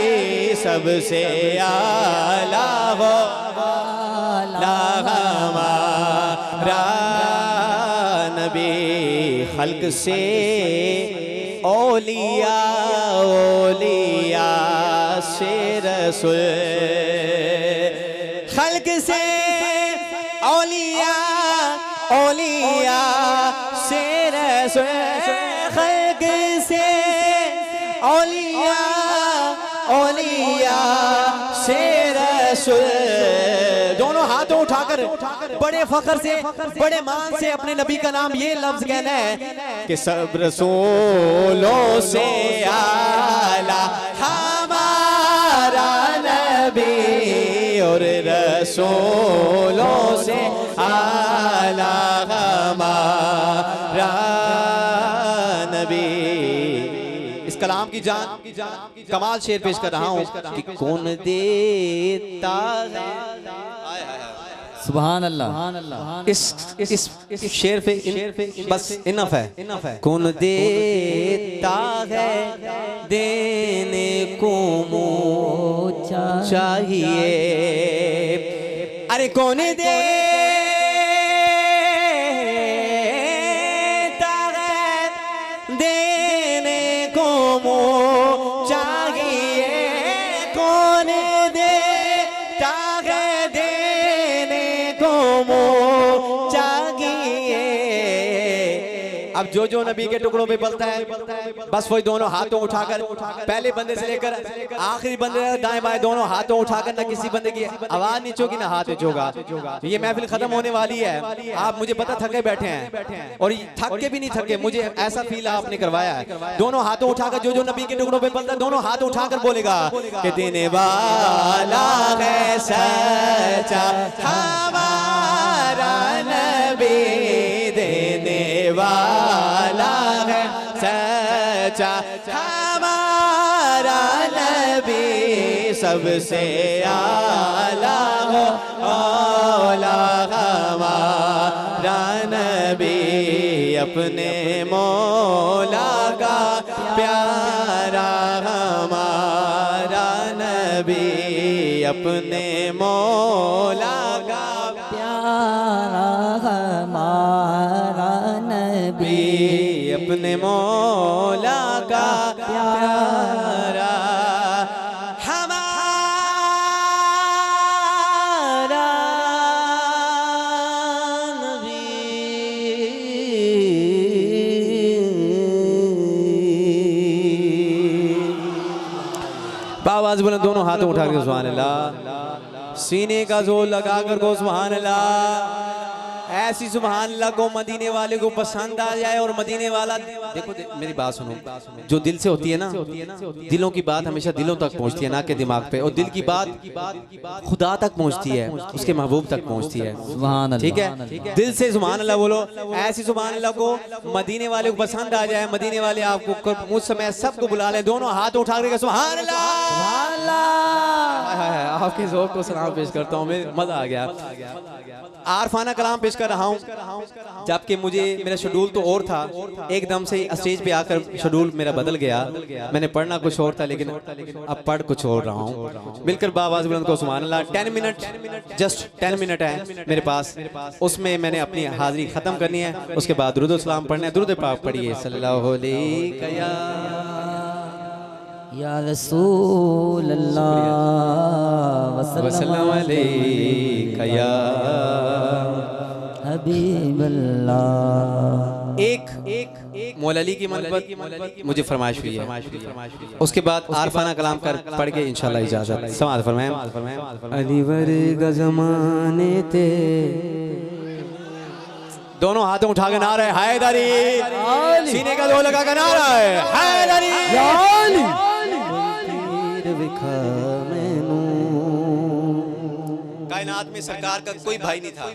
सबसे आला हमारा नबी, खल्क से औलिया औलिया से रसूल, खल्क से औलिया औलिया से रसूल, खल्क से औलिया औलिया से रसूल। दोनों हाथों उठाकर बड़े फख्र से, बड़े मान से अपने नबी का नाम ये लफ्ज कहना है कि सब रसूलों से आला हमारा नबी, और रसूलों से आला हमारा नबी। इस कलाम की जान कमाल शेर पेश कर रहा हूँ कि कौन देता है, सुभान अल्लाह। इस शेर पे बस इनफ है। कौन देता है देने को चाहिए, अरे कौन देता है देने को चाहिए, कौन देता है अब जो नबी के टुकड़ों पे पलता है बस वही दोनों हाथों उठाकर पहले बंदे से लेकर आखिरी बंदे दाएं बाएं दोनों हाथों उठाकर ना किसी बंदे की आवाज नहीं चोगी ना हाथ चोगा। ये महफिल खत्म होने वाली है, आप मुझे पता थके बैठे हैं और थक के भी नहीं थके, मुझे ऐसा फील आपने करवाया है। दोनों हाथों उठाकर जो नबी के टुकड़ों पे पलता है दोनों हाथ उठाकर बोलेगा कि देने वाला है सच्चा हमारा नबी, देने वाला है सच्चा हमारा नबी, सबसे आला हो औला हमारा नबी, अपने मौला का प्यारा हमारा नबी, अपने मौला का प्यारा हमारा नबी, अपने मौला का प्यारा हमारा नबी। आवाज बोले दोनों हाथों उठा के सुभान अल्लाह, सीने का जोर लगाकर को सुभान अल्लाह। ऐसी सुभान अल्लाह को मदीने वाले को पसंद आ जाए और मदीने वाला देखो मेरी बात सुनो, जो दिल से होती है ना, दिलों की बात हमेशा दिलों तक पहुंचती है ना के दिमाग पे, और दिल की बात खुदा तक पहुंचती है, उसके महबूब तक पहुंचती है। ठीक है, दिल से सुभान अल्लाह बोलो। ऐसी सुभान अल्लाह को मदीने वाले को पसंद आ जाए, मदीने वाले आपको मुझ समय सबको बुला ले, दोनों हाथ उठा के सुभान अल्लाह। आपके ज़ौक़ को सलाम पेश करता हूँ, मजा आ गया। आरफाना कलाम पेश कर रहा हूँ, जबकि मुझे मेरा शेड्यूल तो और था, एकदम से स्टेज पे आकर शेड्यूल मेरा बदल गया। मैंने पढ़ना कुछ और था लेकिन अब पढ़ कुछ और रहा हूँ। मिलकर बाबाज़ बुलंद को सुभान अल्लाह। 10 मिनट, जस्ट 10 मिनट है मेरे पास, उसमें मैंने अपनी हाजिरी ख़त्म करनी है, उसके बाद दुरूद सलाम पढ़ना है। दुरूद पाक पढ़िए सल्लल्लाहु अलैहि या रसूल अल्लाह वसल्लम अलैका या हबीब अल्लाह। एक मौला अली की मनबत मुझे फरमाइश हुई है, उसके बाद आरफाना कलाम कर पढ़ के इंशाल्लाह इजाजत। समाअत फरमाएं। अली वर्गा ज़माने ते, दोनों हाथों उठा के नारा है हैदरी, सीने का दो लगा के नारा है हैदरी। कायनात में सरकार का कोई भाई नहीं था,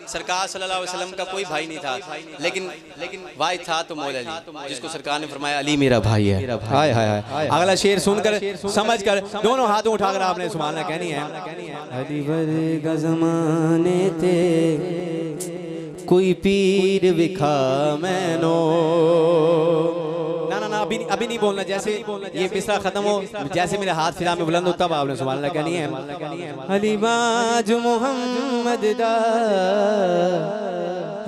सरकार सल्लल्लाहु अलैहि वसल्लम का कोई भाई नहीं था, लेकिन भाई था तो मौला अली, जिसको सरकार ने फरमाया अली मेरा भाई है। हाय हाय हाय। अगला शेर सुनकर समझकर दोनों हाथों उठाकर आपने सुभान अल्लाह कहनी है। अली वर्गा ज़माने ते कोई पीर विखा मैनो, ना अभी नहीं बोलना, जैसे ये मिसरा खत्म हो, जैसे मेरे हाथ फिरा में बुलंद हो तब आपने सुभान अल्लाह कहनी है। अलीबाज मोहम्मद दा,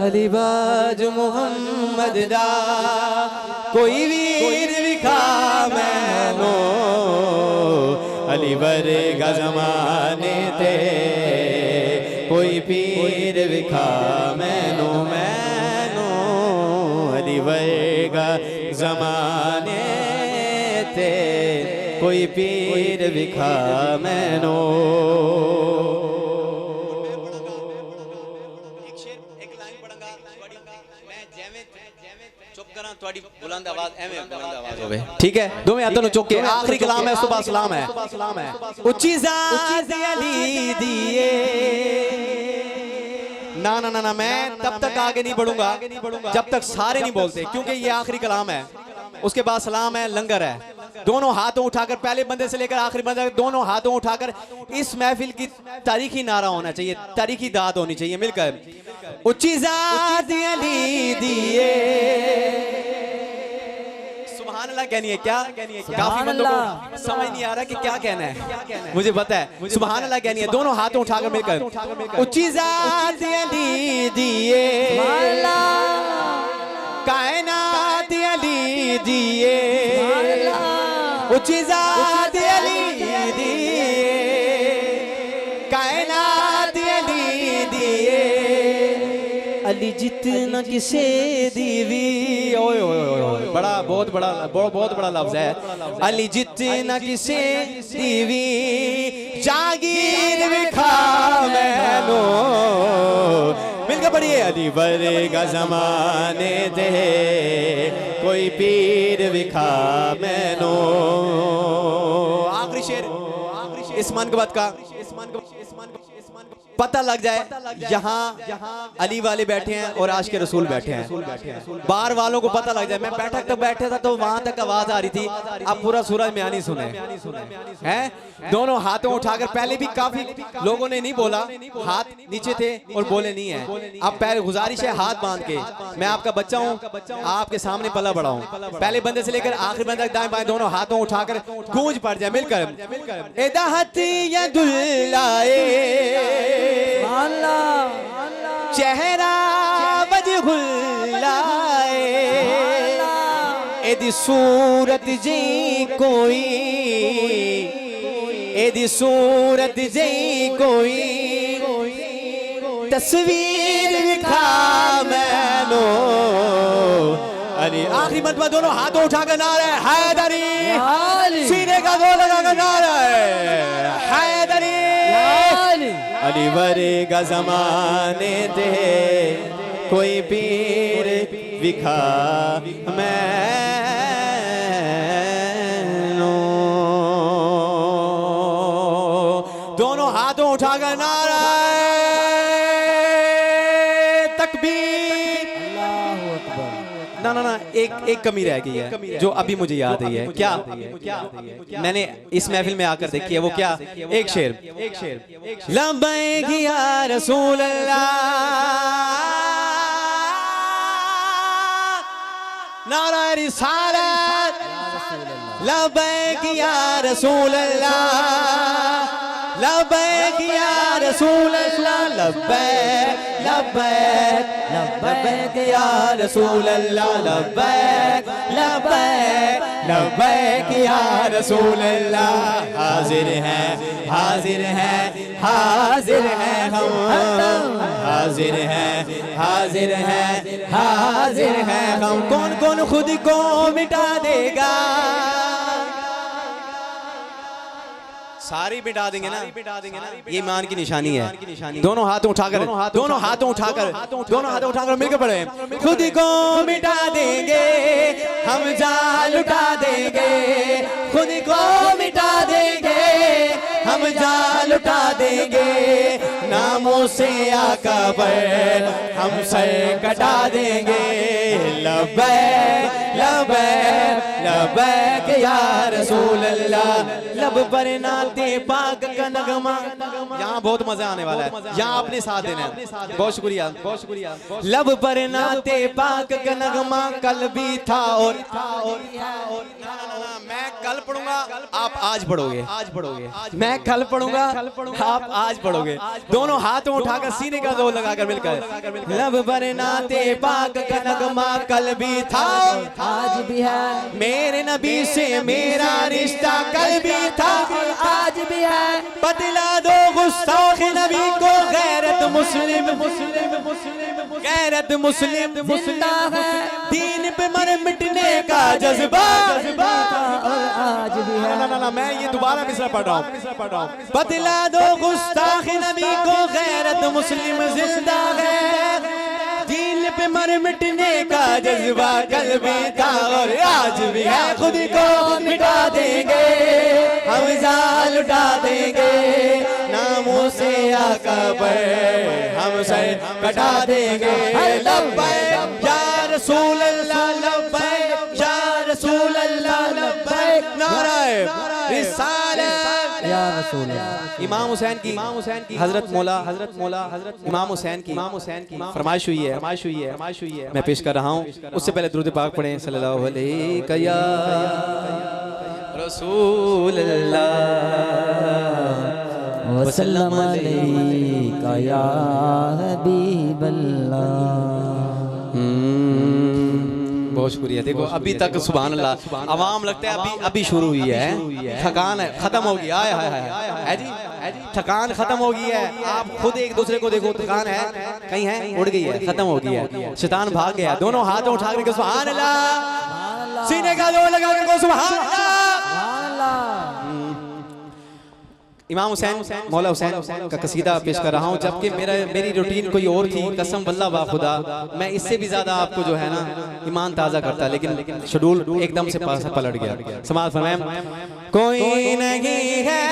अलीबाज मोहम्मद दा, कोई वीर विखा मैनो, अली वर्गा ज़माने ते कोई पीर विखा मैनो, मैनो अली वर्गा ज़माने ते कोई पीर विखा मैनो। एक लाइन पढ़ूंगा, मैं जिवें चुप करा थोड़ी बुलंद आवाज एवें बुलंद आवाज होवे। ठीक है, दोवें हाथों नु चुक के आखिरी कलाम है, सुबह सलाम है। उच्ची ज़ात अली दिए, ना ना ना ना, मैं तब तक आगे नहीं बढ़ूंगा जब तक सारे नहीं बोलते, क्योंकि ये आखिरी कलाम है। उसके बाद सलाम है, लंगर है। दोनों हाथों उठाकर पहले बंदे से लेकर आखिरी बंदे तक दोनों हाथों उठाकर इस महफिल की तारीखी नारा होना चाहिए, तारीखी दाद होनी चाहिए। मिलकर उच्ची ज़ात अली दिए, सुभान अल्लाह कहनी है। क्या काफी बंदों को समझ नहीं आ रहा कि क्या कहना है, मुझे पता है। सुभान अल्लाह कहनी है, दोनों हाथों उठाकर मिलकर उच्ची ज़ात अली दिए, कायनात अली दिए, उच्ची ज़ात अली दिए, कायनात अली दिए, अली जितना किसे दीवी, ओए ओए ओए ओए, बड़ा बहुत बड़ा लफ्ज है। अली जितना किसे दीवी, जागीर विखा मैनो, मिलकर पढ़िए। अली वर्गा जमाने दे कोई पीर विखा मैनो। आखिरी शेर इस मनक़बत का पता लग जाए, यहाँ अली वाले बैठे हैं और आशिक रसूल बैठे हैं, बाहर वालों को पता लग जाए। मैं बैठक तक बैठा था तो वहां तक आवाज आ रही थी, अब पूरा सूरज म्यानी सुने हैं। दोनों हाथों उठाकर, पहले भी काफी लोगों ने नहीं बोला, हाथ नीचे थे और बोले नहीं है। अब पहले गुजारिश है हाथ बांध के, मैं आपका बच्चा हूँ, आपके सामने पला बड़ा हूँ। पहले बंदे से लेकर आखिरी बंदे तक दाएं बाएं दोनों हाथों उठाकर गूंज पड़ जाए मिलकर। एदाहत या दुल्लाए चेहरा वजहुल्लाए, एदी सूरत जी कोई, एदी सूरत जी कोई, तस्वीर विखा मैनो। अली आखिरी मर्तबा दोनों हाथों उठाकर नारा हैदरी, सीने का जोर लगाकर नारा हैदरी। अली वर्गा ज़माने दे कोई पीर विखा मैनो। दोनों हाथों उठाकर नारा तकबीर। ना एक कमी रह गई है जो अभी मुझे याद आई है। क्या मैंने इस महफिल में आकर देखी है, वो क्या? एक शेर लब्बैक या रसूल अल्लाह, नारा रिसालत, लब्बैक या रसूल अल्लाह, लब्बैक या रसूल अल्लाह, लब्बैक लब्बैक लब्बैक या रसूल अल्लाह, लब्बैक लब्बैक लब्बैक या रसूल अल्लाह। हाजिर है हाजिर है हाजिर है हम, हाजिर है हाजिर है हाजिर है हम। कौन कौन खुद को मिटा देगा? सारी मिटा देंगे ना, ये ईमान की निशानी है। दोनों हाथों उठाकर मिलकर पढ़े। खुद को मिटा देंगे हम, जान लुटा देंगे, खुद को मिटा देंगे हम, जान लुटा देंगे। नामों से आका पर हम सर कटा देंगे। लब्बैक लब्बैक लब्बैक या रसूल अल्लाह। लब पर नाते पाक का नगमा, यहाँ बहुत मजा आने वाला है, यहाँ अपने साथ देना है। बहुत शुक्रिया बहुत शुक्रिया। लब पर नाते पाक का नगमा कल भी था और मैं कल पढ़ूंगा, आप आज पढ़ोगे, मैं कल पढ़ूंगा, आप आज पढ़ोगे। दोनों हाथों उठाकर सीने का जोर लगाकर मिलकर। लब पर नाते पाक का नगमा कल भी था आज भी है, मेरे नबी से मेरा रिश्ता कल भी था आज भी है। बतला दो गुस्ताख नबी को गैरत मुस्लिम, गैरत मुस्लिम है, दीन पे मर मिटने का जज्बा आज भी है। ना मैं ये दोबारा मिसरा पढ़ रहा हूँ। बतला दो गुस्ताख नबी को गैरत मुस्लिम जिंदा है, दीन पे मर मिटने का जज्बा कल भी था और आज भी है। खुद को मिटा देंगे हम, जान लुटा देंगे, नामों से आका पर हम सर कटा देंगे। लब्बैक या रसूल अल्लाह, लब्बैक या रसूल अल्लाह, लब्बैक नारा रिसालत या रसूल अल्लाह। इमाम हुसैन की हजरत मौला इमाम हुसैन की फरमाइश हुई है, मैं पेश कर रहा हूँ। उससे पहले दुरूद पाक पढ़ें सल्लल्लाहु अलैहि या रसूल अल्लाह वसल्लम अलैका या हबीब अल्लाह। बहुत बहुत शुक्रिया। देखो अभी तक सुभान अल्लाह आवाम लगता है अभी शुरू हुई है, थकान है खत्म हो गई। हाय हाय हाय है जी, थकान खत्म हो गई है। आप खुद एक दूसरे को देखो, थकान है कहीं है, उड़ गई है, खत्म हो गई है, शैतान भाग गया। दोनों हाथों उठा कर सुभान अल्लाह, सीने का जोर लगा कर सुभान अल्लाह। इमाम हुसैन मौला हुसैन का कसीदा पेश कर रहा हूँ, जबकि मेरी रूटीन कोई और थी। कसम वल्लाह बा खुदा मैं इससे भी ज्यादा आपको जो है ना ईमान ताज़ा करता, लेकिन शेड्यूल एकदम से पलट गया। समाज फरमाएं, कोई नहीं है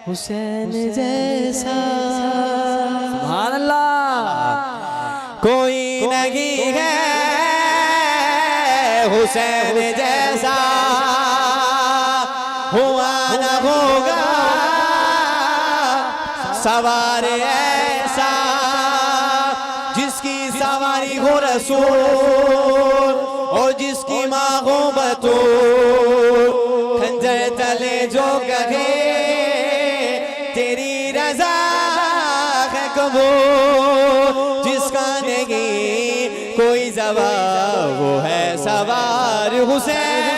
हुसैन जैसा, सुभान अल्लाह, कोई नहीं है हुसैन जैसा, हुआ न होगा सवार ऐसा, जिसकी सवारी हो रसूल और जिसकी माँ हो बतूल। खंजर तले जो कहे तेरी रजा है कबूल, जिसका नहीं कोई जवाब वो है सवार हुसैन।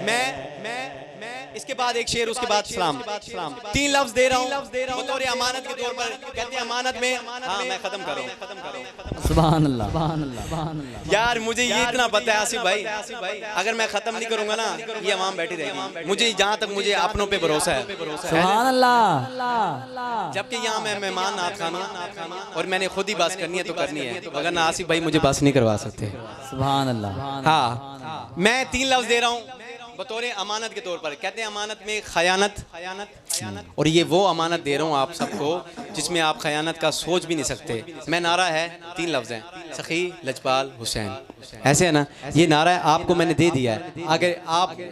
मैं इसके बाद एक शेर, उसके बाद सलाम। 3 लफ्ज दे रहा हूँ बतौर अमानत के तौर पर। कहते हैं अमानत में, हाँ मैं खत्म कर रहा हूँ। सुभान अल्लाह, सुभान अल्लाह, सुभान अल्लाह। यार मुझे ये इतना पता है आसिफ भाई, अगर मैं खत्म नहीं करूंगा ना ये अवाम बैठी रहेगी। मुझे जहाँ तक मुझे अपनों पे भरोसा है। सुभान अल्लाह। जबकि यहाँ मैं मेहमान नाथ खाना और मैंने खुद ही बस करनी है तो करनी है, अगर ना आसिफ भाई मुझे बस नहीं करवा सकते। सुभान अल्लाह। हाँ मैं 3 लफ्ज दे रहा हूँ बतौर अमानत के तौर पर। कहते हैं अमानत में खयानत, और ये वो अमानत दे रहा हूँ आप सबको जिसमें आप खयानत का सोच भी नहीं सकते। मैं नारा है 3 लफ्ज हैं, सखी लजपाल हुसैन, ऐसे है ना। ये नारा है आपको मैंने दे दिया है। अगर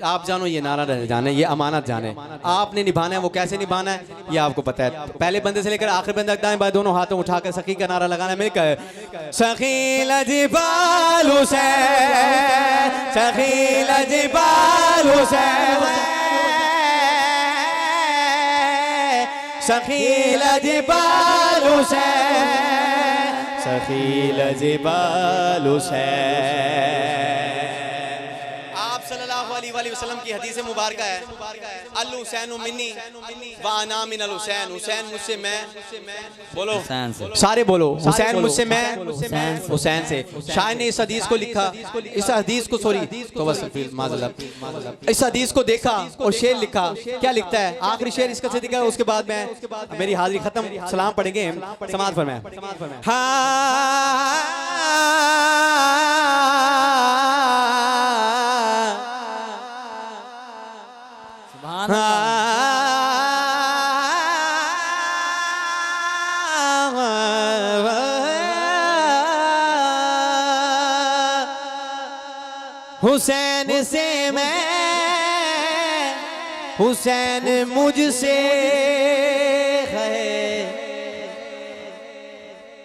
आप जानो ये नारा जाने, ये अमानत जाने, आपने निभाना है। वो कैसे निभाना है ये आपको पता है। पहले बंदे से लेकर आखिरी बंदे तक दाएं बाएं दोनों हाथों उठाकर सखी का नारा लगाना है। मिलकर सखी लजपाल हुसैन, सखी लजपाल हुसैन, सखी लजपाल हुसैन, सखी लजपाल हुसैन। आप सल्लल्लाहु अलैहि वसल्लम की हदीस मुबारक है, अल हुसैन मिन्नी व अना मिनल हुसैन। हुसैन मुझसे, मैं बोलो हुसैन से। सारे बोलो, हुसैन मुझसे, मैं हुसैन से। शायर ने इस हदीस को लिखा, इस हदीस को इस हदीस को देखा और शेर लिखा। क्या लिखता है आखिरी शेर इसका से दिखा, उसके बाद मैं मेरी हाजिरी खत्म, सलाम पढ़ेंगे। समाज फरमाएं, सुभान अल्लाह। हुसैन से मैं, हुसैन मुझसे है,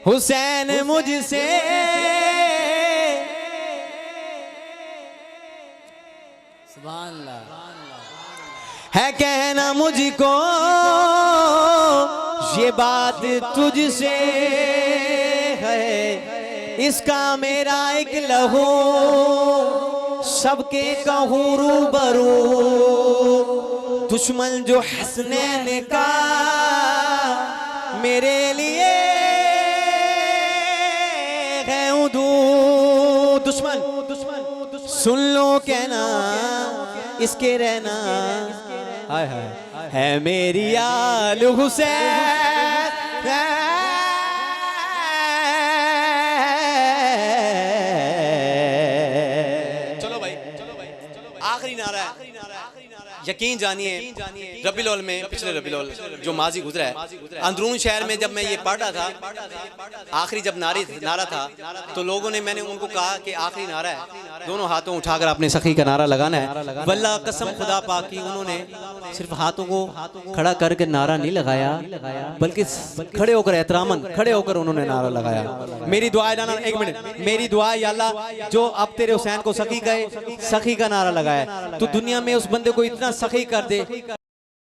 हुसैन मुझसे सुभान अल्लाह। है कहना मुझको ये बात तुझसे है, इसका मेरा एक लहू सबके कहूँ रूबरू। दुश्मन जो हसनैन का मेरे लिए है उदू। दुश्मन सुन लो कहना इसके रहना, हाय हाय है मेरी आल हुसैन। चलो भाई आखिरी नारा है, यकीन जानिए रबीउल अव्वल में, पिछले रबीउल अव्वल जो माजी गुजरा है, अंदरून शहर में जब मैं ये पढ़ रहा था, आखिरी जब नारा था तो लोगों ने, मैंने उनको कहा कि आखिरी नारा है, दोनों हाथों उठाकर अपने सखी का नारा लगाना है। वल्लाह कसम खुदा पाक की, उन्होंने सिर्फ हाथों को खड़ा करके नारा नहीं लगाया, बल्कि खड़े होकर एहतरामन खड़े होकर उन्होंने नारा लगाया। मेरी दुआ है, एक मिनट, मेरी दुआ है या अल्लाह जो अब तेरे हुसैन को सखी कहे, सखी का नारा लगाया, तो दुनिया में उस बंदे को इतना गुनाह सखी कर दे।